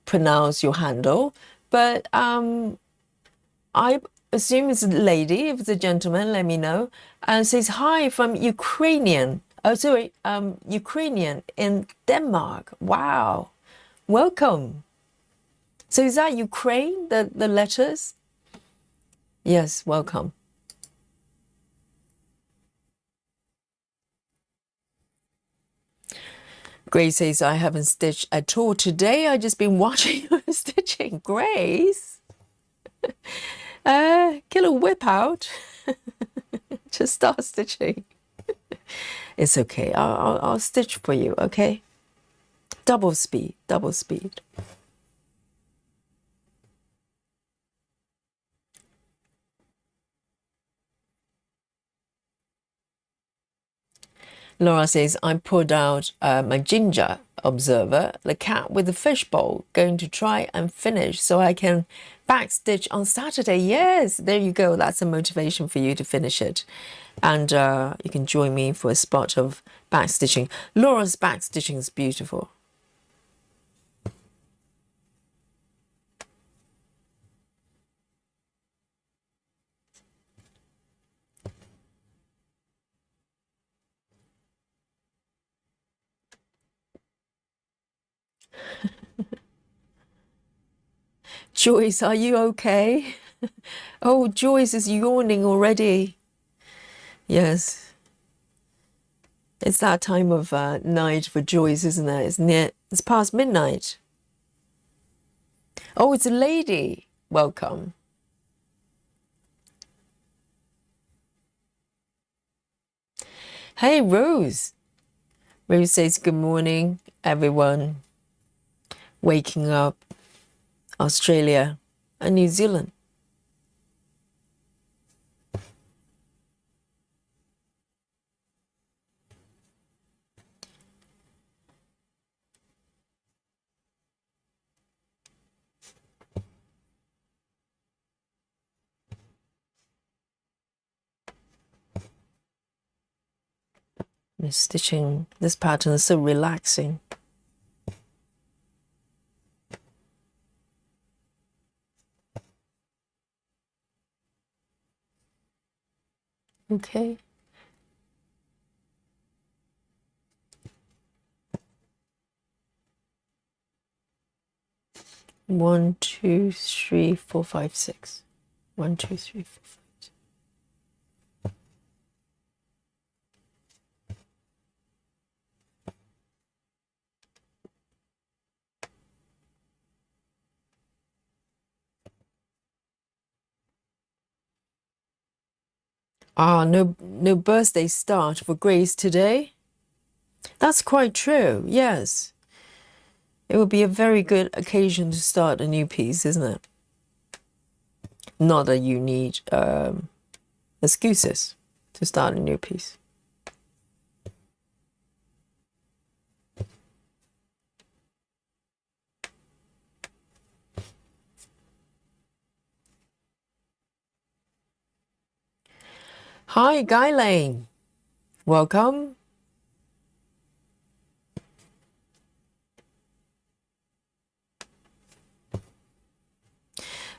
pronounce your handle, but I assume it's a lady. If it's a gentleman, let me know. And says hi from Ukrainian. Oh, sorry, Ukrainian in Denmark. Wow, welcome. So is that Ukraine? The letters? Yes, welcome. Grace says, I haven't stitched at all today. I just been watching you stitching. Grace, get a whip out. Just start stitching. It's okay. I'll stitch for you, okay? Double speed, double speed. Laura says, I pulled out my ginger observer, the cat with the fishbowl, going to try and finish so I can backstitch on Saturday. Yes, there you go. That's a motivation for you to finish it. And you can join me for a spot of backstitching. Laura's backstitching is beautiful. Joyce, are you okay? Oh, Joyce is yawning already. Yes. It's that time of night for Joyce, isn't it? It's past midnight. Oh, it's a lady. Welcome. Hey, Rose. Rose says, good morning, everyone. Waking up, Australia and New Zealand. This stitching, this pattern is so relaxing. Okay. One, two, three, four, five, six. 1, 2, 3, 4, 5. Ah, no birthday start for Grace today. That's quite true, yes. It would be a very good occasion to start a new piece, isn't it? Not that you need excuses to start a new piece. Hi, Guy Lane. Welcome.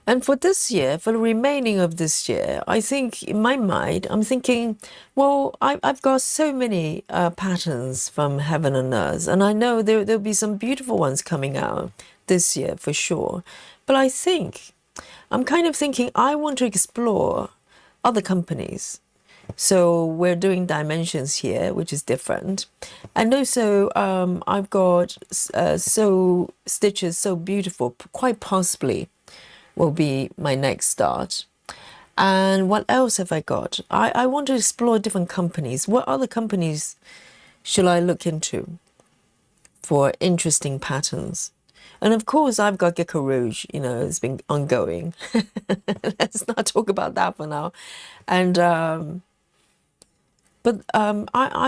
And for this year, for the remaining of this year, I think in my mind, I'm thinking, well, I've got so many patterns from Heaven and Earth, and I know there'll be some beautiful ones coming out this year for sure. But I think, I'm kind of thinking I want to explore other companies. So we're doing dimensions here, which is different. And also I've got so stitches so beautiful, quite possibly will be my next start. And what else have I got? I want to explore different companies. What other companies should I look into for interesting patterns? And of course, I've got Gecko Rouge, you know, it's been ongoing. Let's not talk about that for now. And I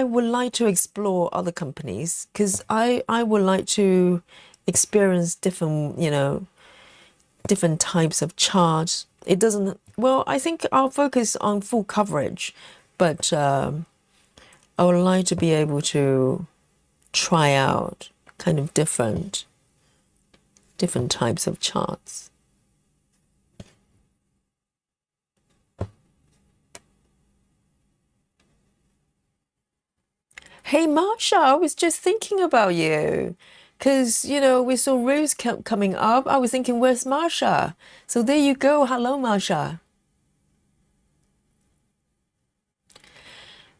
would like to explore other companies because I would like to experience different, you know, different types of charts. It doesn't, well, I think I'll focus on full coverage, but I would like to be able to try out kind of different types of charts. Hey, Marsha, I was just thinking about you. Because, you know, we saw Rose coming up. I was thinking, where's Marsha? So there you go. Hello, Marsha.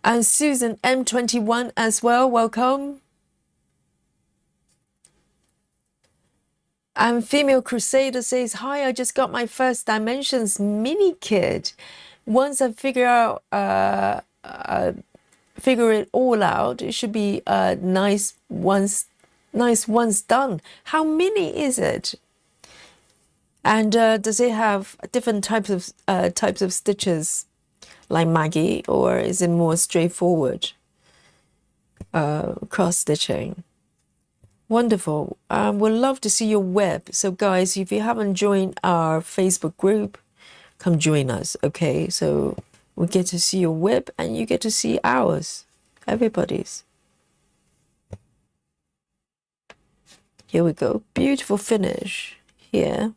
And Susan M21 as well. Welcome. And Female Crusader says, hi, I just got my first Dimensions mini kit. Once I figure it all out, it should be nice once done. How mini is it? And does it have different types of stitches like Maggie, or is it more straightforward cross stitching? Wonderful. We'd love to see your web. So guys, if you haven't joined our Facebook group, come join us, okay? So we get to see your web and you get to see ours, everybody's. Here we go. Beautiful finish here.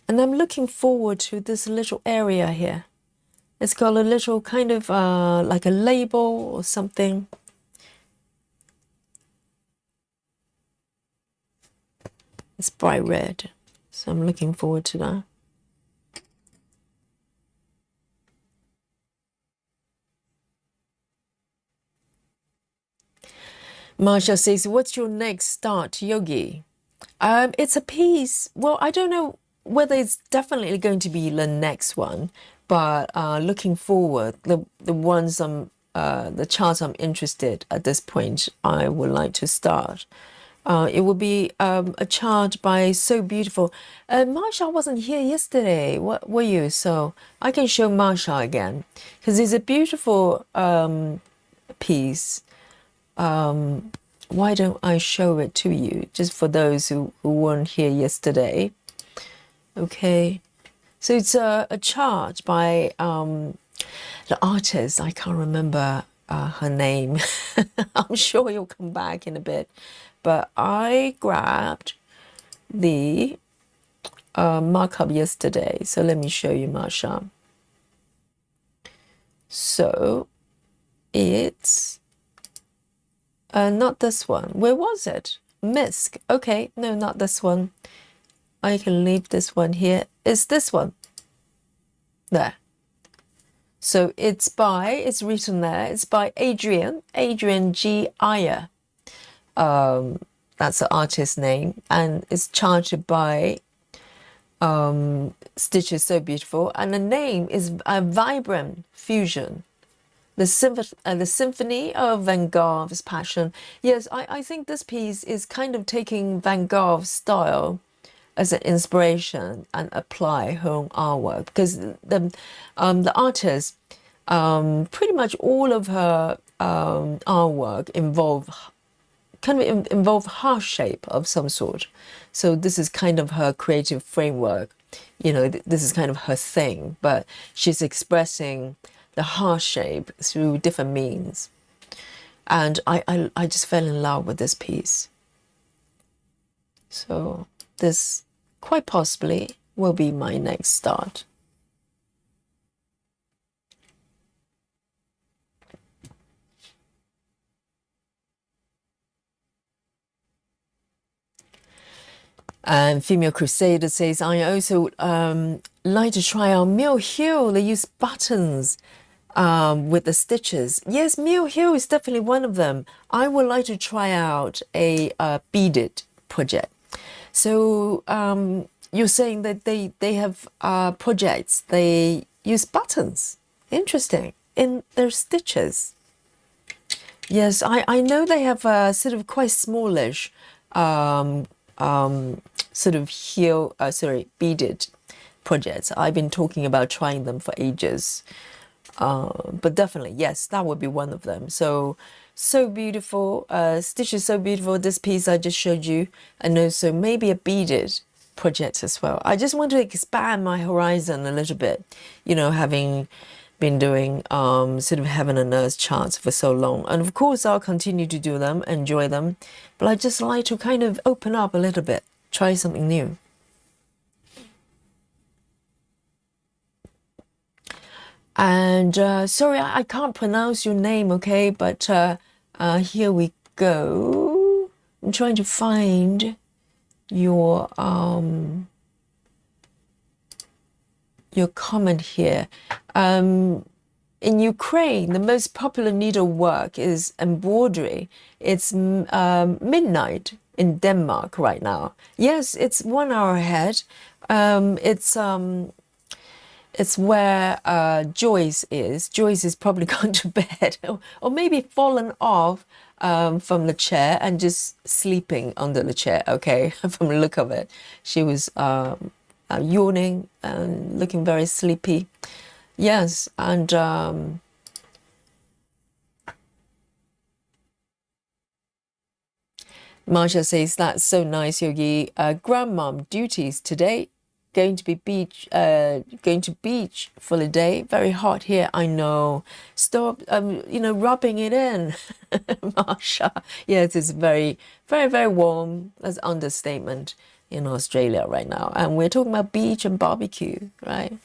And I'm looking forward to this little area here. It's got a little kind of like a label or something. It's bright red, so I'm looking forward to that. Marsha says, what's your next start, Yogi? It's a piece. Well, I don't know whether it's definitely going to be the next one, but looking forward, the ones the charts I'm interested at this point, I would like to start. It will be a chart by So Beautiful. Marsha wasn't here yesterday. What were you? So I can show Marsha again because it's a beautiful piece. Why don't I show it to you just for those who weren't here yesterday? Okay, so it's a chart by the artist. I can't remember her name. I'm sure you'll come back in a bit, but I grabbed the markup yesterday, so let me show you, Marsha. So it's not this one. Where was it? Misk. Okay, no, not this one. I can leave this one here. It's this one. There. So it's written there, it's by Adrian G. Iyer. That's the artist's name, and it's charted by stitch is so beautiful, and the name is a vibrant fusion. The symphony of Van Gogh's passion. Yes, I think this piece is kind of taking Van Gogh's style as an inspiration and apply her own artwork, because the artist, pretty much all of her artwork involve heart shape of some sort. So this is kind of her creative framework. You know, this is kind of her thing, but she's expressing the heart shape through different means. And I just fell in love with this piece. So this quite possibly will be my next start. And Female Crusader says, I also like to try out Mill Hill. They use buttons with the stitches. Yes, Mill Hill is definitely one of them. I would like to try out a beaded project. So you're saying that they have projects, they use buttons. Interesting. In their stitches. Yes, I know they have a sort of quite smallish sort of beaded projects. I've been talking about trying them for ages. But definitely, yes, that would be one of them. So beautiful. Stitch is so beautiful. This piece I just showed you. And also maybe a beaded project as well. I just want to expand my horizon a little bit, you know, having been doing sort of heaven and earth charts for so long. And of course, I'll continue to do them, enjoy them. But I just like to kind of open up a little bit, try something new. And sorry, I can't pronounce your name, okay? But here we go. I'm trying to find your comment here. In Ukraine, the most popular needlework is embroidery. It's midnight in Denmark right now. Yes, it's 1 hour ahead. It's where Joyce is. Joyce is probably gone to bed or maybe fallen off from the chair and just sleeping under the chair, okay, from the look of it. She was yawning and looking very sleepy. Yes, and Marsha says, that's so nice, Yogi. Grandmom duties today. Going to beach for the day. Very hot here. I know. Stop, you know, rubbing it in, Marsha. Yes, it's very, very, very warm. That's understatement in Australia right now. And we're talking about beach and barbecue, right?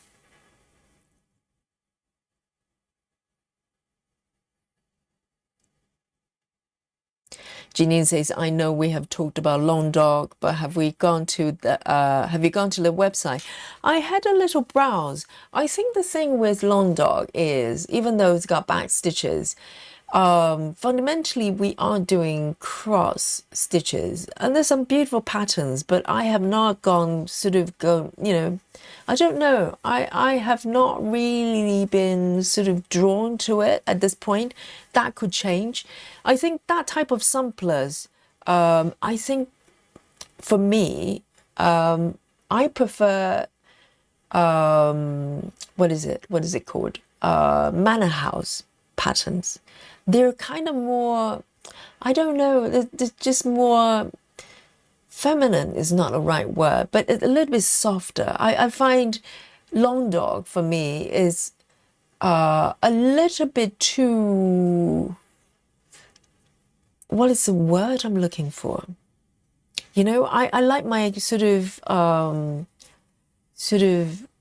Janine says, I know we have talked about Long Dog, but have you gone to the website? I had a little browse. I think the thing with Long Dog is, even though it's got back stitches, fundamentally we are doing cross stitches, and there's some beautiful patterns, but I have not you know, I don't know. I have not really been sort of drawn to it at this point. That could change. I think that type of samplers, I think for me, I prefer, what is it called? Manor house patterns. They're kind of more, I don't know, they're just more feminine is not the right word, but a little bit softer. I find Long Dog for me is a little bit too, what is the word I'm looking for? You know, I like my sort of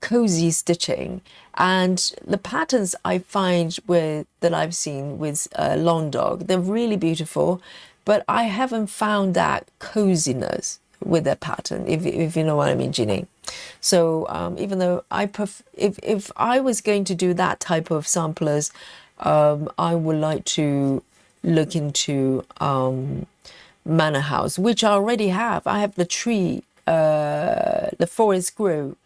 cozy stitching, and the patterns I find that I've seen with Long Dog, they're really beautiful, but I haven't found that coziness with their pattern, if you know what I mean, Ginny. So even though if I was going to do that type of samplers, I would like to look into Manor House, which I already have. I have the tree the forest grow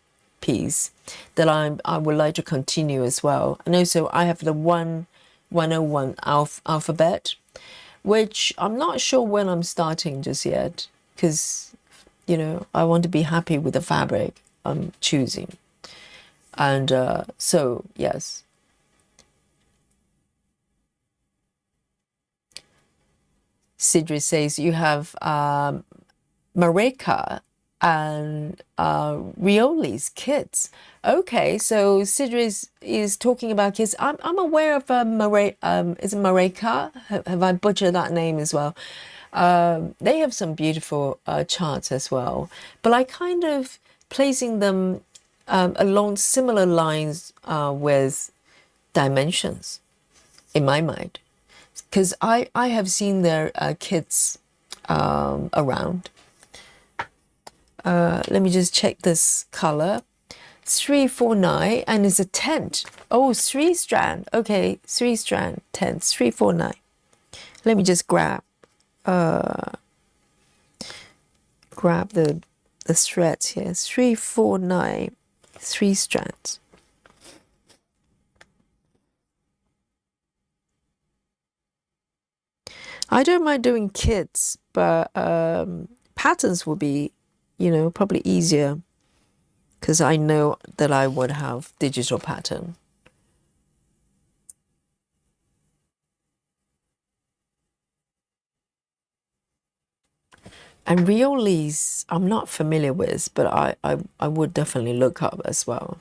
piece that I would like to continue as well. And also I have the 101 alphabet, which I'm not sure when I'm starting just yet, because, you know, I want to be happy with the fabric I'm choosing. And so, yes. Sidri says you have Mareka and Rioli's kids. Okay, so Sidri is talking about kids. I'm aware of is it Mareka? Have I butchered that name as well? They have some beautiful charts as well, but I kind of placing them along similar lines with dimensions in my mind, because I have seen their kids around. Let me just check this color. 349, and it's a tent. Oh, 3-strand. Okay, 3-strand tent. 349. Let me just grab the threads here. 349, 3 strands. I don't mind doing kits, but patterns will be, you know, probably easier, because I know that I would have digital pattern. And Rioli's I'm not familiar with, but I would definitely look up as well.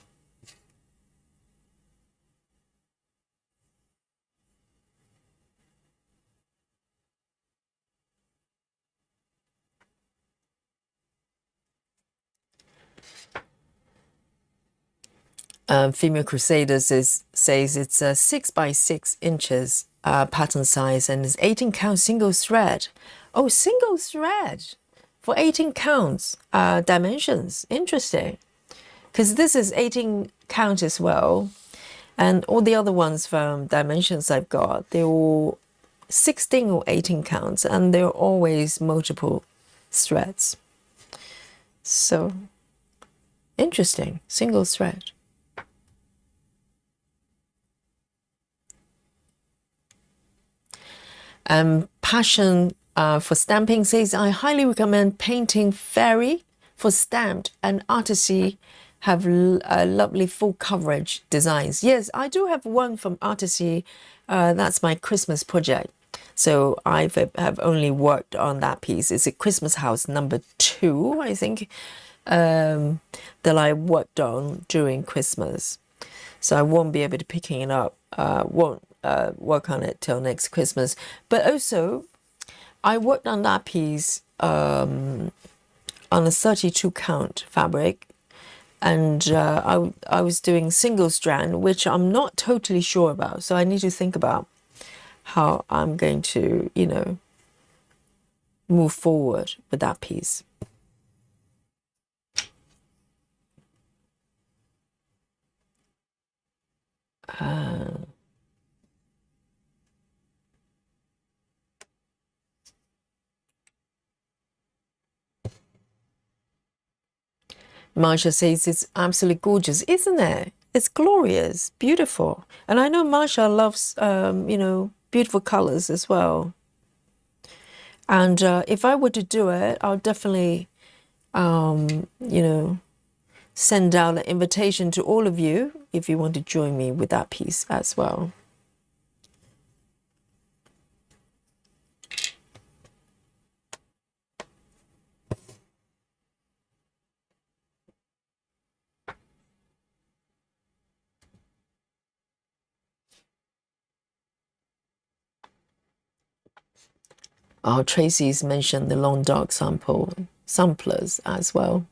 Female Crusaders says it's a 6 by 6 inches pattern size, and it's 18 count single thread. Oh, single thread for 18 counts dimensions. Interesting, because this is 18 count as well, and all the other ones from dimensions I've got, they're all 16 or 18 counts, and they're always multiple threads. So interesting, single thread. Passion for stamping says, I highly recommend painting fairy for stamped, and Artisy have lovely full coverage designs. Yes, I do have one from Artisy. That's my Christmas project. So I have only worked on that piece. It's a Christmas house number 2, I think, that I worked on during Christmas. So I won't be able to picking it up, won't work on it till next Christmas. But also, I worked on that piece on a 32 count fabric, and I was doing single strand, which I'm not totally sure about. So I need to think about how I'm going to, you know, move forward with that piece. Marsha says it's absolutely gorgeous, isn't it? It's glorious, beautiful. And I know Marsha loves, you know, beautiful colors as well. And if I were to do it, I'll definitely, you know, send out an invitation to all of you if you want to join me with that piece as well. Tracy's mentioned the long dark samplers as well.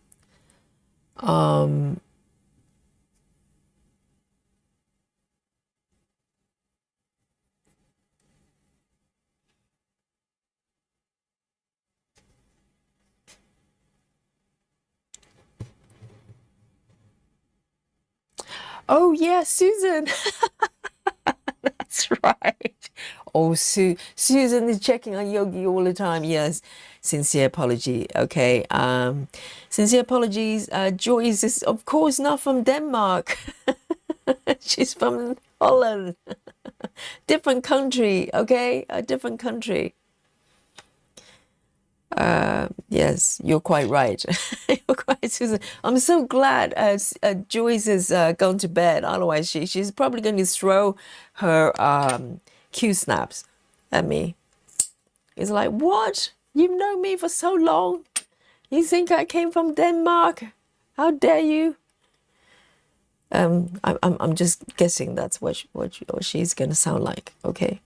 Oh yeah, Susan. That's right. Oh, Susan is checking on Yogi all the time. Yes, sincere apology. Okay, sincere apologies. Joyce is, of course, not from Denmark. She's from Holland. Different country, okay? A different country. Yes, you're quite right. You're quite, Susan. I'm so glad Joyce has gone to bed. Otherwise, she's probably going to throw her Q snaps at me. It's like, what? You've known me for so long. You think I came from Denmark? How dare you? I'm just guessing that's what she's gonna sound like. Okay.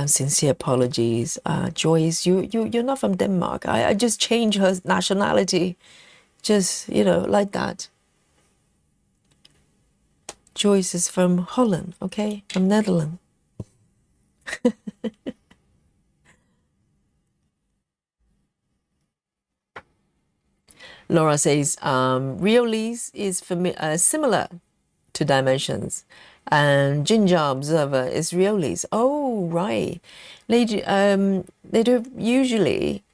Sincere apologies, Joyce. You're not from Denmark. I just changed her nationality, just like that. Joyce is from Holland. Okay, from Netherlands. Laura says, Reolese is similar to dimensions, and Ginger Observer is Reolese. Oh, right. They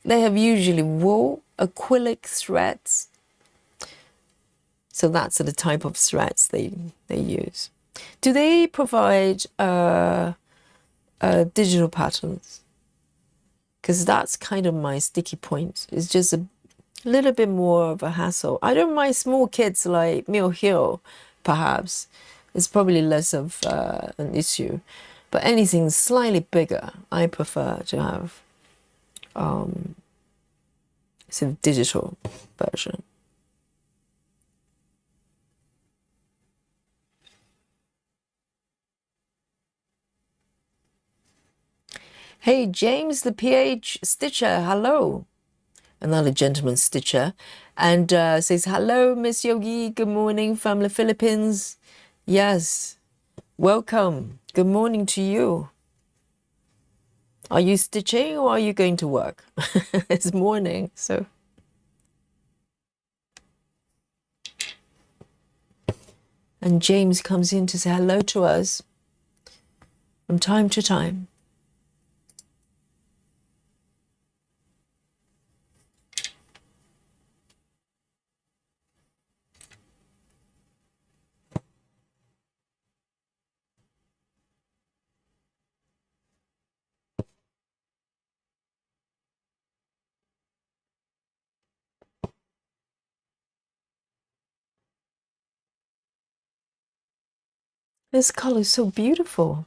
have usually wool, acrylic threads. So that's the type of threads they use. Do they provide digital patterns? Because that's kind of my sticky point. It's just a little bit more of a hassle. I don't mind small kids like Mill Hill, perhaps. It's probably less of an issue. But anything slightly bigger, I prefer to have sort of digital version. Hey, James the PH Stitcher, hello. Another gentleman stitcher, and says, hello, Miss Yogi, good morning from the Philippines. Yes, welcome. Good morning to you. Are you stitching or are you going to work? It's morning, so. And James comes in to say hello to us from time to time. This color is so beautiful.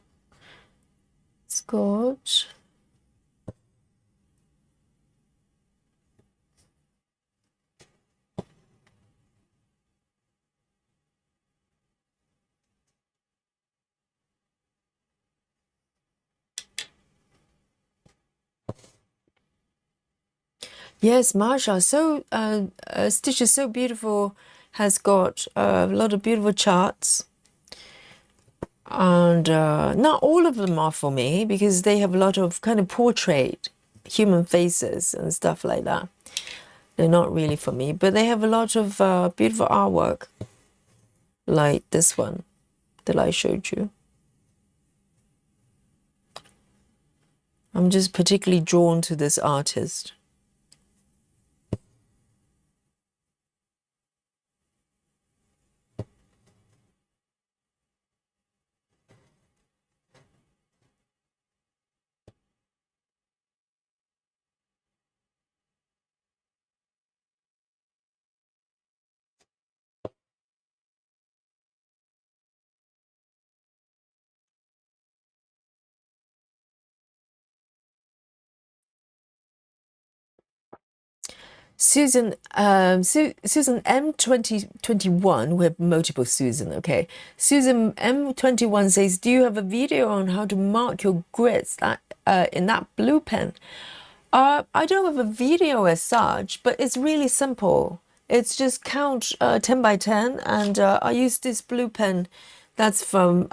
It's got yes, Marsha. So Stitch is so beautiful. Has got a lot of beautiful charts. And not all of them are for me because they have a lot of kind of portrait human faces and stuff like that. They're not really for me, but they have a lot of beautiful artwork like this one that I showed you. I'm just particularly drawn to this artist. Susan, Susan M2021, we have multiple Susan, okay. Susan M21 says, do you have a video on how to mark your grids that, in that blue pen? I don't have a video as such, but it's really simple. It's just count 10 by 10, and I use this blue pen that's from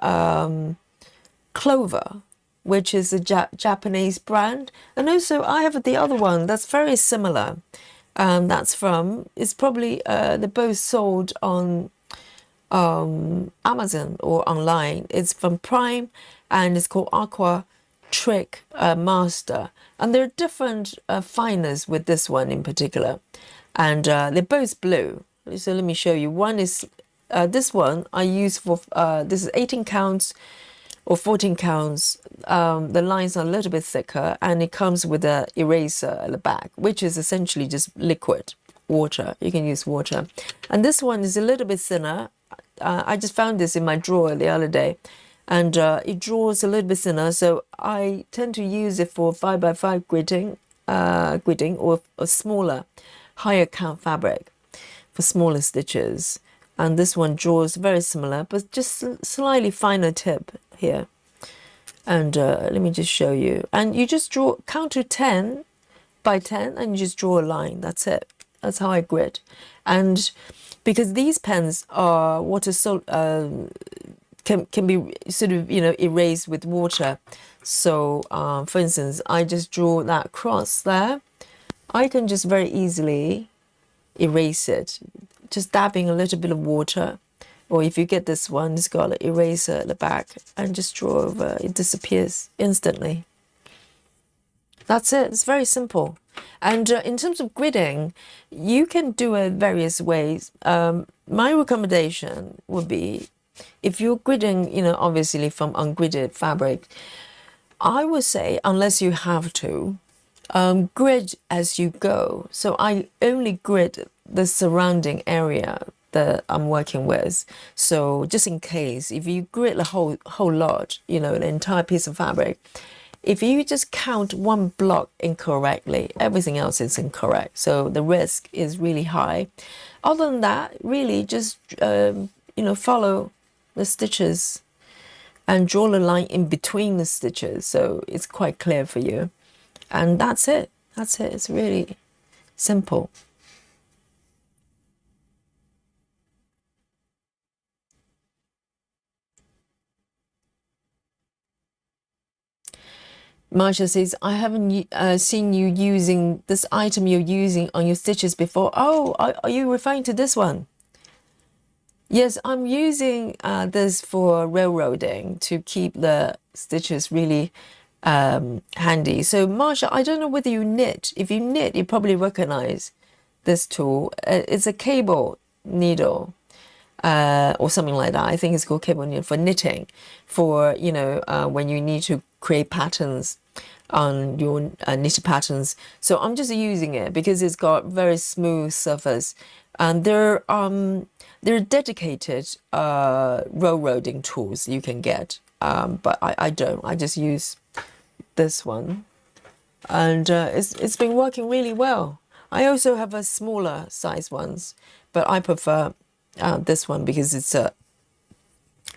Clover, which is a Japanese brand. And also I have the other one that's very similar. That's from, it's probably, they're both sold on Amazon or online. It's from Prime and it's called Aqua trick master, and there are different finers with this one in particular, and they're both blue. So let me show you. One is this one I use for this is 18 counts or 14 counts. The lines are a little bit thicker, and it comes with an eraser at the back, which is essentially just liquid water. You can use water. And this one is a little bit thinner. I just found this in my drawer the other day, and it draws a little bit thinner, so I tend to use it for 5x5 gridding or a smaller, higher count fabric for smaller stitches. And this one draws very similar, but just slightly finer tip here. And let me just show you. And you just count to 10 by 10, and you just draw a line. That's it. That's how I grid. And because these pens are can be sort of, you know, erased with water. So for instance, I just draw that cross there. I can just very easily erase it, just dabbing a little bit of water. Or if you get this one, it's got an eraser at the back, and just draw over, it disappears instantly. That's it. It's very simple. And in terms of gridding, you can do it various ways. My recommendation would be, if you're gridding, you know, obviously from ungridded fabric, I would say, unless you have to, grid as you go. So I only grid the surrounding area that I'm working with. So just in case, if you grid the whole lot, you know, the entire piece of fabric, if you just count one block incorrectly, everything else is incorrect. So the risk is really high. Other than that, really just, you know, follow the stitches and draw a line in between the stitches, so it's quite clear for you. And that's it. That's it. It's really simple. Marsha says, I haven't seen you using this item you're using on your stitches before. Oh, are you referring to this one? Yes, I'm using this for railroading to keep the stitches really handy. So Marsha, I don't know whether you knit. If you knit, you probably recognize this tool. It's a cable needle. Or something like that. I think it's called cable needle for knitting, for, you know, when you need to create patterns on your knitted patterns. So I'm just using it because it's got very smooth surface, and there are dedicated railroading tools you can get, but I don't. I just use this one, and it's been working really well. I also have a smaller size ones, but I prefer this one because it's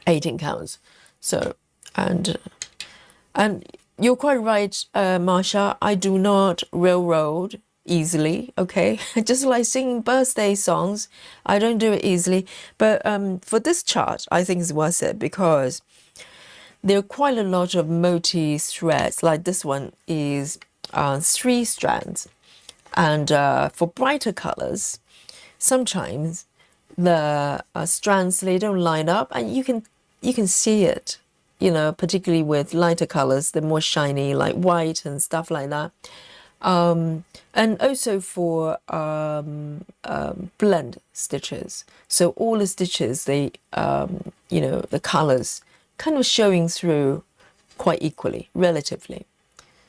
18 counts. So, and you're quite right, Marsha. I do not railroad easily. Okay, just like singing birthday songs, I don't do it easily. But for this chart, I think it's worth it because there are quite a lot of multi threads. Like this one is 3 strands, and for brighter colors, sometimes the strands, they don't line up, and you can see it, you know, particularly with lighter colors, they're more shiny, like white and stuff like that. And also for blend stitches, so all the stitches, they you know, the colors kind of showing through quite equally, relatively.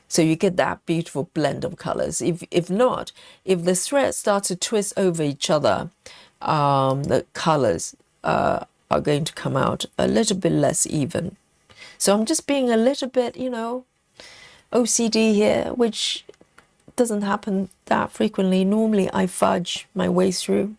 So you get that beautiful blend of colors. If not, if the threads start to twist over each other, the colors are going to come out a little bit less even. So I'm just being a little bit, you know, OCD here, which doesn't happen that frequently. Normally I fudge my way through,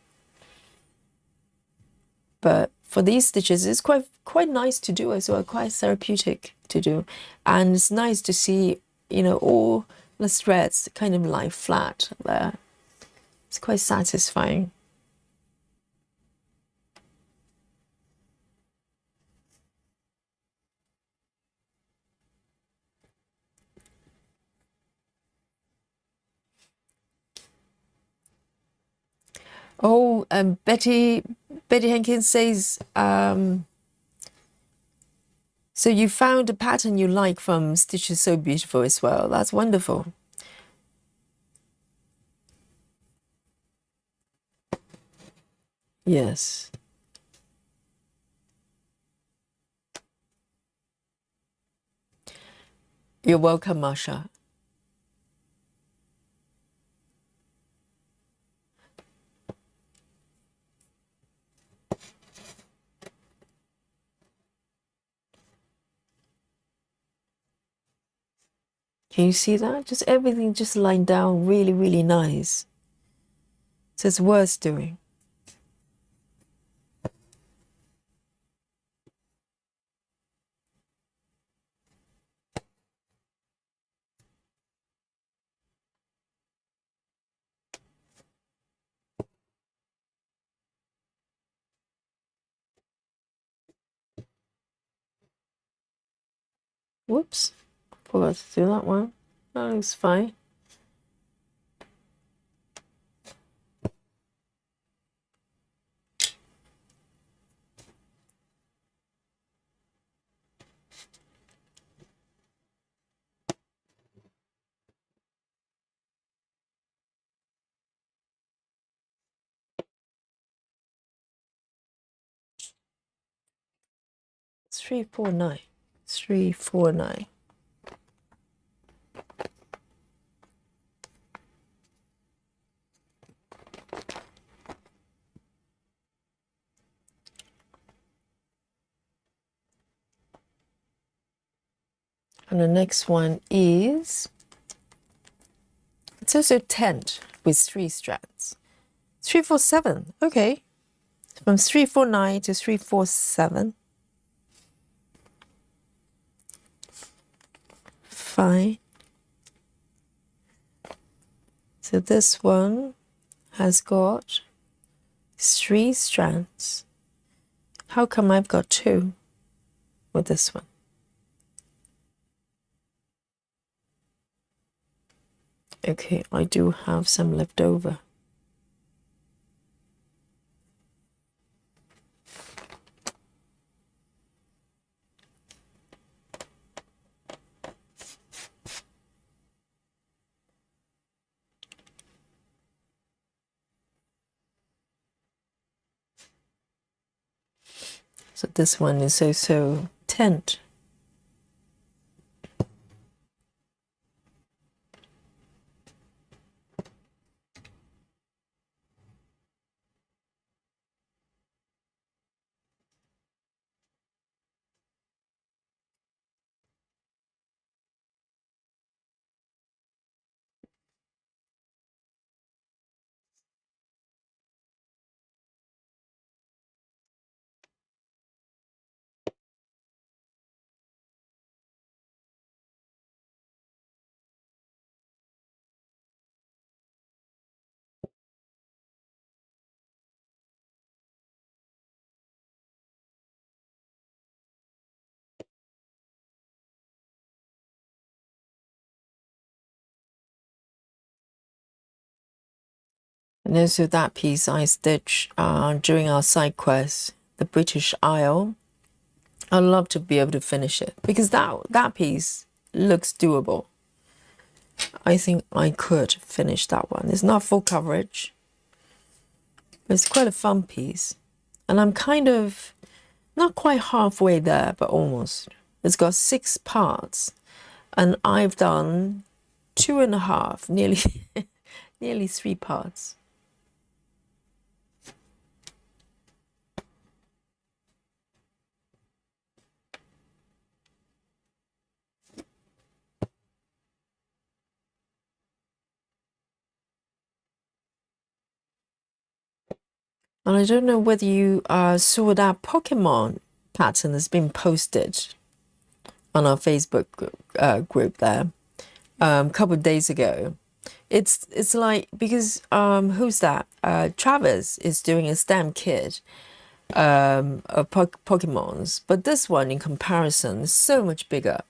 but for these stitches it's quite nice to do as well, quite therapeutic to do, and it's nice to see, you know, all the threads kind of lie flat there. It's quite satisfying. Oh, Betty Hankins says, So you found a pattern you like from Stitches So Beautiful as well. That's wonderful. Yes. You're welcome, Masha. Can you see that? Just everything just lined down really, really nice. So it's worth doing. Whoops. Forgot to do that one. That looks fine. It's 349. 349. And the next one is, it's also tent with 3 strands. 347. Okay. From 349 to 347. Fine. So this one has got 3 strands. How come I've got 2 with this one? Okay, I do have some left over. So this one is also tent. And also that piece I stitched during our side quest, the British Isle. I'd love to be able to finish it because that piece looks doable. I think I could finish that one. It's not full coverage, but it's quite a fun piece. And I'm kind of not quite halfway there, but almost. It's got 6 parts, and I've done 2.5, nearly, nearly 3 parts. And I don't know whether you saw that Pokemon pattern that's been posted on our Facebook group there a couple of days ago. It's like, because who's that? Travis is doing a stamp kit of Pokemons, but this one in comparison is so much bigger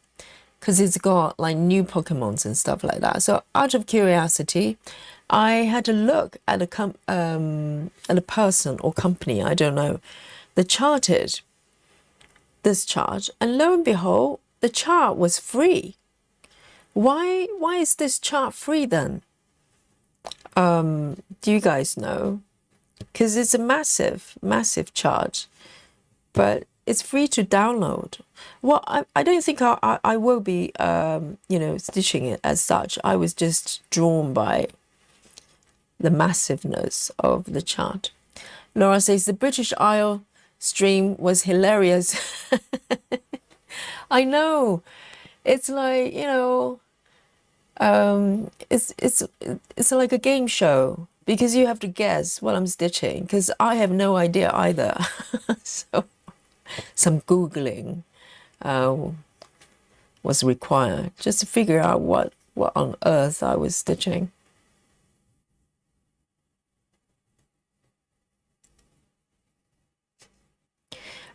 because it's got like new Pokemons and stuff like that. So out of curiosity, I had to look at a person or company, I don't know, that charted this chart, and lo and behold, the chart was free. Why is this chart free then? Do you guys know? Because it's a massive chart, but it's free to download. Well, I don't think I will be, you know, stitching it as such. I was just drawn by the massiveness of the chart. Laura says the British Isle stream was hilarious. I know. It's like, you know, it's like a game show because you have to guess what I'm stitching because I have no idea either. So some Googling was required just to figure out what on earth I was stitching.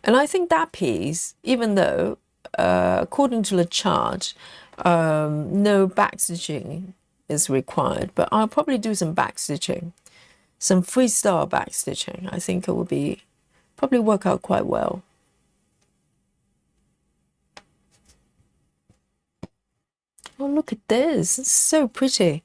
And I think that piece, even though according to the chart, no backstitching is required, but I'll probably do some backstitching, some freestyle backstitching. I think it will be probably work out quite well. Oh, look at this. It's so pretty.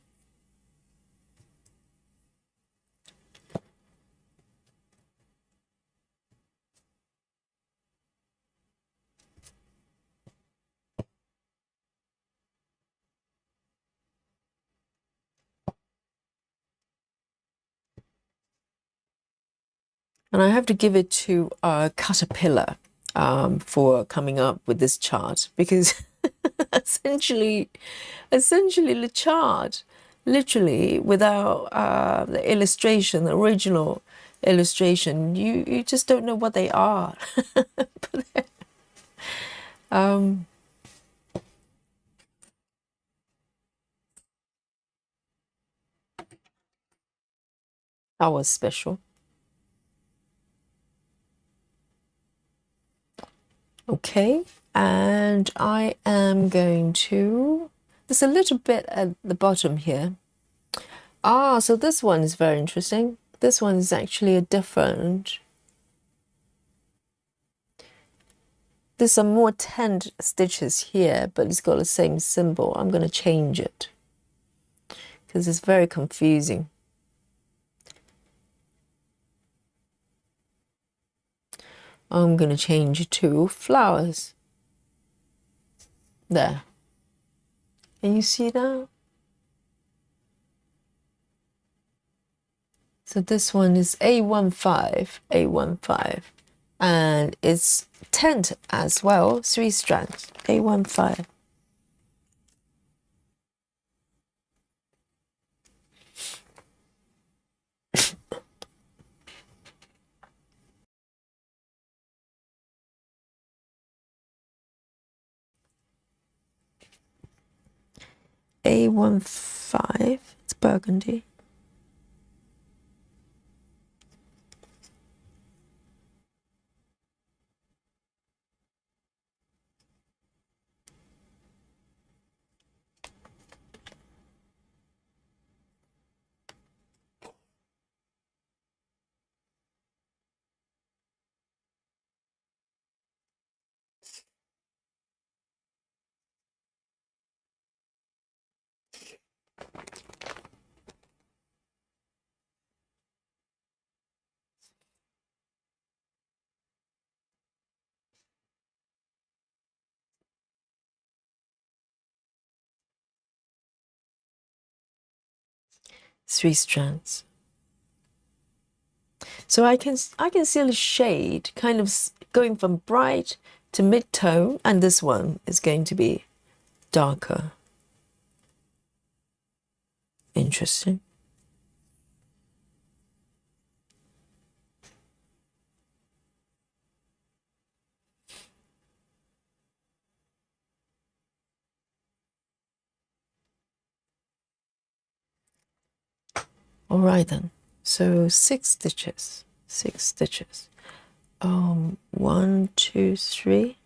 And I have to give it to Caterpillar for coming up with this chart because essentially the chart, literally without the illustration, the original illustration, you just don't know what they are. That was special. Okay, and I am going to, there's a little bit at the bottom here. Ah, so this one is very interesting. This one is actually a different, there's some more tend stitches here, but it's got the same symbol. I'm going to change it because it's very confusing. I'm going to change it to flowers. There. Can you see that? So this one is A15, and it's tent as well, 3 strands, A15. A15, it's burgundy. Three strands. So I can see the shade kind of going from bright to mid-tone, and this one is going to be darker. Interesting. All right then. So 6 stitches. 6 stitches. 1, 2, 3.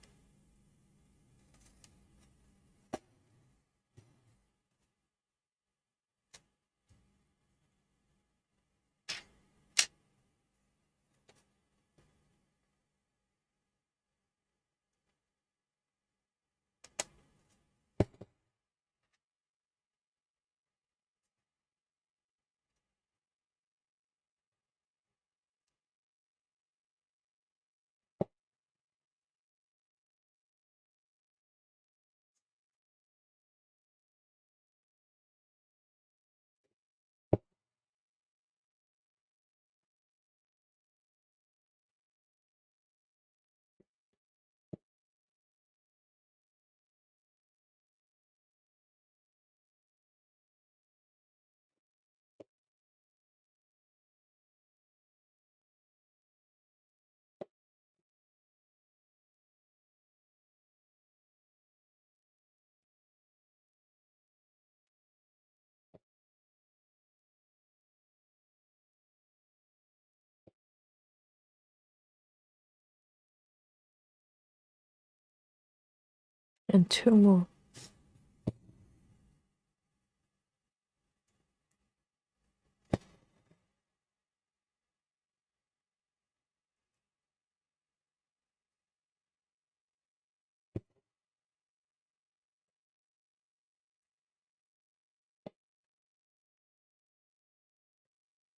And 2 more.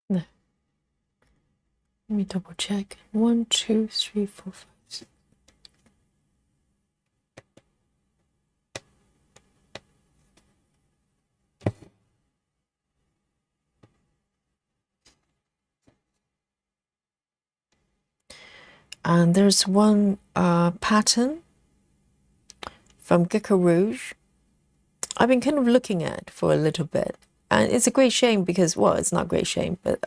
No, let me double check. 1, 2, 3, 4, 5, 6. And there's one pattern from Gecko Rouge I've been kind of looking at for a little bit. And it's a great shame because, well, it's not a great shame, but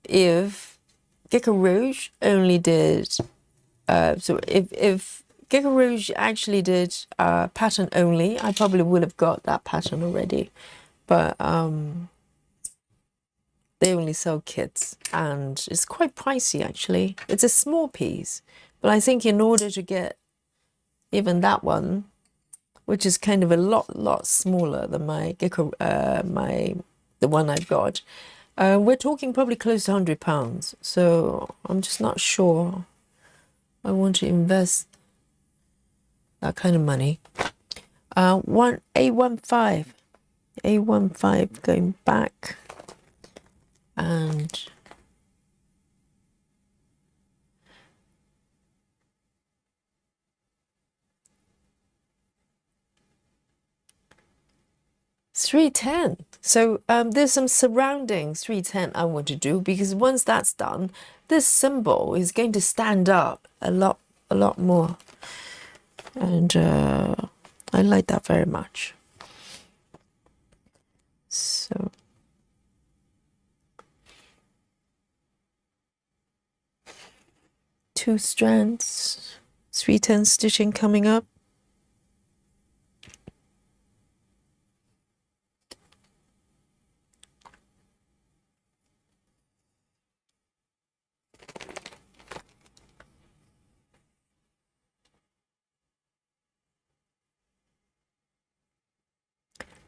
if Gecko Rouge only did, so if Gecko Rouge actually did pattern only, I probably would have got that pattern already. But they only sell kits, and it's quite pricey actually. It's a small piece, but I think in order to get even that one, which is kind of a lot smaller than my Gecko, the one I've got, we're talking probably close to £100. So I'm just not sure I want to invest that kind of money. A15 going back, and $310. So there's some surrounding $310 I want to do, because once that's done, this symbol is going to stand up a lot more, and I like that very much. So two strands, 310 stitching coming up.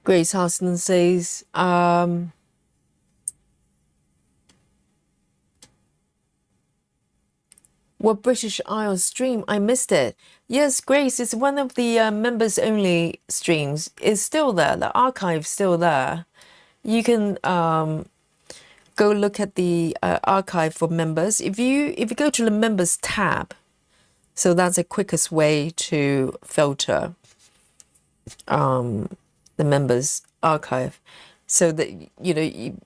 Grace Harston says, what British Isles stream? I missed it. Yes, Grace, it's one of the members only streams. It's still there. The archive's still there. You can go look at the archive for members. If you go to the members tab, so that's the quickest way to filter the members archive, so that you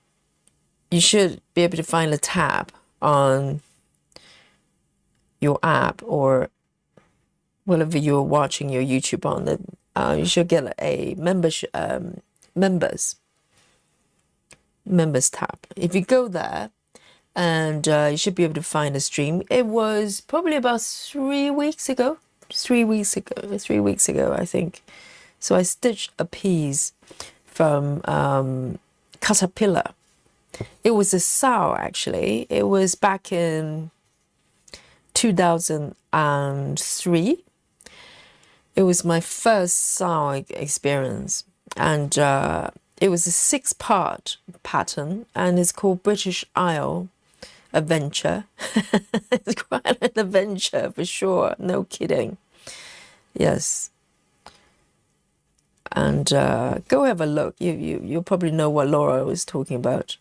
should be able to find a tab on your app or whatever you're watching your YouTube on. That you should get a members tab. If you go there, and you should be able to find a stream. It was probably about 3 weeks ago. 3 weeks ago, I think. So I stitched a piece from Caterpillar. It was a SAL actually. It was back in 2003. It was my first SAL experience, and it was a 6-part pattern, and it's called British Isle Adventure. It's quite an adventure for sure, no kidding. Yes. And go have a look. You'll probably know what Laura was talking about.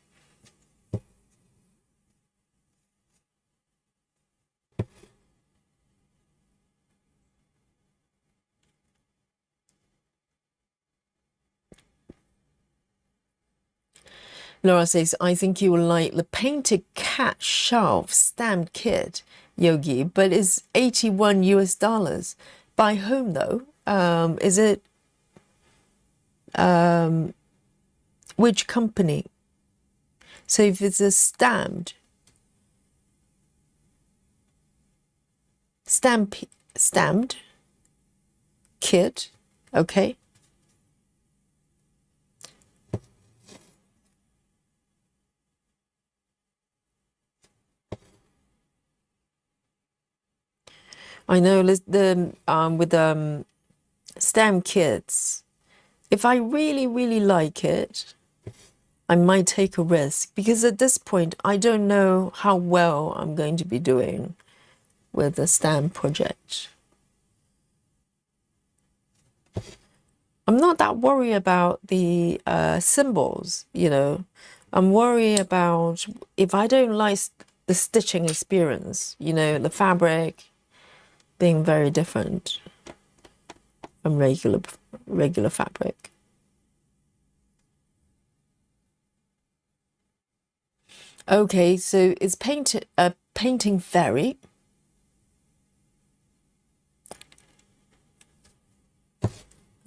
Laura says, I think you will like the painted cat shelf stamped kit, Yogi, but it's $81. By whom though? Is it which company? So if it's a stamped kit, okay. I know the with stamp kits, if I really, really like it, I might take a risk, because at this point, I don't know how well I'm going to be doing with the stamp project. I'm not that worried about the symbols, you know. I'm worried about if I don't like the stitching experience, you know, the fabric being very different from regular fabric. Okay, so it's painting fairy.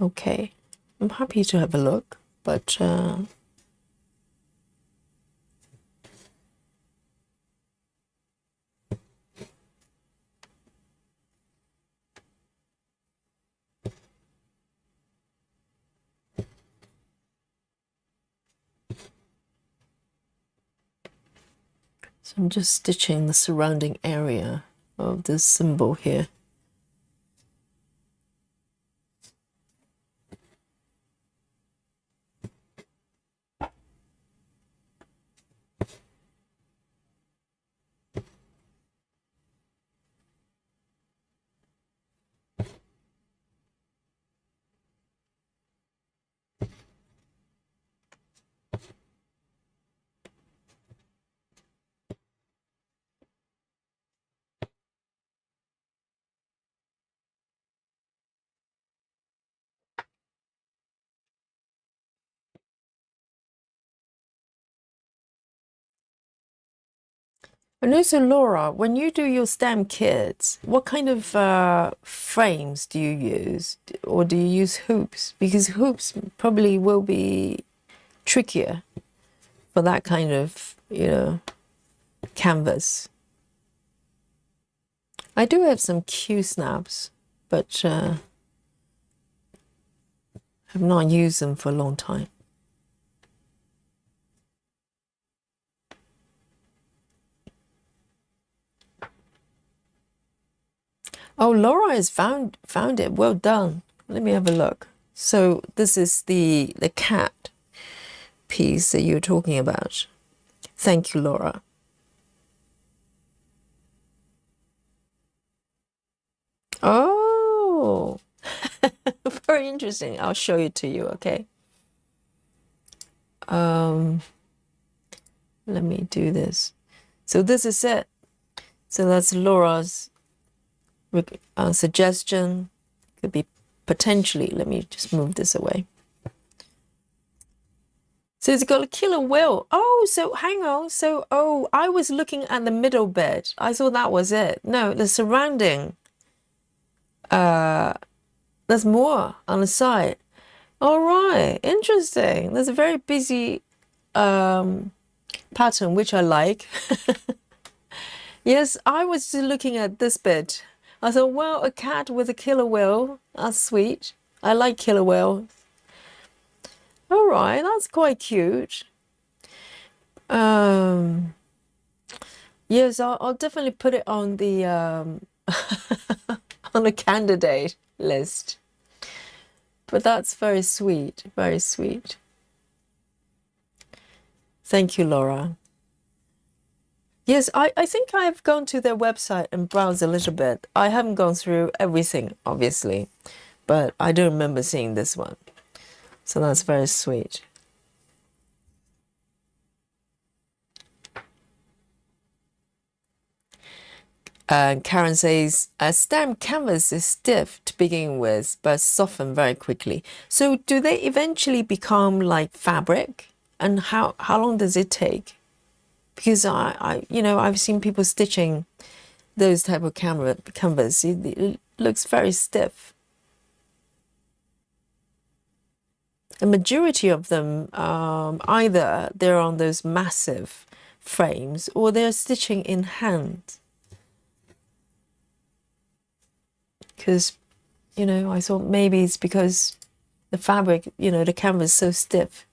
Okay, I'm happy to have a look, but so I'm just stitching the surrounding area of this symbol here. And also, Laura, when you do your stamp kits, what kind of frames do you use? Or do you use hoops? Because hoops probably will be trickier for that kind of, you know, canvas. I do have some Q snaps, but have not used them for a long time. Oh, Laura has found it. Well done. Let me have a look. So this is the cat piece that you're talking about. Thank you, Laura. Oh, very interesting. I'll show it to you, okay? Let me do this. So this is it. So that's Laura's suggestion. Could be potentially, let me just move this away. So it's got a killer whale. Oh, so hang on. So, oh, I was looking at the middle bit. I thought that was it. No, the surrounding. There's more on the side. All right, interesting. There's a very busy pattern, which I like. Yes, I was just looking at this bit. I thought, well, a cat with a killer whale. That's sweet. I like killer whales. All right, that's quite cute. Yes, I'll definitely put it on the on the candidate list. But that's very sweet, very sweet. Thank you, Laura. Yes, I think I've gone to their website and browsed a little bit. I haven't gone through everything, obviously, but I do remember seeing this one. So that's very sweet. Karen says, a stamp canvas is stiff to begin with, but soften very quickly. So do they eventually become like fabric? And how long does it take? Because you know, I've seen people stitching those type of canvas. It looks very stiff. The majority of them, either they're on those massive frames or they're stitching in hand. Because, you know, I thought maybe it's because the fabric, you know, the canvas is so stiff.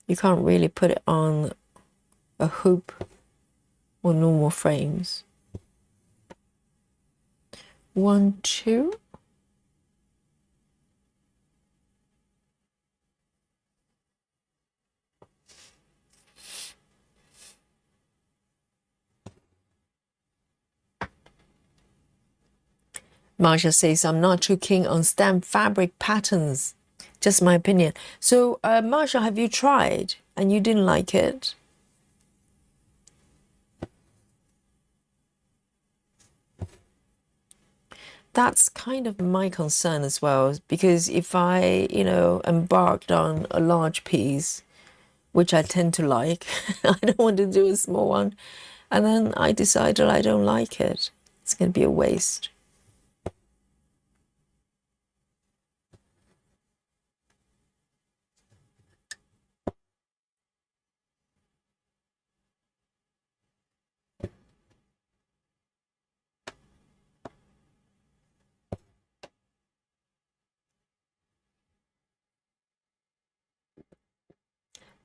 You can't really put it on a hoop or normal frames. 1, 2. Marsha says, I'm not too keen on stamp fabric patterns. Just my opinion. So, Marsha, have you tried and you didn't like it? That's kind of my concern as well, because if I, embarked on a large piece, which I tend to like, I don't want to do a small one, and then I decided I don't like it. It's going to be a waste.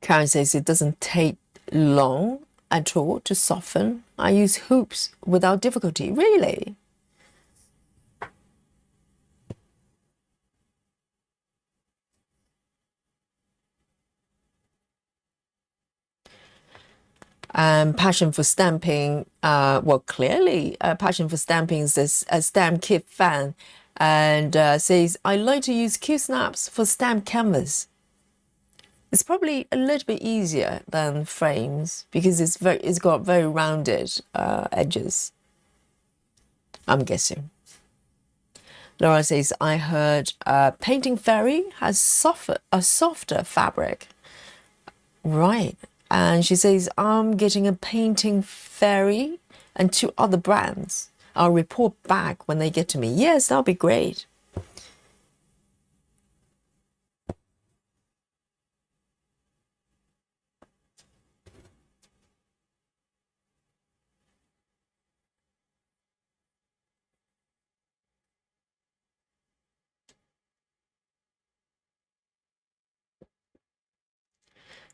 Karen says it doesn't take long at all to soften. I use hoops without difficulty. Really? Passion for stamping. Well, clearly, passion for stamping is a stamp kit fan, and says I like to use Q snaps for stamp canvas. It's probably a little bit easier than frames because it's got very rounded edges, I'm guessing. Laura says, I heard Painting Fairy has a softer fabric. Right. And she says, I'm getting a Painting Fairy and 2 other brands. I'll report back when they get to me. Yes, that'll be great.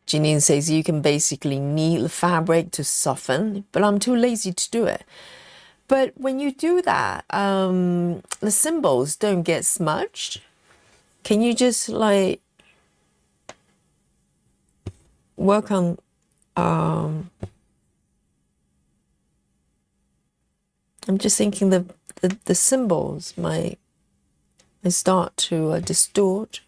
Janine says you can basically knead the fabric to soften, but I'm too lazy to do it. But when you do that, the symbols don't get smudged. Can you just like work on I'm just thinking the symbols might start to distort.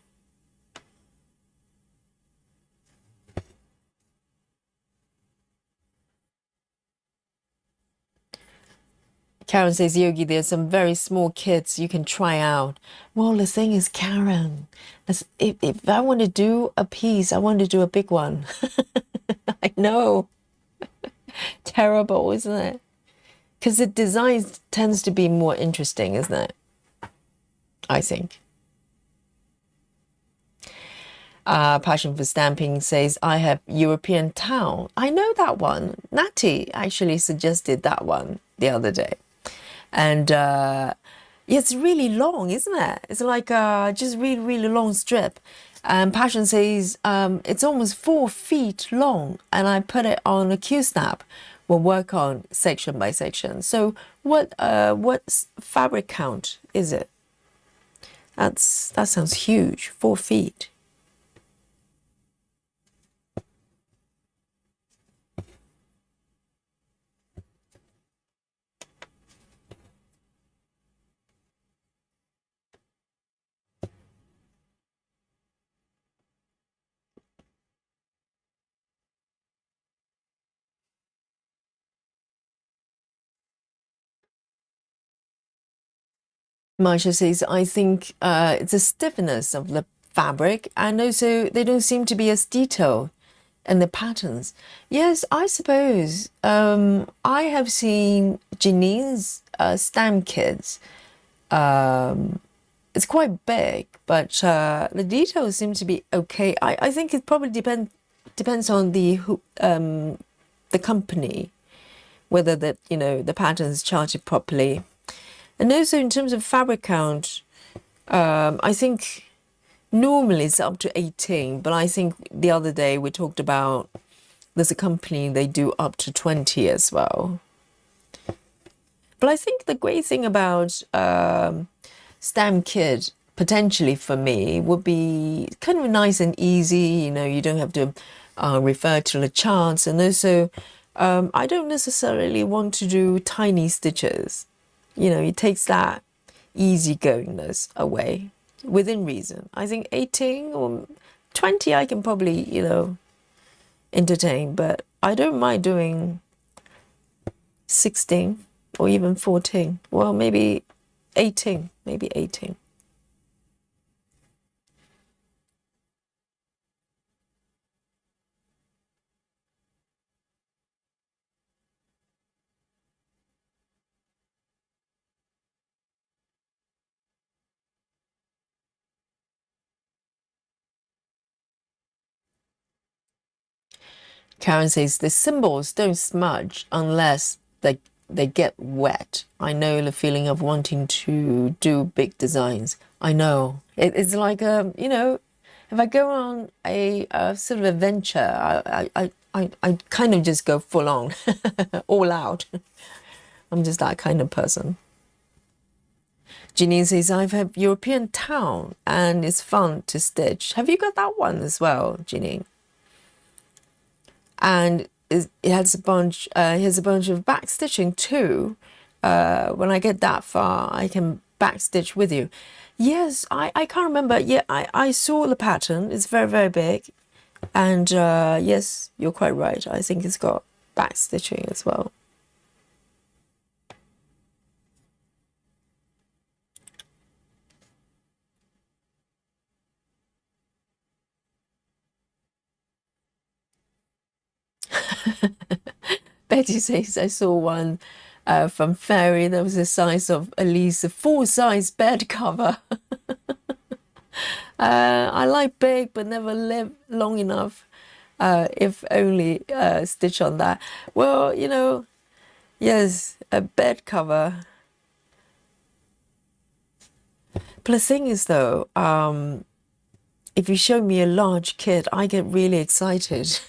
Karen says, Yogi, there's some very small kits you can try out. Well, the thing is, Karen, if I want to do a piece, I want to do a big one. I know. Terrible, isn't it? Because the design tends to be more interesting, isn't it? I think. Passion for Stamping says, I have European Town. I know that one. Natty actually suggested that one the other day. And yeah, it's really long, isn't it? It's like just really, really long strip. And Passion says it's almost 4 feet long, and I put it on a Q-snap. We'll work on section by section. So what fabric count is it? That sounds huge. 4 feet. Marsha says, I think it's the stiffness of the fabric, and also they don't seem to be as detailed in the patterns. Yes, I suppose. I have seen Janine's stamp kits. It's quite big, but the details seem to be okay. I think it probably depends on the company, whether the pattern's charted properly. And also in terms of fabric count, I think normally it's up to 18, but I think the other day we talked about there's a company, they do up to 20 as well. But I think the great thing about stamp kit potentially for me would be kind of nice and easy. You know, you don't have to refer to the charts, and also I don't necessarily want to do tiny stitches. You know, it takes that easygoingness away within reason. I think 18 or 20 I can probably, you know, entertain, but I don't mind doing 16 or even 14. Well, maybe 18, maybe 18. Karen says the symbols don't smudge unless they get wet. I know the feeling of wanting to do big designs. I know it's like you know, if I go on a sort of adventure, I kind of just go full on, all out. I'm just that kind of person. Janine says I've had European town and it's fun to stitch. Have you got that one as well, Janine? And it has a bunch. Here's a bunch of back stitching too. When I get that far, I can back stitch with you. Yes, I can't remember. Yeah, I saw the pattern. It's very, very big. And yes, you're quite right. I think it's got back stitching as well. Betty says I saw one from Fairy. There was the size of at least a full-size bed cover. I like big, but never live long enough. If only stitch on that. Well, you know, yes, a bed cover. But the thing is, though, if you show me a large kit, I get really excited.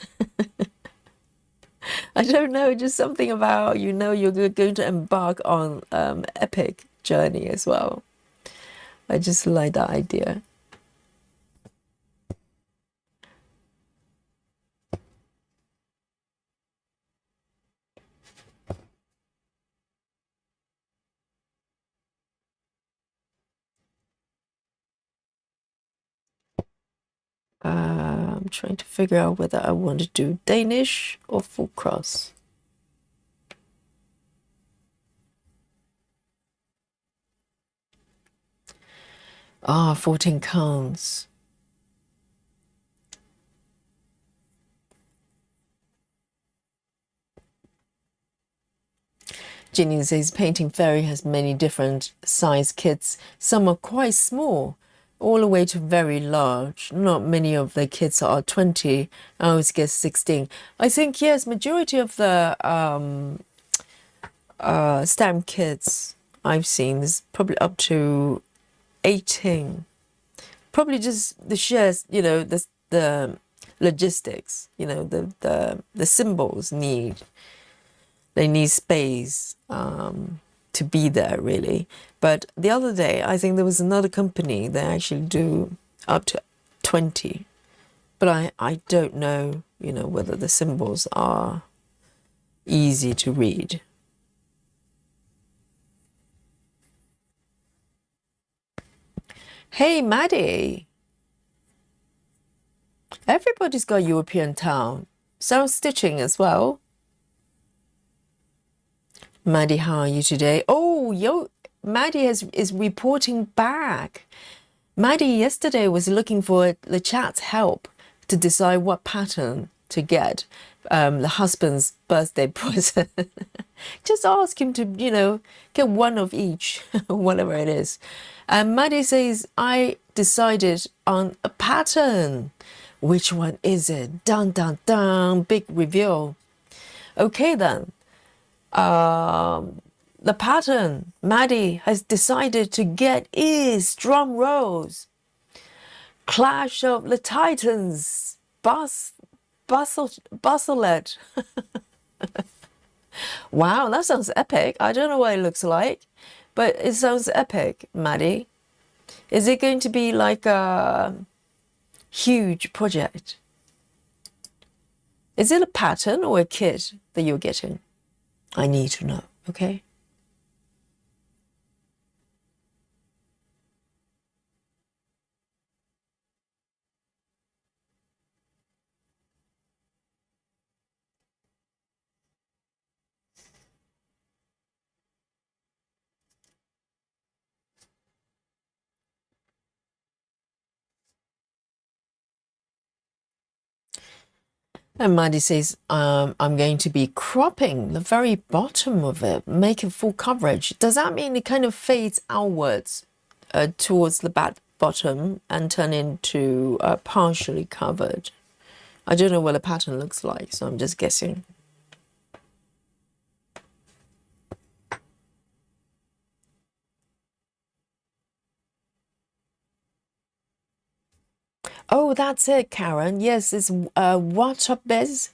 I don't know, just something about, you know, you're going to embark on epic journey as well. I just like that idea. I'm trying to figure out whether I want to do Danish or full cross. Ah, 14 counts. Ginny says Painting Fairy has many different size kits. Some are quite small, all the way to very large. Not many of the kits are 20. I always guess 16. I think, yes, majority of the stamp kits I've seen is probably up to 18. Probably just the shares, you know, the logistics, you know, the symbols they need space to be there, really. But the other day, I think there was another company that actually do up to 20. But I don't know, you know, whether the symbols are easy to read. Hey, Maddie. Everybody's got European town. Sound stitching as well. Maddie, how are you today? Oh, Maddie is reporting back. Maddie yesterday was looking for the chat's help to decide what pattern to get the husband's birthday present. Just ask him to, you know, get one of each, whatever it is. And Maddie says, I decided on a pattern. Which one is it? Dun, dun, dun, big reveal. Okay, then. The pattern Maddie has decided to get is, drum rolls, Clash of the Titans, Basslet. Wow, that sounds epic. I don't know what it looks like, but it sounds epic, Maddie. Is it going to be like a huge project? Is it a pattern or a kit that you're getting? I need to know, okay? And Maddie says, I'm going to be cropping the very bottom of it, make it full coverage. Does that mean it kind of fades outwards towards the bottom and turn into partially covered? I don't know what the pattern looks like, so I'm just guessing. Oh, that's it, Karen. Yes, it's What Up Biz.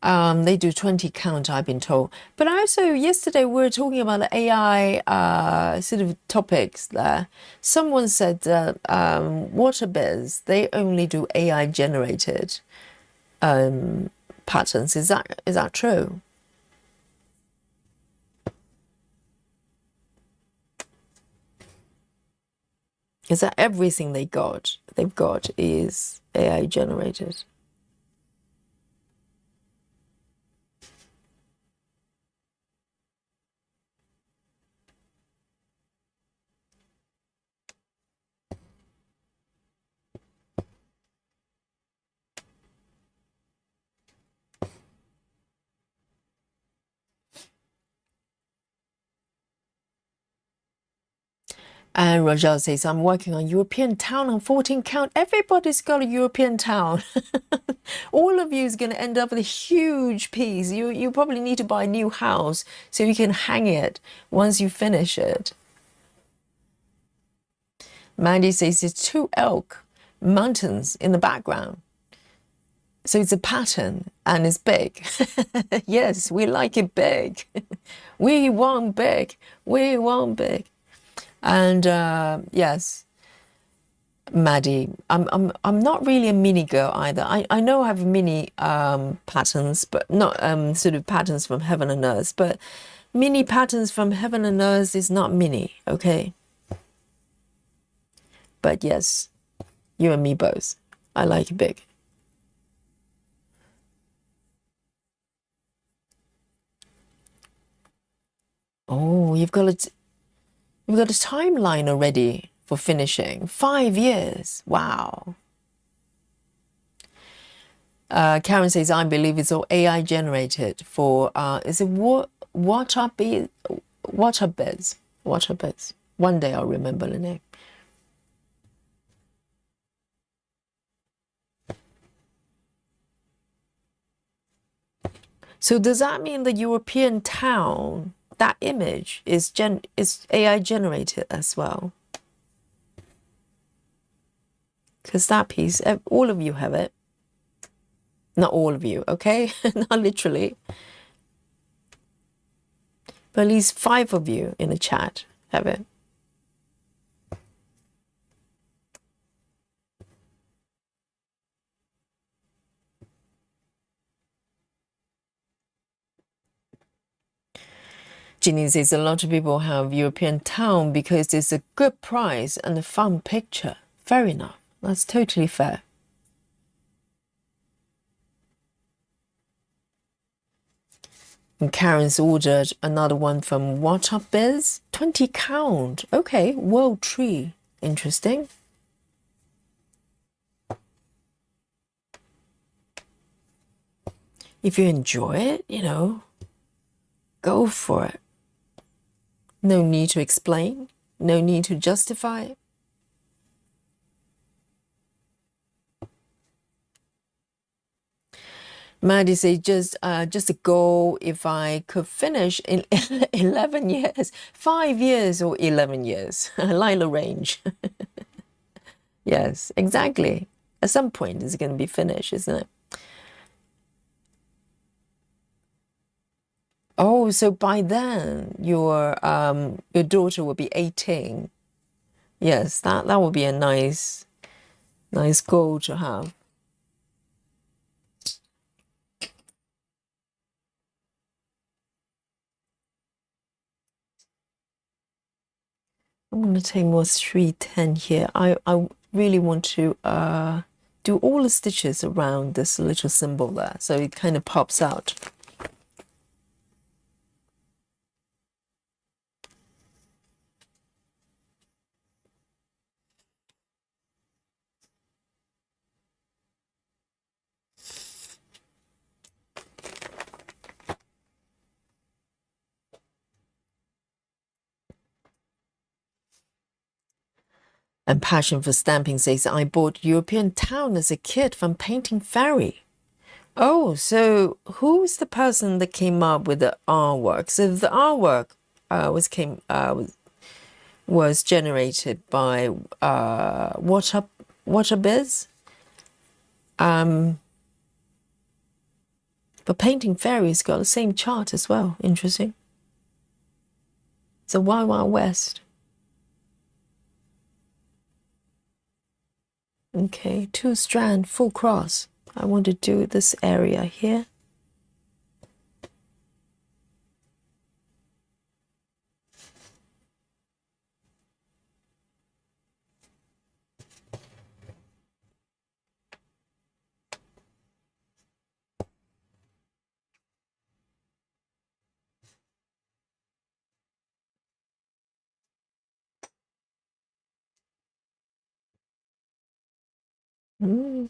They do 20 count, I've been told. But also, yesterday we were talking about the AI sort of topics there. Someone said that Waterbiz, they only do AI generated patterns. Is that true? Is that everything they've got is AI generated? And Rajal says, I'm working on European town on 14 count. Everybody's got a European town. All of you is going to end up with a huge piece. You probably need to buy a new house so you can hang it once you finish it. Mandy says there's 2 elk mountains in the background. So it's a pattern and it's big. Yes, we like it big. We want big. We want big. And yes, Maddie, I'm not really a mini girl either. I know I have mini patterns, but not sort of patterns from heaven and earth. But mini patterns from heaven and earth is not mini, okay? But yes, you and me both. I like it big. Oh, you've got a timeline already for finishing. 5 years. Wow. Karen says, I believe it's all AI generated for, is it what up biz? One day I'll remember the name. So does that mean the European town, that image is AI generated as well? Because that piece, all of you have it. Not all of you, okay? Not literally. But at least 5 of you in the chat have it. Ginny says a lot of people have European town because it's a good price and a fun picture. Fair enough. That's totally fair. And Karen's ordered another one from What Up Biz? 20 count. Okay, world tree. Interesting. If you enjoy it, go for it. No need to explain. No need to justify. Maddie says just a goal if I could finish in 11 years, 5 years or 11 years. Lila range. Yes, exactly. At some point it's going to be finished, isn't it? Oh, Oh, so by then your daughter will be 18. Yes, that would be a nice goal to have. I'm gonna take more 310 here. I really want to do all the stitches around this little symbol there, so it kind of pops out. And Passion for Stamping says, I bought European Town as a kid from Painting Fairy. Oh, so who's the person that came up with the artwork? So the artwork was generated by What-a-Biz. But Painting Fairy's got the same chart as well. Interesting. It's a Wild Wild West. Okay, 2-strand full cross. I want to do this area here. Mm.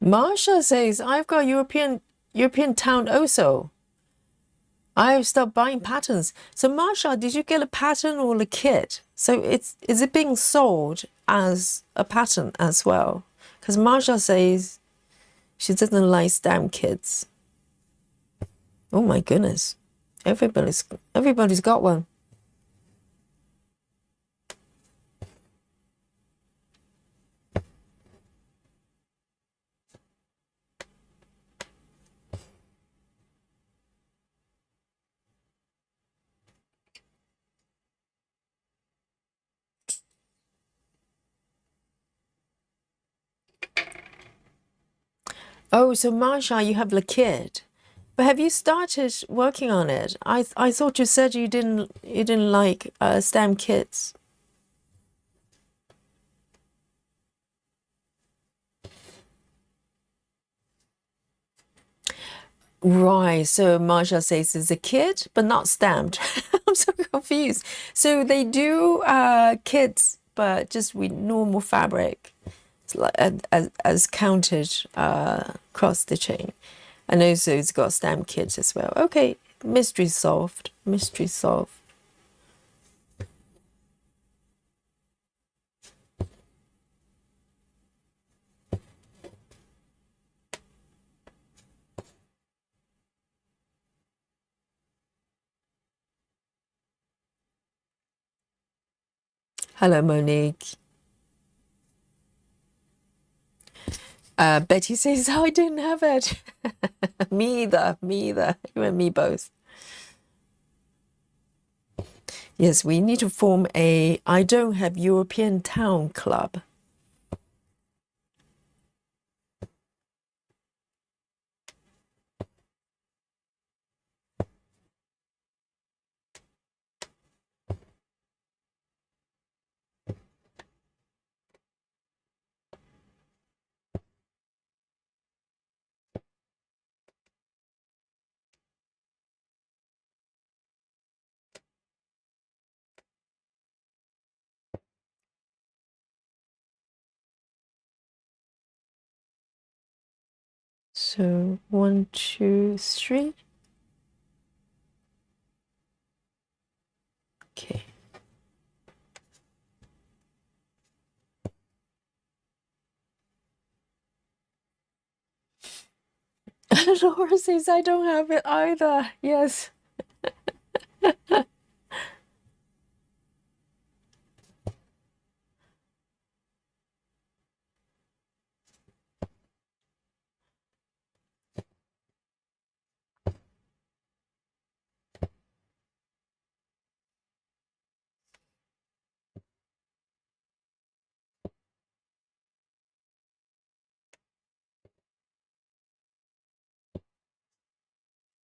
Marsha says, I've got European Town also. I've stopped buying patterns. So Marsha, did you get a pattern or a kit? So is it being sold as a pattern as well? Because Marsha says she doesn't like stamp kits. Oh my goodness. Everybody's got one. Oh, so Marsha, you have the kit. But have you started working on it? I thought you said you didn't like stamp kits. Right. So Marsha says it's a kit, but not stamped. I'm so confused. So they do kits, but just with normal fabric, it's like as counted cross stitching, and also it's got stamp kits as well. Okay, mystery solved. Mystery solved. Hello, Monique. Betty says, oh, I didn't have it. Me either. Me either. You and me both. Yes, we need to form a I don't have European Town club. So 1, 2, 3. Okay. Laura says I don't have it either. Yes.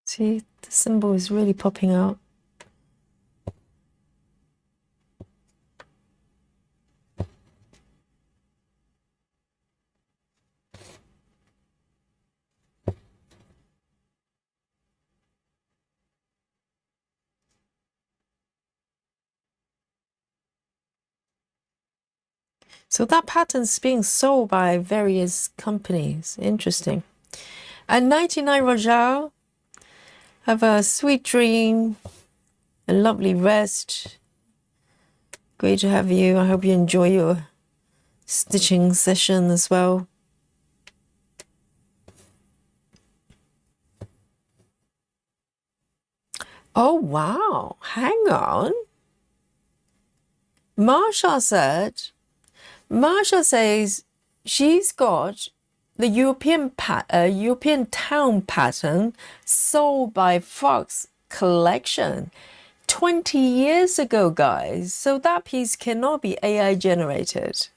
See, the symbol is really popping out. So that pattern's being sold by various companies. Interesting. And 99 Rojao, have a sweet dream, a lovely rest. Great to have you. I hope you enjoy your stitching session as well. Oh, wow. Hang on. Marsha says she's got the European town pattern sold by Fox Collection 20 years ago, guys. So that piece cannot be AI generated.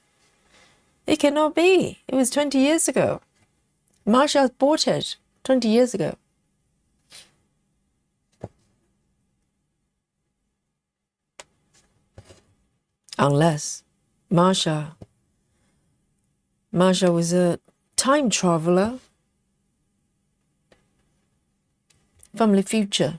It cannot be. It was 20 years ago. Marsha bought it 20 years ago. Unless Marsha was a time traveler from the future.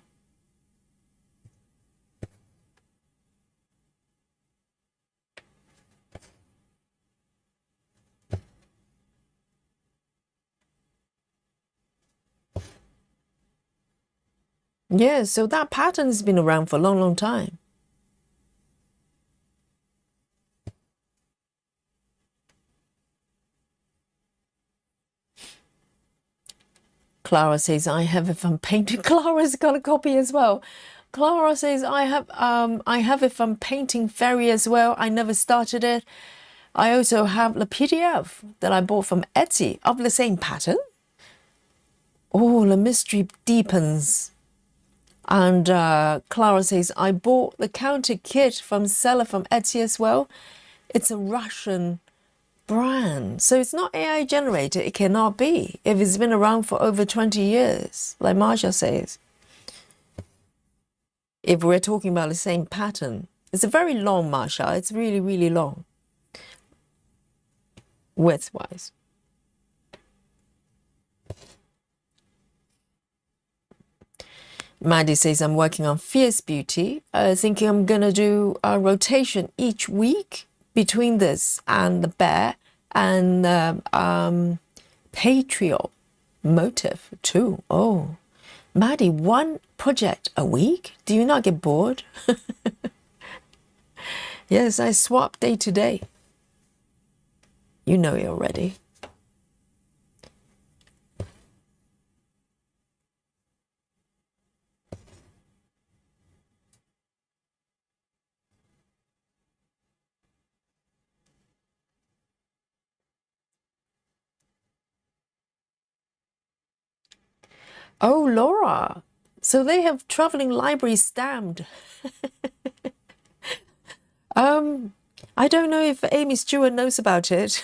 Yeah, so that pattern has been around for a long, long time. Clara says, I have it from painting. Clara's got a copy as well. Clara says, I have it from Painting Fairy as well. I never started it. I also have the PDF that I bought from Etsy of the same pattern. Oh, the mystery deepens. And Clara says, I bought the counter kit from seller from Etsy as well. It's a Russian brand. So it's not AI generated. It cannot be if it's been around for over 20 years, like Marsha says. If we're talking about the same pattern. It's a very long, Marsha. It's really, really long. Width-wise. Maddie says, I'm working on Fierce Beauty. Thinking I'm going to do a rotation each week between this and the bear and patriot motif too. Oh, Maddie, one project a week? Do you not get bored? Yes, I swap day to day. You know it already. Oh, Laura. So they have traveling library stamped. I don't know if Amy Stewart knows about it.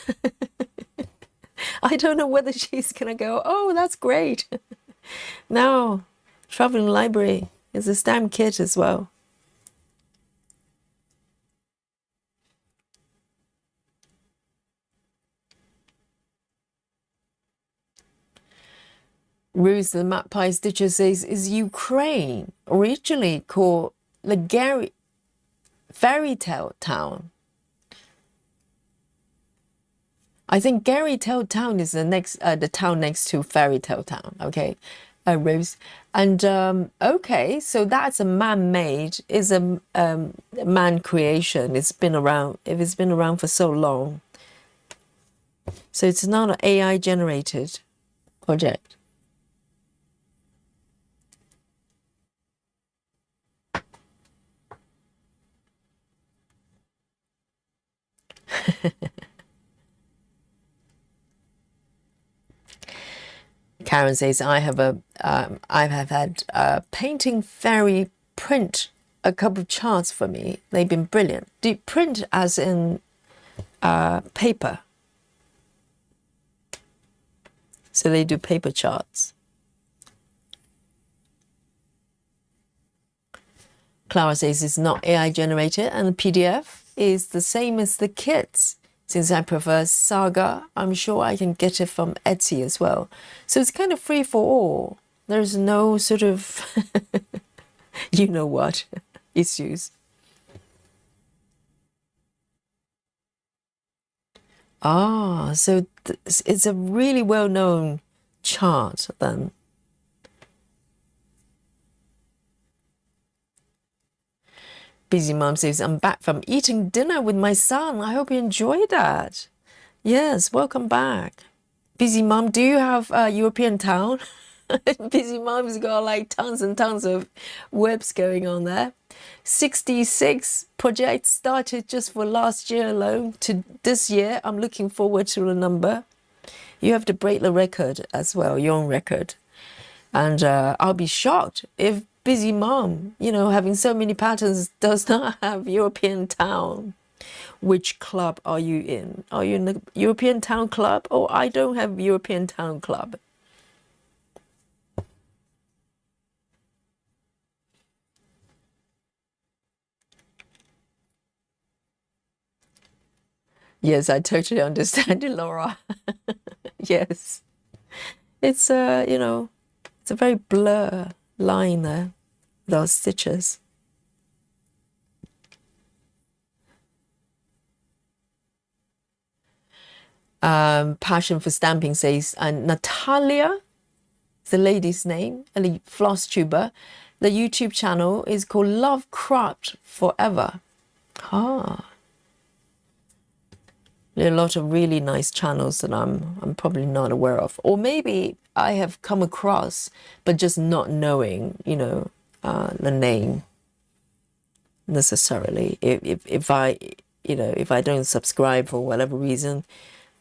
I don't know whether she's going to go, oh, that's great. No, traveling library is a stamp kit as well. Ruse the Magpie Stitcher says, is Ukraine originally called the Fairy Tale Town? I think Fairy Tale Town is the town next to Fairy Tale Town. Okay, Rose. And okay, so that's a man-made, is a man creation. It's been around. If it's been around for so long, so it's not an AI generated project. Karen says, I have had Painting Fairy print a couple of charts for me. They've been brilliant. Do you print as in paper? So they do paper charts. Clara says it's not AI generated, and the PDF is the same as the kits. Since I prefer Saga, I'm sure I can get it from Etsy as well. So it's kind of free for all. There's no sort of, you know what, issues. Ah, so it's a really well-known chart then. Busy Mom says, I'm back from eating dinner with my son. I hope you enjoyed that. Yes, welcome back. Busy Mom, do you have European Town? Busy Mom's got like tons and tons of webs going on there. 66 projects started just for last year alone to this year. I'm looking forward to the number. You have to break the record as well, your own record. And I'll be shocked if Busy Mom, you know, having so many patterns, does not have European Town. Which club are you in? Are you in the European Town Club? Oh, I don't have European Town Club. Yes, I totally understand you, Laura. Yes. It's you know, it's a very blur line there, those stitches. Passion for Stamping says, Natalia, the lady's name, a floss tuber. The YouTube channel is called Lovecraft Forever. Ah. There are a lot of really nice channels that I'm probably not aware of, or maybe I have come across, but just not knowing, you know, the name necessarily. If I, you know, if I don't subscribe for whatever reason,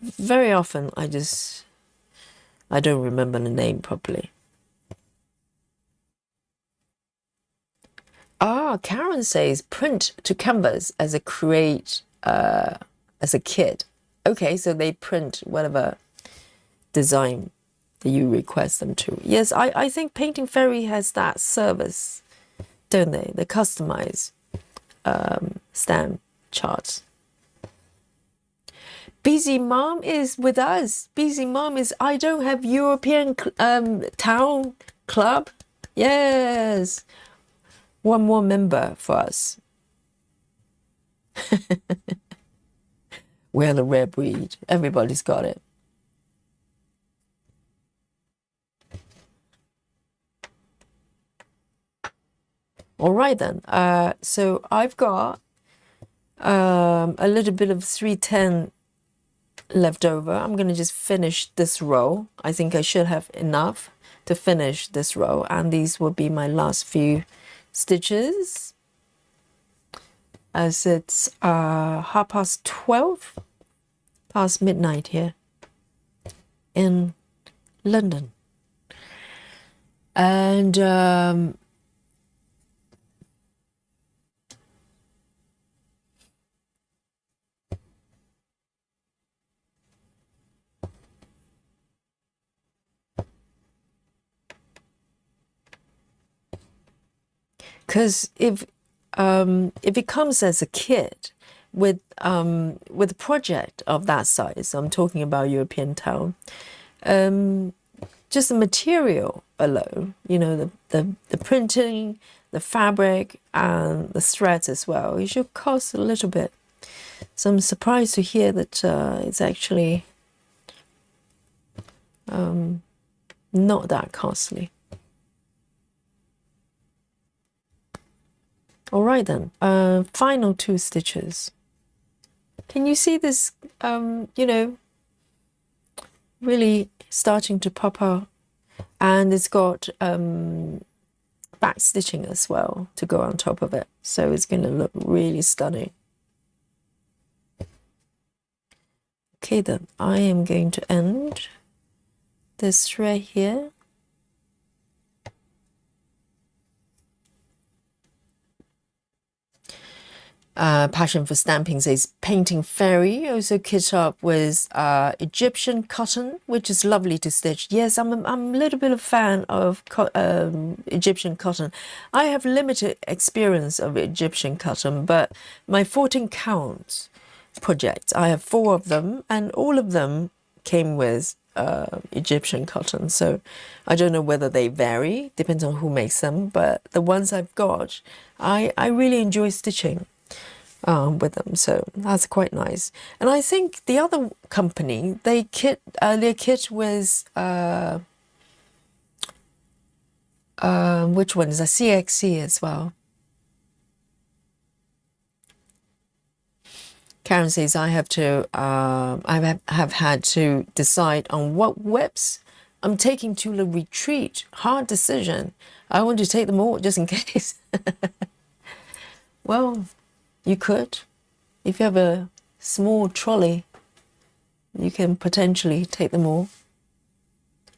very often I don't remember the name properly. Ah, Karen says print to canvas as a as a kit. Okay, so they print whatever design that you request them to. Yes, I think Painting Fairy has that service, don't they? They customize stamp charts. Busy Mom is with us. Busy Mom is, I don't have European Town Club. Yes. One more member for us. We're the rare breed. Everybody's got it. All right then. So I've got a little bit of 310 left over. I'm going to just finish this row. I think I should have enough to finish this row, and these will be my last few stitches, as it's 12:30 past midnight here in London. And because if it comes as a kit with a project of that size, I'm talking about European Town, just the material alone, you know, the printing, the fabric, and the threads as well, it should cost a little bit. So I'm surprised to hear that it's actually Not that costly. All right then, final 2 stitches. Can you see this, you know, really starting to pop out? And it's got back stitching as well to go on top of it. So it's going to look really stunning. Okay then, I am going to end this thread here. Passion for Stamping says painting fairy, also kit up with Egyptian cotton, which is lovely to stitch. Yes, I'm a little bit of fan of Egyptian cotton. I have limited experience of Egyptian cotton, but my 14 count projects, I have 4 of them, and all of them came with Egyptian cotton. So I don't know whether they vary, depends on who makes them, but the ones I've got, I really enjoy stitching with them, so that's quite nice. And I think the other company, they kit their kit with which one is a CXC as well. Karen says I have had to decide on what whips I'm taking to the retreat. Hard decision. I want to take them all just in case. Well, you could. If you have a small trolley, you can potentially take them all.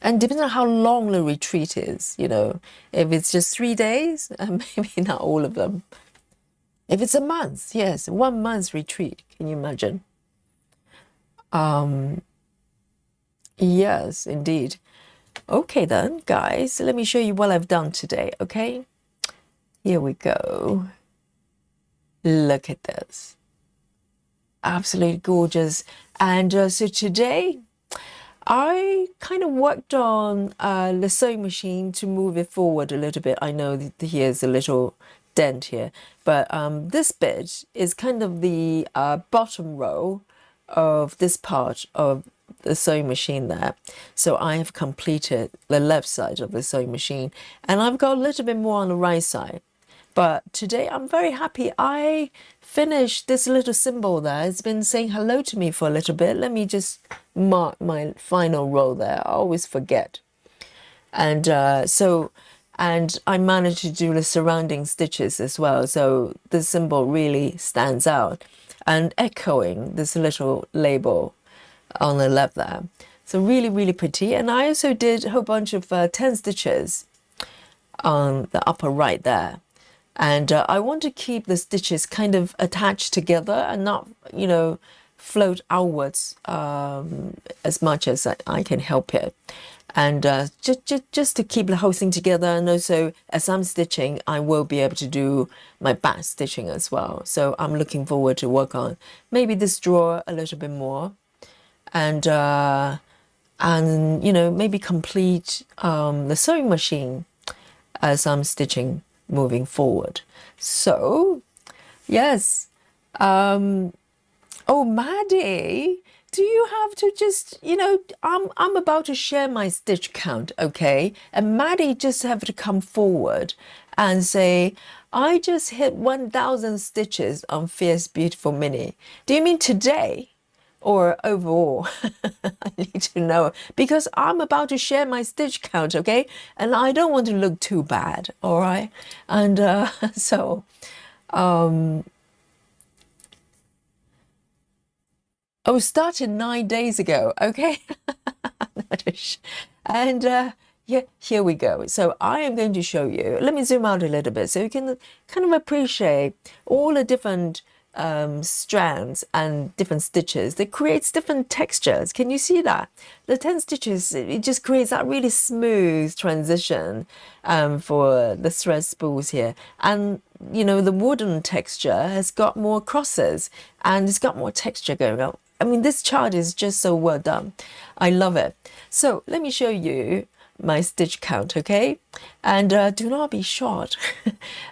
And depending on how long the retreat is, you know, if it's just 3 days, maybe not all of them. If it's a month, yes, 1 month retreat, can you imagine? Yes, indeed. Okay then, guys, let me show you what I've done today, okay? Here we go. Look at this. Absolutely gorgeous. And so today, I kind of worked on the sewing machine to move it forward a little bit. I know that here's a little dent here, but this bit is kind of the bottom row of this part of the sewing machine there. So I have completed the left side of the sewing machine, and I've got a little bit more on the right side. But today I'm very happy. I finished this little symbol there. It's been saying hello to me for a little bit. Let me just mark my final row there. I always forget. And and I managed to do the surrounding stitches as well. So the symbol really stands out and echoing this little label on the left there. So really, really pretty. And I also did a whole bunch of 10 stitches on the upper right there. And I want to keep the stitches kind of attached together and not, you know, float outwards as much as I can help it. And just to keep the whole thing together. And also, as I'm stitching, I will be able to do my back stitching as well. So I'm looking forward to work on maybe this drawer a little bit more. And you know, maybe complete the sewing machine as I'm stitching moving forward. So yes, oh Maddie, do you have to just, you know, I'm about to share my stitch count, okay? And Maddie just have to come forward and say, I just hit 1,000 stitches on Fierce Beautiful Mini. Do you mean today or overall? I need to know, because I'm about to share my stitch count, okay? And I don't want to look too bad, all right? And so, oh, started 9 days ago, okay? And yeah, here we go. So I am going to show you, let me zoom out a little bit so you can kind of appreciate all the different strands and different stitches that creates different textures. Can you see that? The 10 stitches, it just creates that really smooth transition for the thread spools here. And you know, the wooden texture has got more crosses and it's got more texture going on. I mean, this chart is just so well done. I love it. So let me show you my stitch count, okay? And do not be shocked.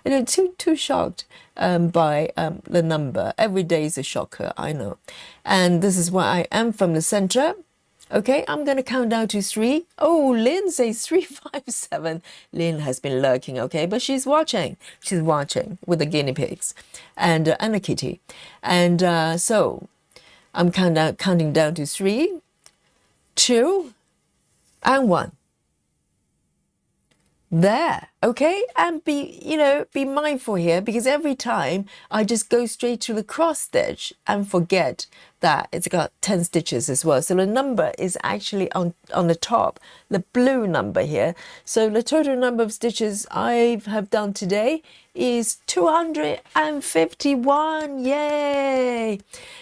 You know, too shocked by the number. Every day is a shocker, I know. And this is where I am from the center. Okay, I'm going to count down to 3. Oh, Lynn says 357. Lynn has been lurking, okay, but she's watching. She's watching with the guinea pigs and a kitty. And so I'm counting down to 3, 2, and 1. There, okay, and be mindful here, because every time I just go straight to the cross stitch and forget that it's got 10 stitches as well. So the number is actually on the top, the blue number here. So the total number of stitches I have done today is 251. Yay!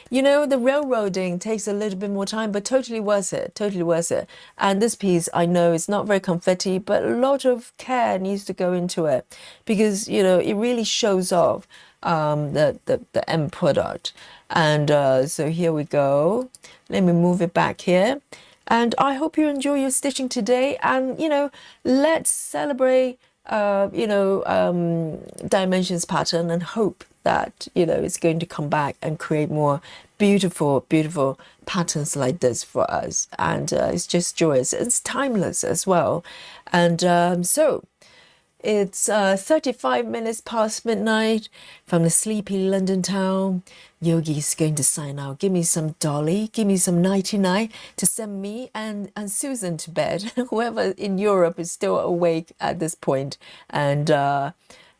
You know, the railroading takes a little bit more time, but totally worth it, totally worth it. And this piece, I know it's not very confetti, but a lot of care needs to go into it, because, you know, it really shows off the end product. And so here we go. Let me move it back here. And I hope you enjoy your stitching today. And, you know, let's celebrate, dimensions pattern, and hope that, you know, it's going to come back and create more beautiful, beautiful patterns like this for us. And it's just joyous. It's timeless as well. And so it's 35 minutes past midnight from the sleepy London town. Yogi's going to sign out. Give me some Dolly, give me some 99 to send me and Susan to bed. Whoever in Europe is still awake at this point. And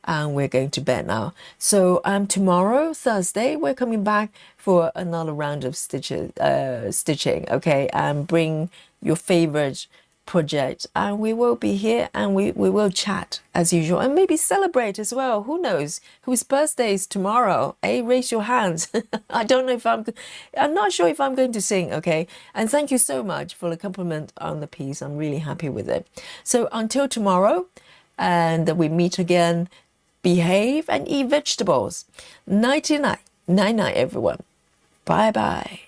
we're going to bed now. So tomorrow, Thursday, we're coming back for another round of stitching, okay? And bring your favorite project, and we will be here, and we will chat as usual, and maybe celebrate as well. Who knows whose birthday is tomorrow? Raise your hands. I don't know if I'm not sure if I'm going to sing, okay? And thank you so much for the compliment on the piece. I'm really happy with it. So until tomorrow, and we meet again, behave and eat vegetables. Nighty night, night night everyone. Bye bye.